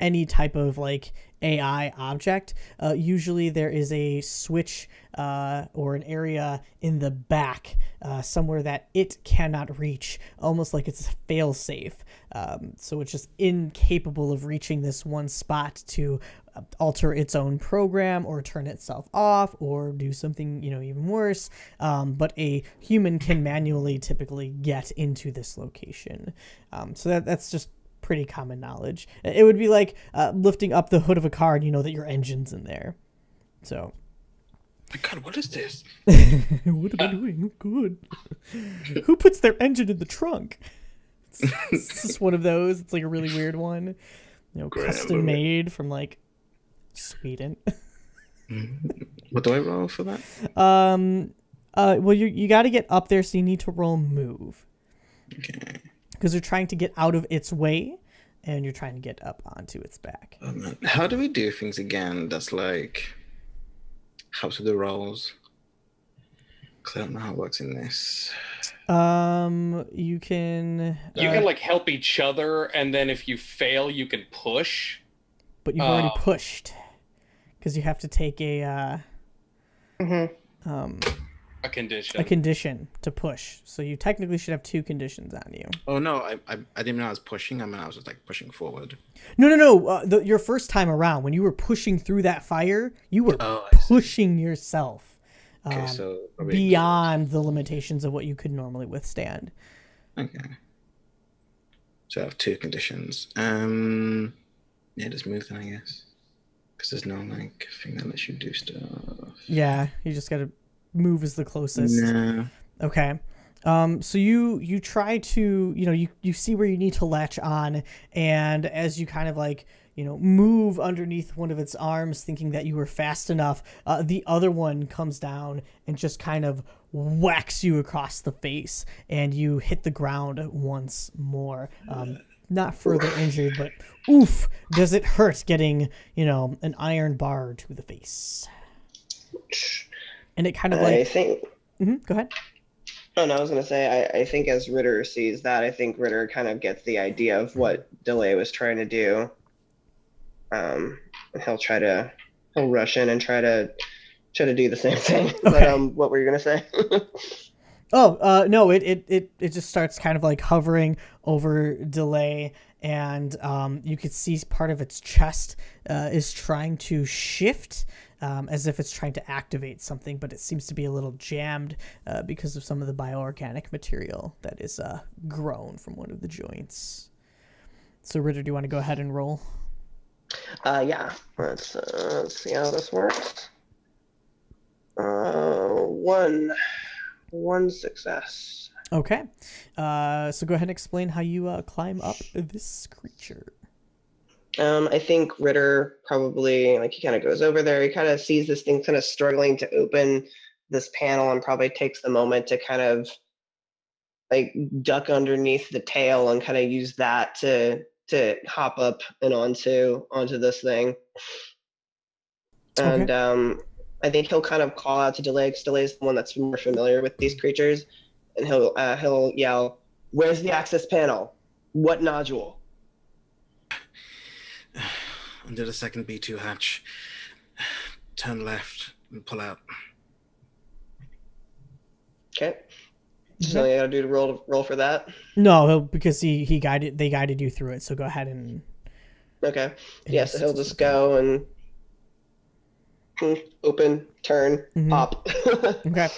any type of like AI object. Usually there is a switch, or an area in the back, somewhere that it cannot reach, almost like it's fail safe. So it's just incapable of reaching this one spot to alter its own program or turn itself off or do something, even worse. But a human can manually typically get into this location. So that's just pretty common knowledge. It would be like lifting up the hood of a car and you know that your engine's in there. So. My God, what is this? What am I doing? Good. Who puts their engine in the trunk? It's just one of those. It's like a really weird one. Custom made from like Sweden. What do I roll for that? Well, you got to get up there, so you need to roll move. Okay. Because you're trying to get out of its way, and you're trying to get up onto its back. Oh, man. How do we do things again? That's like helps with the rolls. Because I don't know how it works in this. You can like help each other, and then if you fail, you can push. But you've already pushed, because you have to take a condition to push. So you technically should have 2 conditions on you. Oh no, I didn't know I was pushing. I mean, I was just like pushing forward. No. Your first time around, when you were pushing through that fire, you were pushing yourself so beyond the limitations of what you could normally withstand. Okay. So I have 2 conditions. Yeah, just move then, I guess. Because there's no like thing that lets you do stuff. Yeah, you just gotta move as the closest. No. Okay. So you try to, you see where you need to latch on, and as you kind of like, move underneath one of its arms thinking that you were fast enough, the other one comes down and just kind of whacks you across the face, and you hit the ground once more. Not further injured, but oof, does it hurt getting, an iron bar to the face. And it kind of like... I think... Go ahead. Oh, no, I was going to say, I think as Ritter sees that, I think Ritter kind of gets the idea of what Delay was trying to do. And he'll rush in and try to do the same thing. Okay. But what were you going to say? No, it just starts kind of like hovering over Delay, and you could see part of its chest is trying to shift, as if it's trying to activate something, but it seems to be a little jammed because of some of the bioorganic material that is grown from one of the joints. So Ritter, do you want to go ahead and roll? Yeah. Let's see how this works. One success. Okay. So go ahead and explain how you climb up this creature. I think Ritter probably, he kind of goes over there. He kind of sees this thing kind of struggling to open this panel, and probably takes the moment to kind of duck underneath the tail and kind of use that to hop up and onto this thing. And I think he'll kind of call out to Delay, because Delay is the one that's more familiar with these creatures, and he'll yell, "Where's the access panel? What nodule?" Under the second B2 hatch. Turn left and pull out. Okay. So you gotta do to roll for that? No, because they guided you through it, so go ahead and... Okay. Yeah, so he'll just go and open, turn, pop. Okay.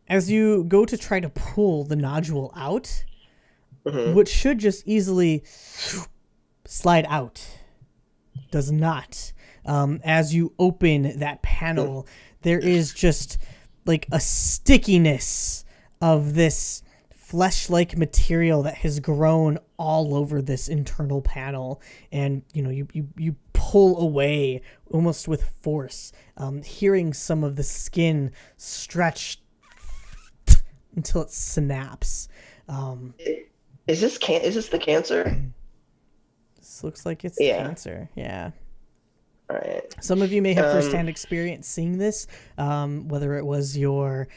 As you go to try to pull the nodule out, which should just easily slide out, does not. As you open that panel, there is just like a stickiness of this flesh-like material that has grown all over this internal panel, and you pull away almost with force, hearing some of the skin stretch until it snaps. Is this the cancer? This looks like it's Yeah. cancer. Yeah. All right. Some of you may have firsthand experience seeing this, whether it was your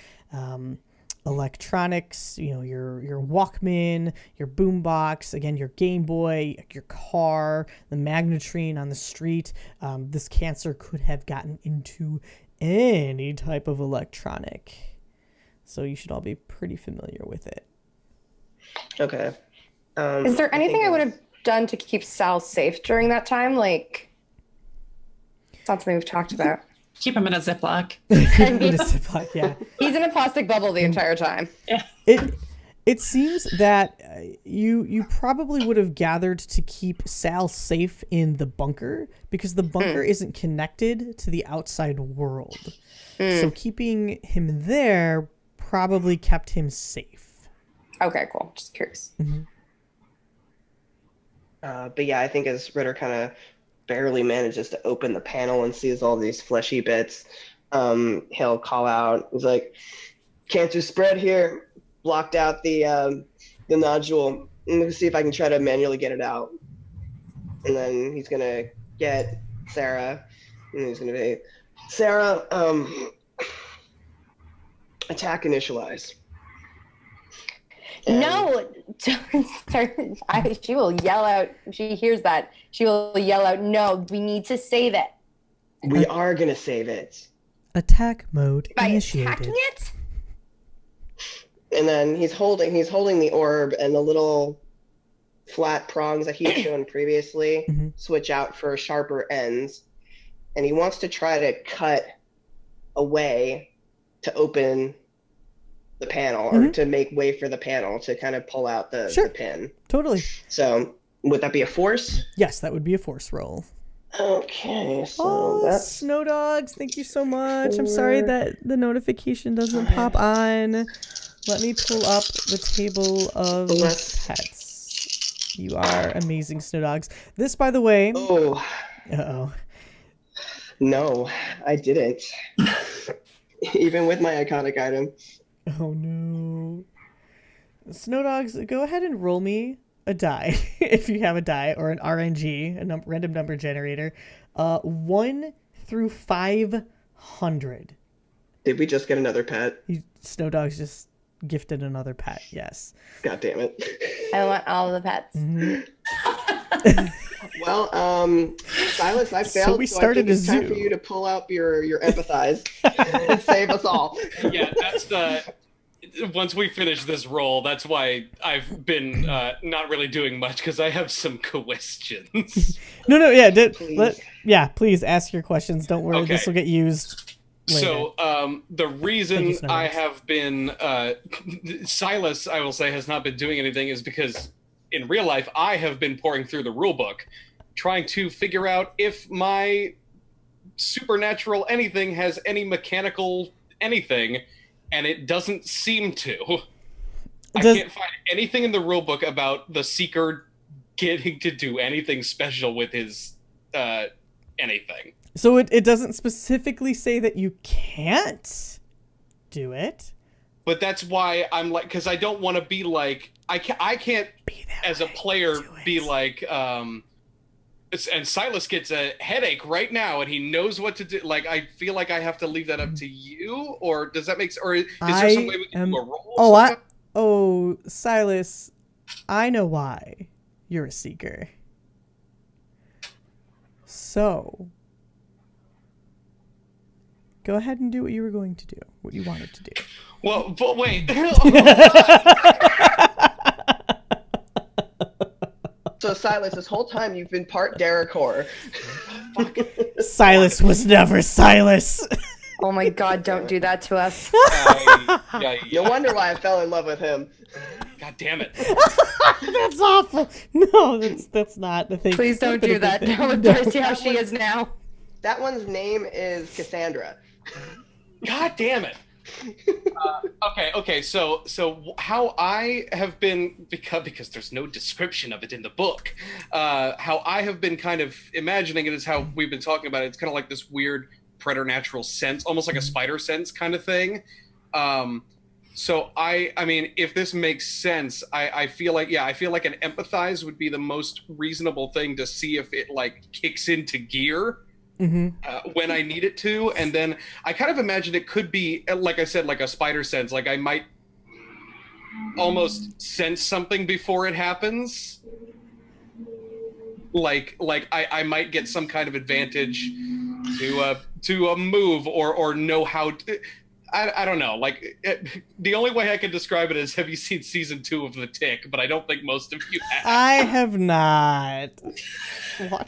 electronics, your Walkman, your boombox, again, your Game Boy, your car, the magnetrine on the street. This cancer could have gotten into any type of electronic. So you should all be pretty familiar with it. Okay. Is there anything I would have done to keep Sal safe during that time? Like, it's not something we've talked about. Keep him in a Ziploc. Yeah. He's in a plastic bubble the entire time. It seems that you probably would have gathered to keep Sal safe in the bunker because the bunker isn't connected to the outside world. So keeping him there probably kept him safe. Okay, cool. Just curious. But yeah, I think as Ritter kind of barely manages to open the panel and sees all these fleshy bits, he'll call out. He's like, "Cancer spread here. Blocked out the nodule. I'm gonna see if I can try to manually get it out." And then he's gonna get Sarah, and he's gonna say, "Sarah, attack initialize." And No, she will yell out. If she hears that, she will yell out, "No, we need to save it." we are gonna save it. Attack mode By initiated. attacking it? And then he's holding the orb, and the little flat prongs that he had shown previously switch out for sharper ends. And he wants to try to cut away to open the panel, or to make way for the panel to kind of pull out the pin. Totally. So would that be a force? Yes, that would be a force roll. Okay, so that's Snow Dogs, thank you so much. I'm sorry that the notification doesn't pop on. Let me pull up the table of pets. You are amazing, Snow Dogs. This, by the way... Oh. Uh-oh. No, I didn't. Even with my iconic item. Oh, no. Snow Dogs, go ahead and roll me a die, if you have a die, or an RNG, a random number generator. 1 through 500. Did we just get another pet? Snow Dogs just gifted another pet, yes. God damn it. I want all of the pets. Well, Silas, I failed. So we started I think it's a time zoo. for you to pull out your empathize and save us all. Yeah, that's the. Once we finish this roll, that's why I've been not really doing much, because I have some questions. No, yeah, Please. please ask your questions. Don't worry, Okay. this will get used later. So the reason Snow I Dogs. have been Silas, I will say, has not been doing anything is because in real life I have been pouring through the rule book, trying to figure out if my supernatural anything has any mechanical anything, and it doesn't seem to. I can't find anything in the rule book about the Seeker getting to do anything special with his anything. So it doesn't specifically say that you can't do it. But that's why I'm like, because I don't want to be like, I can't as a player be like, and Silas gets a headache right now, and he knows what to do. Like, I feel like I have to leave that up to you, or does that make sense? Or is there some way we can do a roll? Silas, I know why you're a Seeker. So, go ahead and do what you were going to do, what you wanted to do. Well, but wait. So Silas, this whole time you've been part Derrickor. Silas was never Silas. Oh my god, don't do that to us. No wonder why I fell in love with him. God damn it. That's awful. No, that's not the thing. Please don't do that. Don't see how she is now. That one's name is Cassandra. God damn it. Okay. So how I have been, because there's no description of it in the book. How I have been kind of imagining it is how we've been talking about it. It's kind of like this weird preternatural sense, almost like a spider sense kind of thing. So I mean, if this makes sense, I feel like an empathize would be the most reasonable thing to see if it like kicks into gear. When I need it to, and then I kind of imagine it could be, like I said, like a spider sense. Like I might almost sense something before it happens. Like I might get some kind of advantage to move or know how to. I don't know. Like the only way I can describe it is, have you seen season 2 of The Tick? But I don't think most of you have. I have not.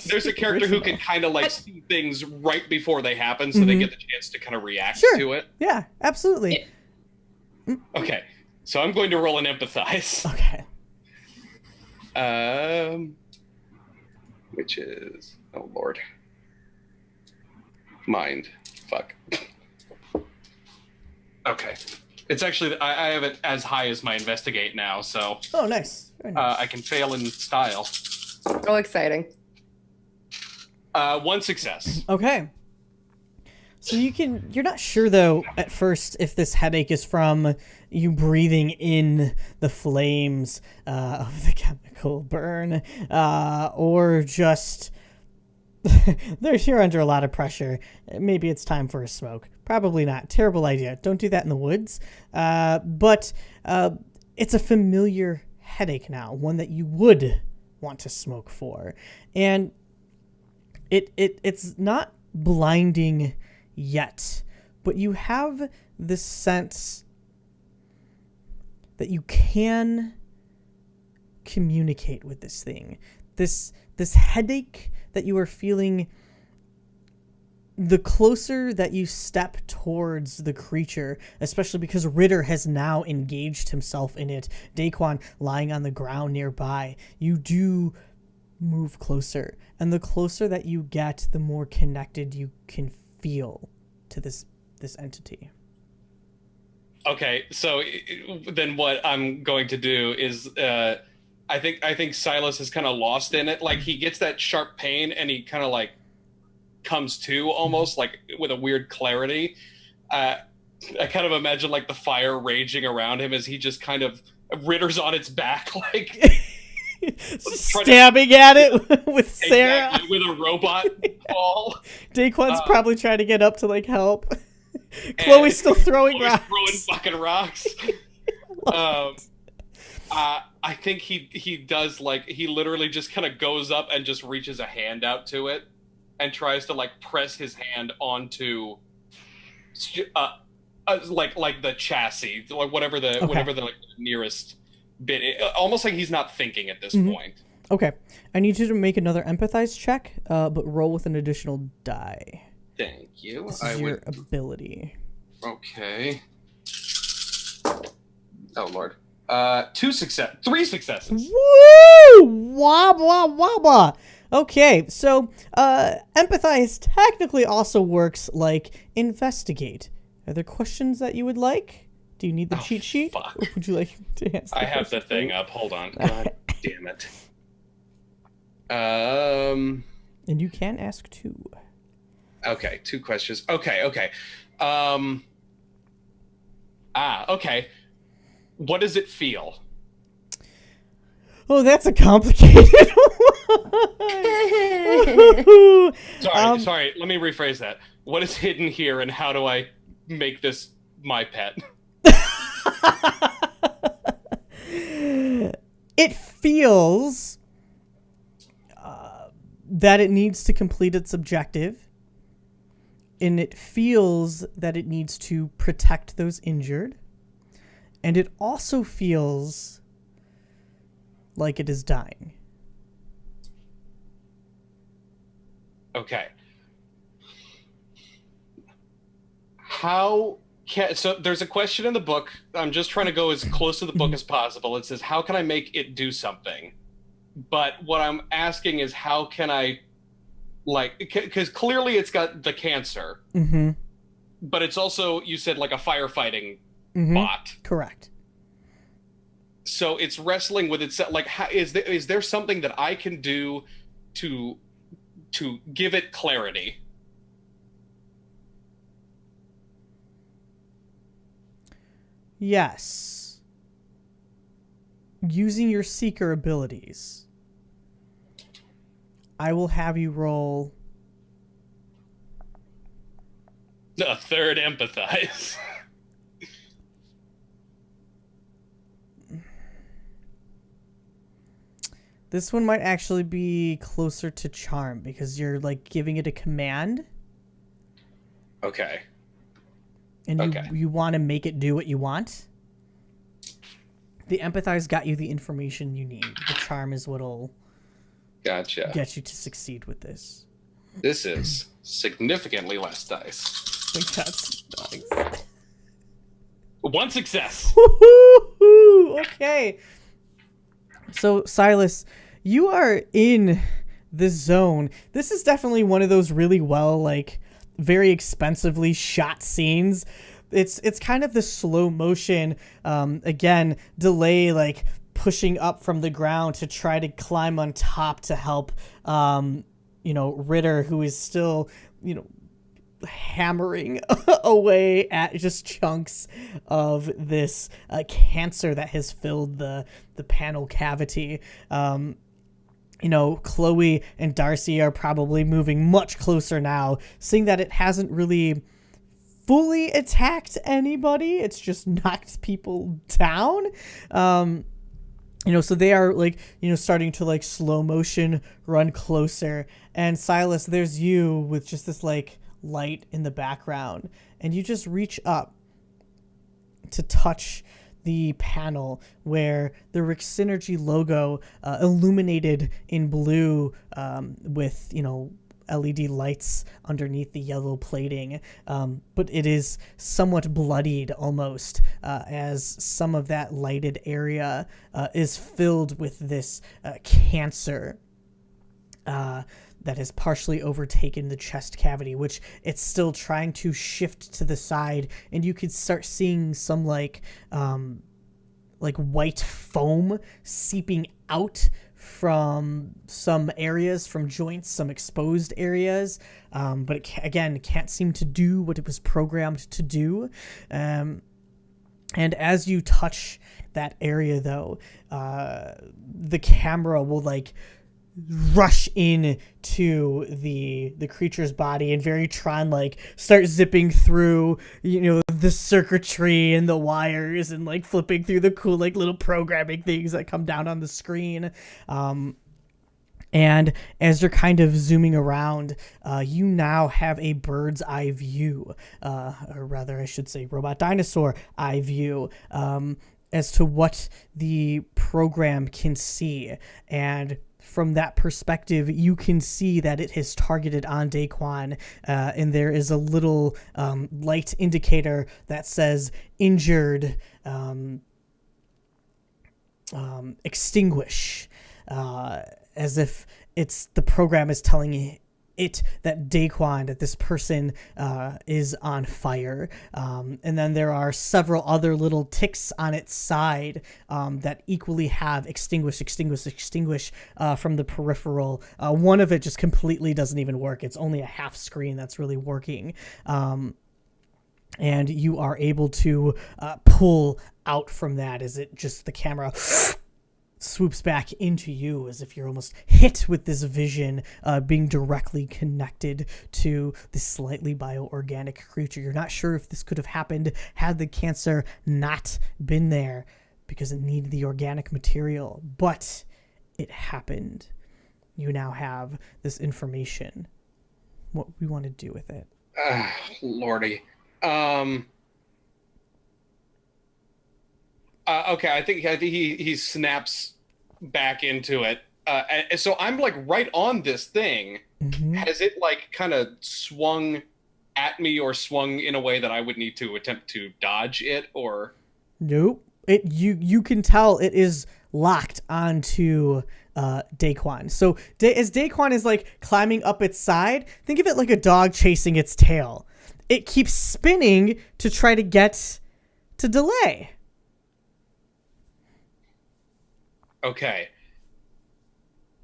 There's a character who can kind of like see things right before they happen, so they get the chance to kind of react to it. Yeah, absolutely. Okay, so I'm going to roll an empathize. Okay. Which is, oh lord, mind, fuck. Okay, it's actually I have it as high as my investigate now, so. Oh, nice. Very nice. I can fail in style. So exciting. 1 success. Okay. So you're not sure though at first if this headache is from you breathing in the flames of the chemical burn, or just you're under a lot of pressure. Maybe it's time for a smoke. Probably not. Terrible idea. Don't do that in the woods. But it's a familiar headache now, one that you would want to smoke for, and it's not blinding yet, but you have this sense that you can communicate with this thing. This headache that you are feeling, the closer that you step towards the creature, especially because Ritter has now engaged himself in it, Daquan lying on the ground nearby, you do move closer, and the closer that you get, the more connected you can feel to this entity. Okay, so then what I'm going to do is I think Silas is kind of lost in it. Like he gets that sharp pain and he kind of like comes to almost like with a weird clarity. I kind of imagine like the fire raging around him as he just kind of Ritter's on its back like stabbing at it with Sarah. Exactly, with a robot ball. Daquan's probably trying to get up to like help. Chloe's still throwing rocks. Throwing fucking rocks. I think he does like he literally just kind of goes up and just reaches a hand out to it and tries to like press his hand onto like the chassis, like whatever the like nearest bit. Almost like he's not thinking at this point. Okay, I need you to make another empathize check, but roll with an additional die. Thank you. This is your ability. Okay. Oh lord. 3 successes. Woo! Wabba wabba. Okay, so empathize technically also works like investigate. Are there questions that you would like? Do you need the cheat sheet? Fuck. Or would you like to answer? I have the thing up. Hold on. God damn it. And you can ask 2. Okay, 2 questions. Okay. Okay. What does it feel? Oh, that's a complicated one. Sorry. Let me rephrase that. What is hidden here, and how do I make this my pet? It feels that it needs to complete its objective, and it feels that it needs to protect those injured, and it also feels like it is dying. Okay. So there's a question in the book. I'm just trying to go as close to the book as possible. It says, how can I make it do something? But what I'm asking is, how can I, like, because clearly it's got the cancer. Mm-hmm. but it's also, you said, like a firefighting Mhm. bot. Correct. So it's wrestling with itself. Like, is there something that I can do to give it clarity? Yes. Using your seeker abilities, I will have you roll. A third empathize. This one might actually be closer to charm because you're like giving it a command Okay. and Okay. you want to make it do what you want. The empathize got you the information you need. The charm is what'll Gotcha. get you to succeed with this. This is significantly less dice. I think that's nice. One success. Woo-hoo-hoo! Okay. So, Silas, you are in the zone. This is definitely one of those really well, like, very expensively shot scenes. It's kind of the slow motion, again, delay, like, pushing up from the ground to try to climb on top to help, Ritter, who is still, hammering away at just chunks of this cancer that has filled the panel cavity. Chloe and Darcy are probably moving much closer now, seeing that it hasn't really fully attacked anybody. It's just knocked people down. So they are starting to slow motion run closer. And Silas, there's you with just this light in the background, and you just reach up to touch the panel where the Rick Synergy logo, illuminated in blue, with LED lights underneath the yellow plating, but it is somewhat bloodied almost, as some of that lighted area is filled with this cancer that has partially overtaken the chest cavity, which it's still trying to shift to the side, and you could start seeing some like white foam seeping out from some areas, from joints, some exposed areas, but it can't seem to do what it was programmed to do. And as you touch that area, though, the camera will rush in to the creature's body and very Tron start zipping through the circuitry and the wires and flipping through the cool little programming things that come down on the screen. And as you're kind of zooming around, you now have a bird's eye view, or rather I should say robot dinosaur eye view, as to what the program can see. And from that perspective, you can see that it has targeted on Daquan, and there is a little light indicator that says injured, extinguish, as if the program is telling it that Daquan, that this person is on fire. And then there are several other little ticks on its side that equally have extinguish from the peripheral. One of it just completely doesn't even work. It's only a half screen that's really working. And you are able to pull out from that as it just the camera swoops back into you as if you're almost hit with this vision, being directly connected to this slightly bioorganic creature. You're not sure if this could have happened had the cancer not been there because it needed the organic material, but it happened. You now have this information. What we want to do with it. Lordy. Okay, I think he snaps back into it. And so I'm right on this thing. Mm-hmm. Has it kind of swung at me or swung in a way that I would need to attempt to dodge it, or? Nope. You can tell it is locked onto Daquan. So as Daquan is climbing up its side, think of it like a dog chasing its tail. it keeps spinning to try to get to Delay. Okay.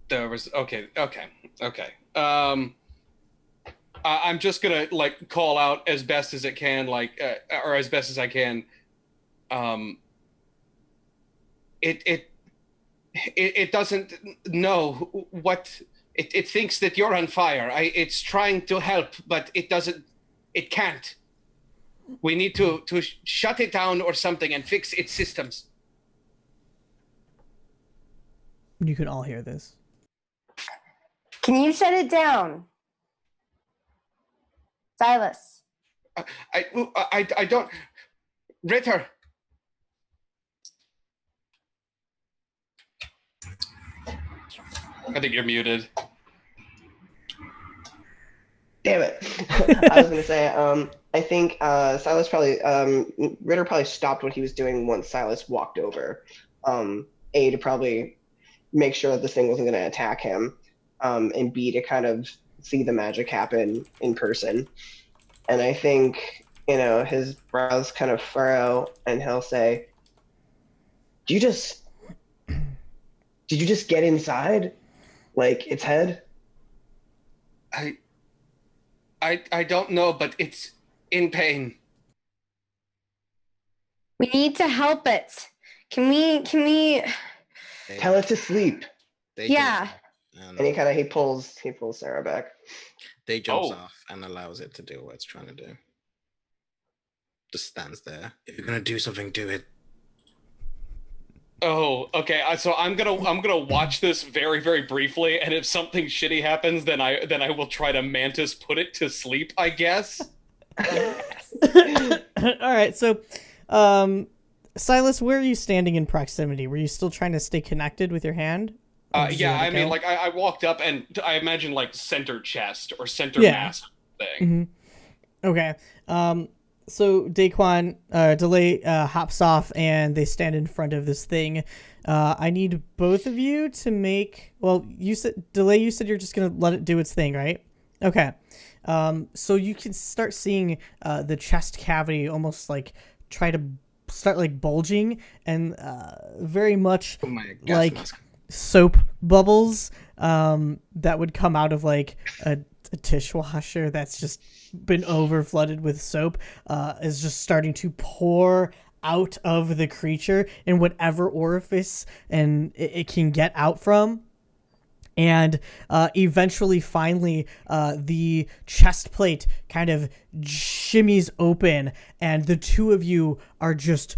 There was okay. I'm just gonna like call out as best as it can, like or as best as I can. It doesn't know what it thinks that you're on fire. It's trying to help, but it doesn't. It can't. We need to shut it down or something and fix its systems. You can all hear this. Can you shut it down? Silas. I don't. Ritter. I think you're muted. Damn it. I was going to say, I think Silas probably, Ritter probably stopped what he was doing once Silas walked over. A, to probably make sure that this thing wasn't going to attack him, and B, to kind of see the magic happen in person. And I think, his brows kind of furrow and he'll say, Did you just get inside? Like, its head? I don't know, but it's in pain. We need to help it. Can we Tell it to sleep. Yeah. And he pulls Sarah back. They jumps off and allows it to do what it's trying to do. Just stands there. If you're gonna do something, do it. Oh, okay. So I'm gonna watch this very, very briefly, and if something shitty happens, then I will try to mantis put it to sleep, I guess. All right. So, Silas, where are you standing in proximity? Were you still trying to stay connected with your hand? Yeah. I mean, like I walked up, and I imagine like center chest or center mass thing. Mm-hmm. Okay. So Daquan, Delay hops off and they stand in front of this thing. I need both of you to make. Well, you said Delay. You said you're just gonna let it do its thing, right? Okay. So you can start seeing the chest cavity almost like try to start like bulging and very much like soap bubbles that would come out of like a dishwasher that's just been over flooded with soap is just starting to pour out of the creature in whatever orifice and it can get out from. And eventually, finally, the chest plate kind of shimmies open and the two of you are just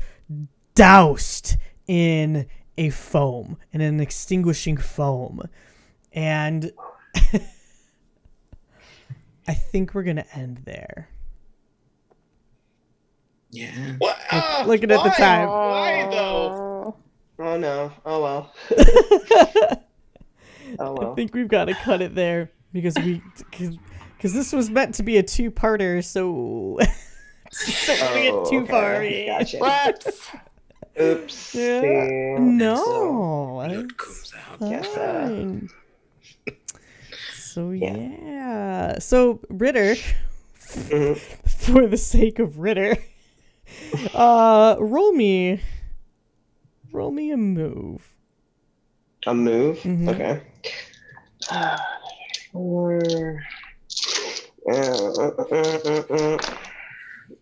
doused in a foam, in an extinguishing foam. And I think we're going to end there. Yeah. What? Looking at the time. Why though? Oh no. Oh well. Oh well. I think we've got to cut it there because this was meant to be a two-parter, so don't get too far. Gotcha. Whoops. Oops. Yeah. No. Blood comes out. Fine. So yeah. So Ritter, for the sake of Ritter, roll me a move. A move? Mm-hmm. Okay.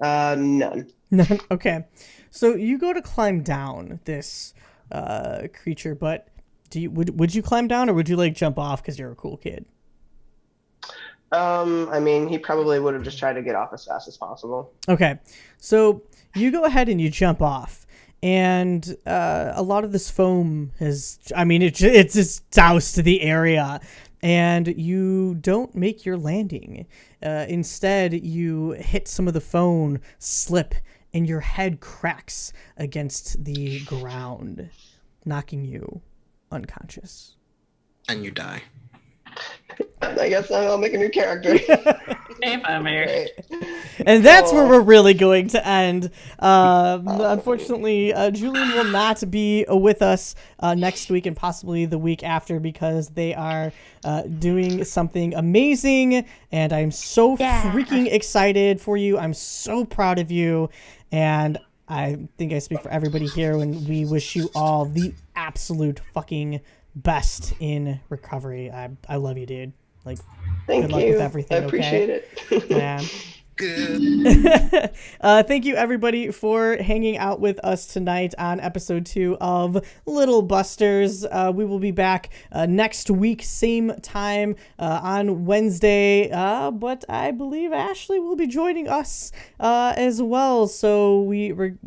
None. None. Okay. So you go to climb down this creature, but would you climb down or would you like jump off because you're a cool kid? I mean, he probably would have just tried to get off as fast as possible. Okay. So you go ahead and you jump off. And a lot of this foam has, it's just doused the area. And you don't make your landing. Instead, you hit some of the foam, slip, and your head cracks against the ground, knocking you unconscious. And you die. I guess I'll make a new character. Hey, bummer. Right. And that's where Aw. we're really going to end. Unfortunately, Julian will not be with us next week and possibly the week after because they are doing something amazing. And I'm so freaking excited for you. I'm so proud of you. And I think I speak for everybody here when we wish you all the absolute fucking best in recovery. I love you, dude. Like, Thank good luck you. with everything, I appreciate okay? it. Yeah. Good. Thank you everybody for hanging out with us tonight on episode 2 of Little Busters. We will be back next week, same time on Wednesday. But I believe Ashley will be joining us as well. So we've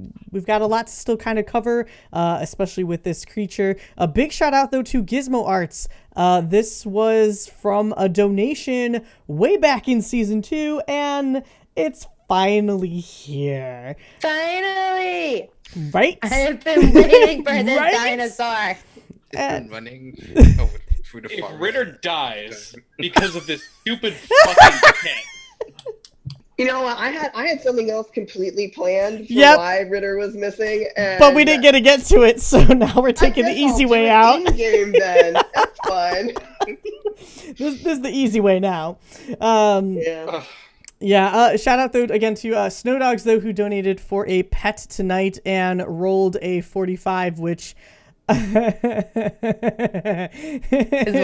got a lot to still kind of cover, especially with this creature. A big shout out though to Gizmo Arts. This was from a donation way back in season 2, and it's finally here. Finally! Right? I have been waiting for this Right? dinosaur. It's been running over through the If forest. Ritter dies because of this stupid fucking pet, You know what? I had something else completely planned for Yep. why Ritter was missing, and But we didn't get to it, so now we're taking the I guess easy I'll way do it out. in-game then. That's fine. This is the easy way now. Yeah. Yeah, shout out though again to Snow Dogs though, who donated for a pet tonight and rolled a 45, which Is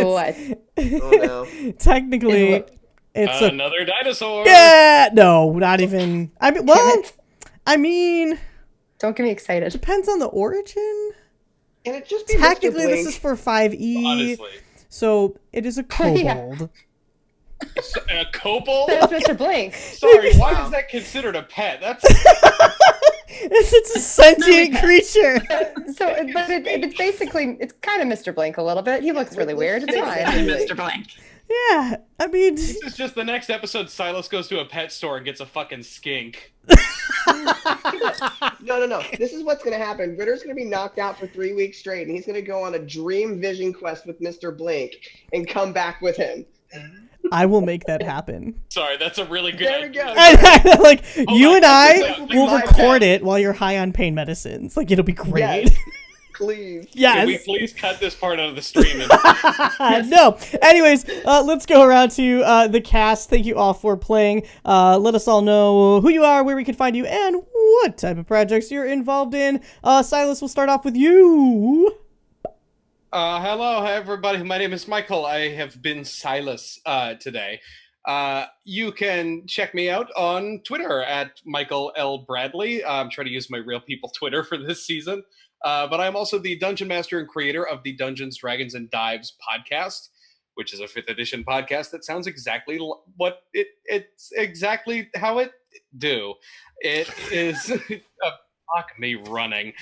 what? Oh no. technically Is what? it's a another dinosaur. yeah, no, not even. I mean, well, Damn it. I mean, Don't get me excited. depends on the origin. Can it just be Mr. Technically, this Blink? is for 5e, Honestly, so it is a Yeah. kobold. a kobold. That's Mr. Blink. Sorry, why is that considered a pet? That's It's a sentient creature. So, but it's basically, it's kind of Mr. Blink a little bit. He looks really weird. It's fine. Mr. Blank. Yeah, I mean, this is just the next episode. Silas goes to a pet store and gets a fucking skink. No. This is what's gonna happen. Ritter's gonna be knocked out for 3 weeks straight, and he's gonna go on a dream vision quest with Mr. Blink and come back with him. I will make that happen. Sorry, that's a really good. There we go. And, like Oh you my and God, I this will be will my record pet. it while you're high on pain medicines. Like it'll be great. Yes. Please. Can we Yes. please cut this part out of the stream? And No. Anyways, let's go around to the cast. Thank you all for playing. Let us all know who you are, where we can find you, and what type of projects you're involved in. Silas, we'll start off with you. Hello, everybody. My name is Michael. I have been Silas today. You can check me out on Twitter at Michael L. Bradley. I'm trying to use my real people Twitter for this season. But I'm also the Dungeon Master and creator of the Dungeons, Dragons, and Dives podcast, which is a 5th edition podcast that sounds exactly what it's exactly how it do. It is fuck me running.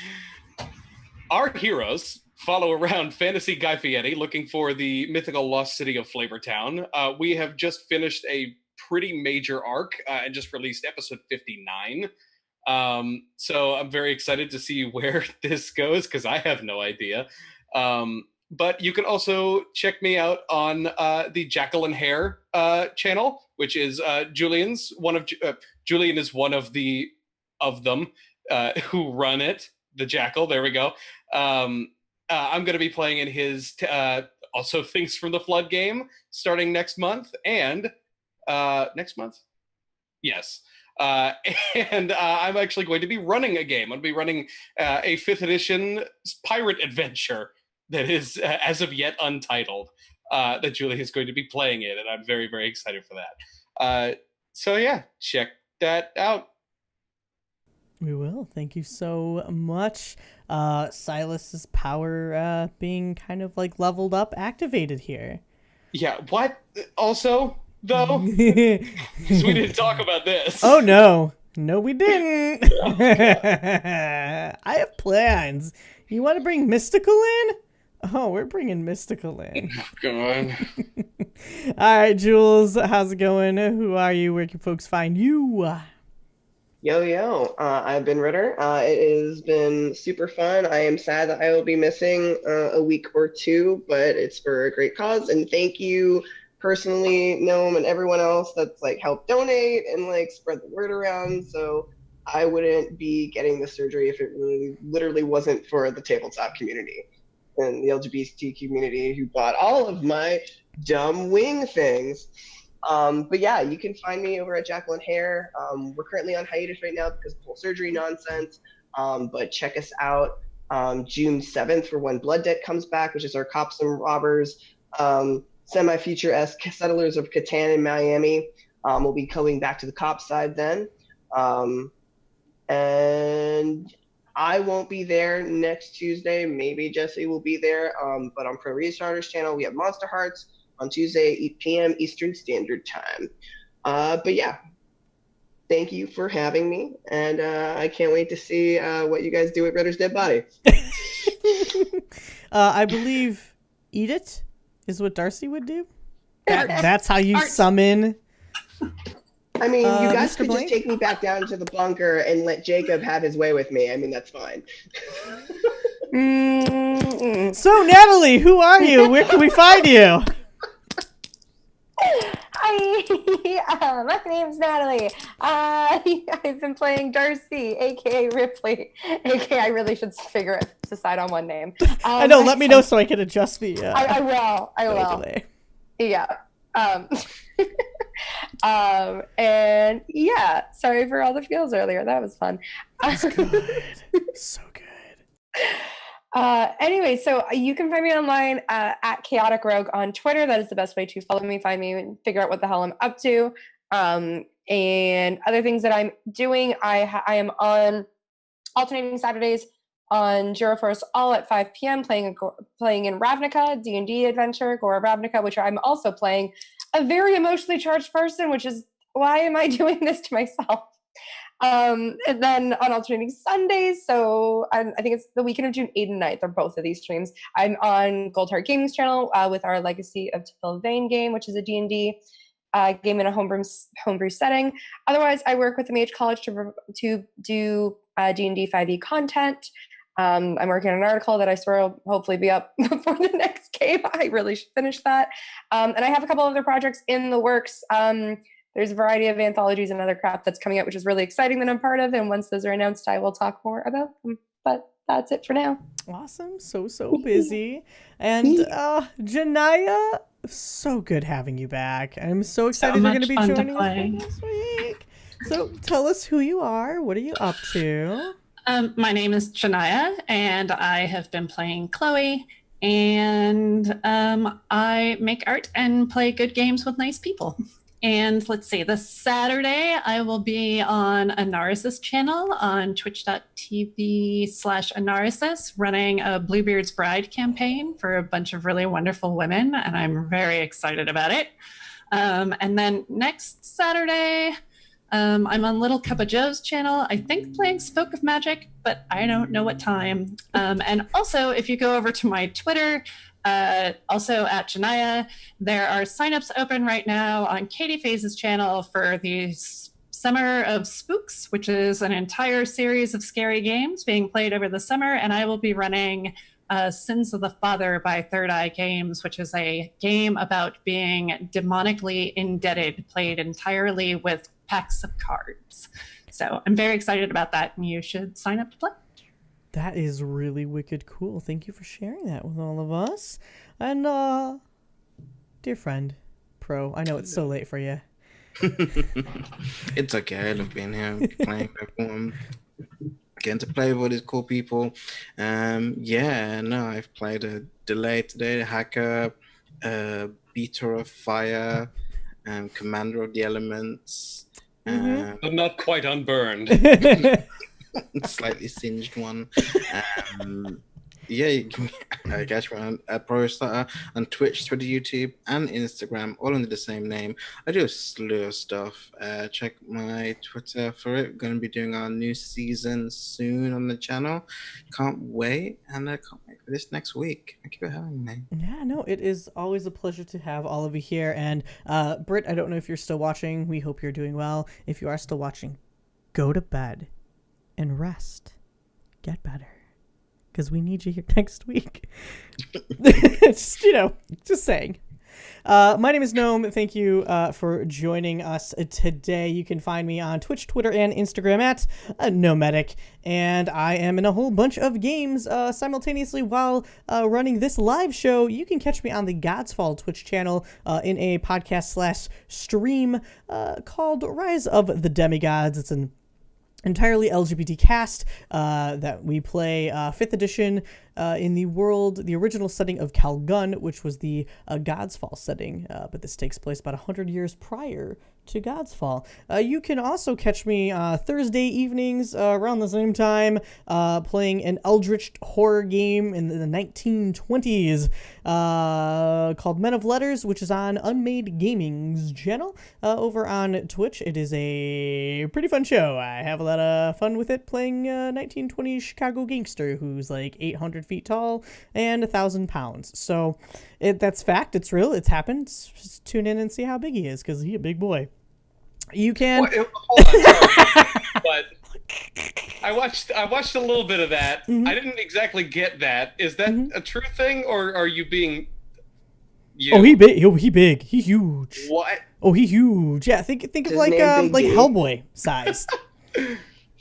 Our heroes follow around Fantasy Guy Fieri looking for the mythical lost city of Flavortown. We have just finished a pretty major arc and just released episode 59. So I'm very excited to see where this goes because I have no idea. But you can also check me out on the Jackal and Hare channel, which is Julian's. Julian is one of them who run it. The Jackal. There we go. I'm going to be playing in his also Things from the Flood game starting next month and next month. Yes. And I'm actually going to be running a game. I'm going to be running a 5th edition pirate adventure that is as of yet untitled that Julie is going to be playing in, and I'm very, very excited for that. So yeah, check that out. We will. Thank you so much. Silas's power being kind of like leveled up, activated here. Yeah, what? Also, though, Oh 'cause we didn't talk about this. no. No, we didn't. I have plans. You want to bring Mystical in? Oh, we're bringing Mystical in. God. All right, Jules, how's it going? Who are you? Where can folks find you? Yo, I've been Ritter. It has been super fun. I am sad that I will be missing a week or two, but it's for a great cause. And thank you, personally know him and everyone else that's like helped donate and like spread the word around. So I wouldn't be getting the surgery if it really literally wasn't for the tabletop community and the LGBT community who bought all of my dumb wing things. But yeah, you can find me over at Jacqueline Hare. We're currently on hiatus right now because of the whole surgery nonsense. But check us out June 7th for when Blood Debt comes back, which is our Cops and Robbers semi-feature-esque Settlers of Catan in Miami. We'll be coming back to the cop side then. And I won't be there next Tuesday. Maybe Jesse will be there. But on Pro Restarters channel, we have Monster Hearts on Tuesday, 8 p.m. Eastern Standard Time. But yeah, thank you for having me. And I can't wait to see what you guys do with Ritter's Dead Body. I believe Eat It is what Darcy would do. That's how you summon. I mean, you guys Mr. could Blank? just take me back down to the bunker and let Jacob have his way with me. I mean, that's fine. So, Natalie, who are you? Where can we find you? Hi, my name's Natalie. I've been playing Darcy, aka Ripley, aka I really should decide on one name. I know. Let me know so I can adjust the. I will. overlay. Yeah. And yeah, sorry for all the feels earlier. That was fun. That's good. So good. Anyway, so you can find me online at Chaotic Rogue on Twitter. That is the best way to follow me, find me, and figure out what the hell I'm up to. And other things that I'm doing, I am on alternating Saturdays on Jura Force all at 5 p.m. playing in Ravnica, D&D adventure, Gora Ravnica, which I'm also playing a very emotionally charged person, which is why am I doing this to myself? And then on alternating Sundays, so I think it's the weekend of June 8th and 9th are both of these streams. I'm on Goldheart Gaming's channel with our Legacy of Tilvain game, which is a D&D game in a homebrew setting. Otherwise, I work with the Mage College to do D&D 5e content. I'm working on an article that I swear will hopefully be up before the next game. I really should finish that. And I have a couple other projects in the works. There's a variety of anthologies and other crap that's coming out, which is really exciting that I'm part of. And once those are announced, I will talk more about them. But that's it for now. Awesome. So busy. And Janaya, so good having you back. I'm so excited you're going to be joining us next week. So tell us who you are. What are you up to? My name is Janaya, and I have been playing Chloe. And I make art and play good games with nice people. And let's see, this Saturday, I will be on Anaris's channel on twitch.tv/Anarisis, running a Bluebeard's Bride campaign for a bunch of really wonderful women, and I'm very excited about it. And then next Saturday, I'm on Little Cup of Joe's channel, I think playing Spoke of Magic, but I don't know what time. And also, if you go over to my Twitter, also at Janaya, there are signups open right now on Katie Faze's channel for the Summer of Spooks, which is an entire series of scary games being played over the summer, and I will be running Sins of the Father by Third Eye Games, which is a game about being demonically indebted, played entirely with packs of cards. So I'm very excited about that, and you should sign up to play. That is really wicked cool. Thank you for sharing that with all of us. And, dear friend, Pro, I know it's so late for you. It's okay. I love being here, playing with everyone, getting to play with all these cool people. I've played a Delay today, Hacker, Beater of Fire, Commander of the Elements. But not quite unburned. Slightly singed one. I guess we're on Pro Starter on Twitch, Twitter, YouTube, and Instagram, all under the same name. I do a slew of stuff. Check my Twitter for it. We're going to be doing our new season soon on the channel. Can't wait, and I can't wait for this next week. Thank you for having me. Yeah, no, it is always a pleasure to have all of you here. And Britt, I don't know if you're still watching. We hope you're doing well. If you are still watching, go to bed and rest. Get better. Because we need you here next week. Just saying. My name is Gnome. Thank you for joining us today. You can find me on Twitch, Twitter, and Instagram at Nomadic. And I am in a whole bunch of games simultaneously while running this live show. You can catch me on the God's Fall Twitch channel in a podcast/stream called Rise of the Demigods. It's an entirely LGBT cast that we play 5th edition in the original setting of Calgun, which was the God's Fall setting, but this takes place about 100 years prior to God's Fall. You can also catch me Thursday evenings around the same time playing an eldritch horror game in the 1920s called Men of Letters, which is on Unmade Gaming's channel over on Twitch. It is a pretty fun show. I have a lot of fun with it playing a 1920s Chicago gangster who's like 800 feet tall and 1,000 pounds. So that's fact. It's real. It's happened. Just tune in and see how big he is because he's a big boy. You can. Hold on, sorry. But I watched a little bit of that. Mm-hmm. I didn't exactly get that. Is that a true thing, or are you being? You? Oh, he big. He big. He huge. What? Oh, he huge. Yeah, think of His like name Big D. Hellboy size.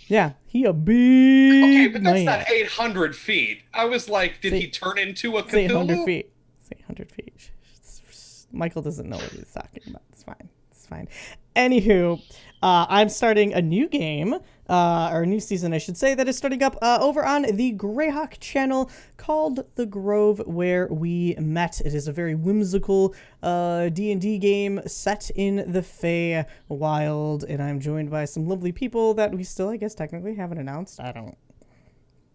Yeah, he a big. Okay, but that's man. not 800 feet. I was like, did he turn into a It's 800 Cthulhu? feet. It's 800 feet. Michael doesn't know what he's talking about. It's fine. It's fine. Anywho, I'm starting a new game, or a new season, I should say, that is starting up over on the Greyhawk channel called The Grove Where We Met. It is a very whimsical D&D game set in the Fey Wild, and I'm joined by some lovely people that we still, I guess, technically haven't announced. I don't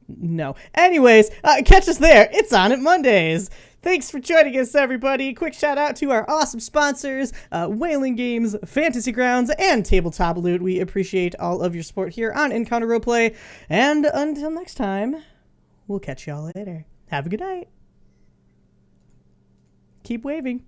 know. Anyways, catch us there. It's on at Mondays. Thanks for joining us, everybody. Quick shout out to our awesome sponsors, Whaling Games, Fantasy Grounds, and Tabletop Loot. We appreciate all of your support here on Encounter Roleplay. And until next time, we'll catch y'all later. Have a good night. Keep waving.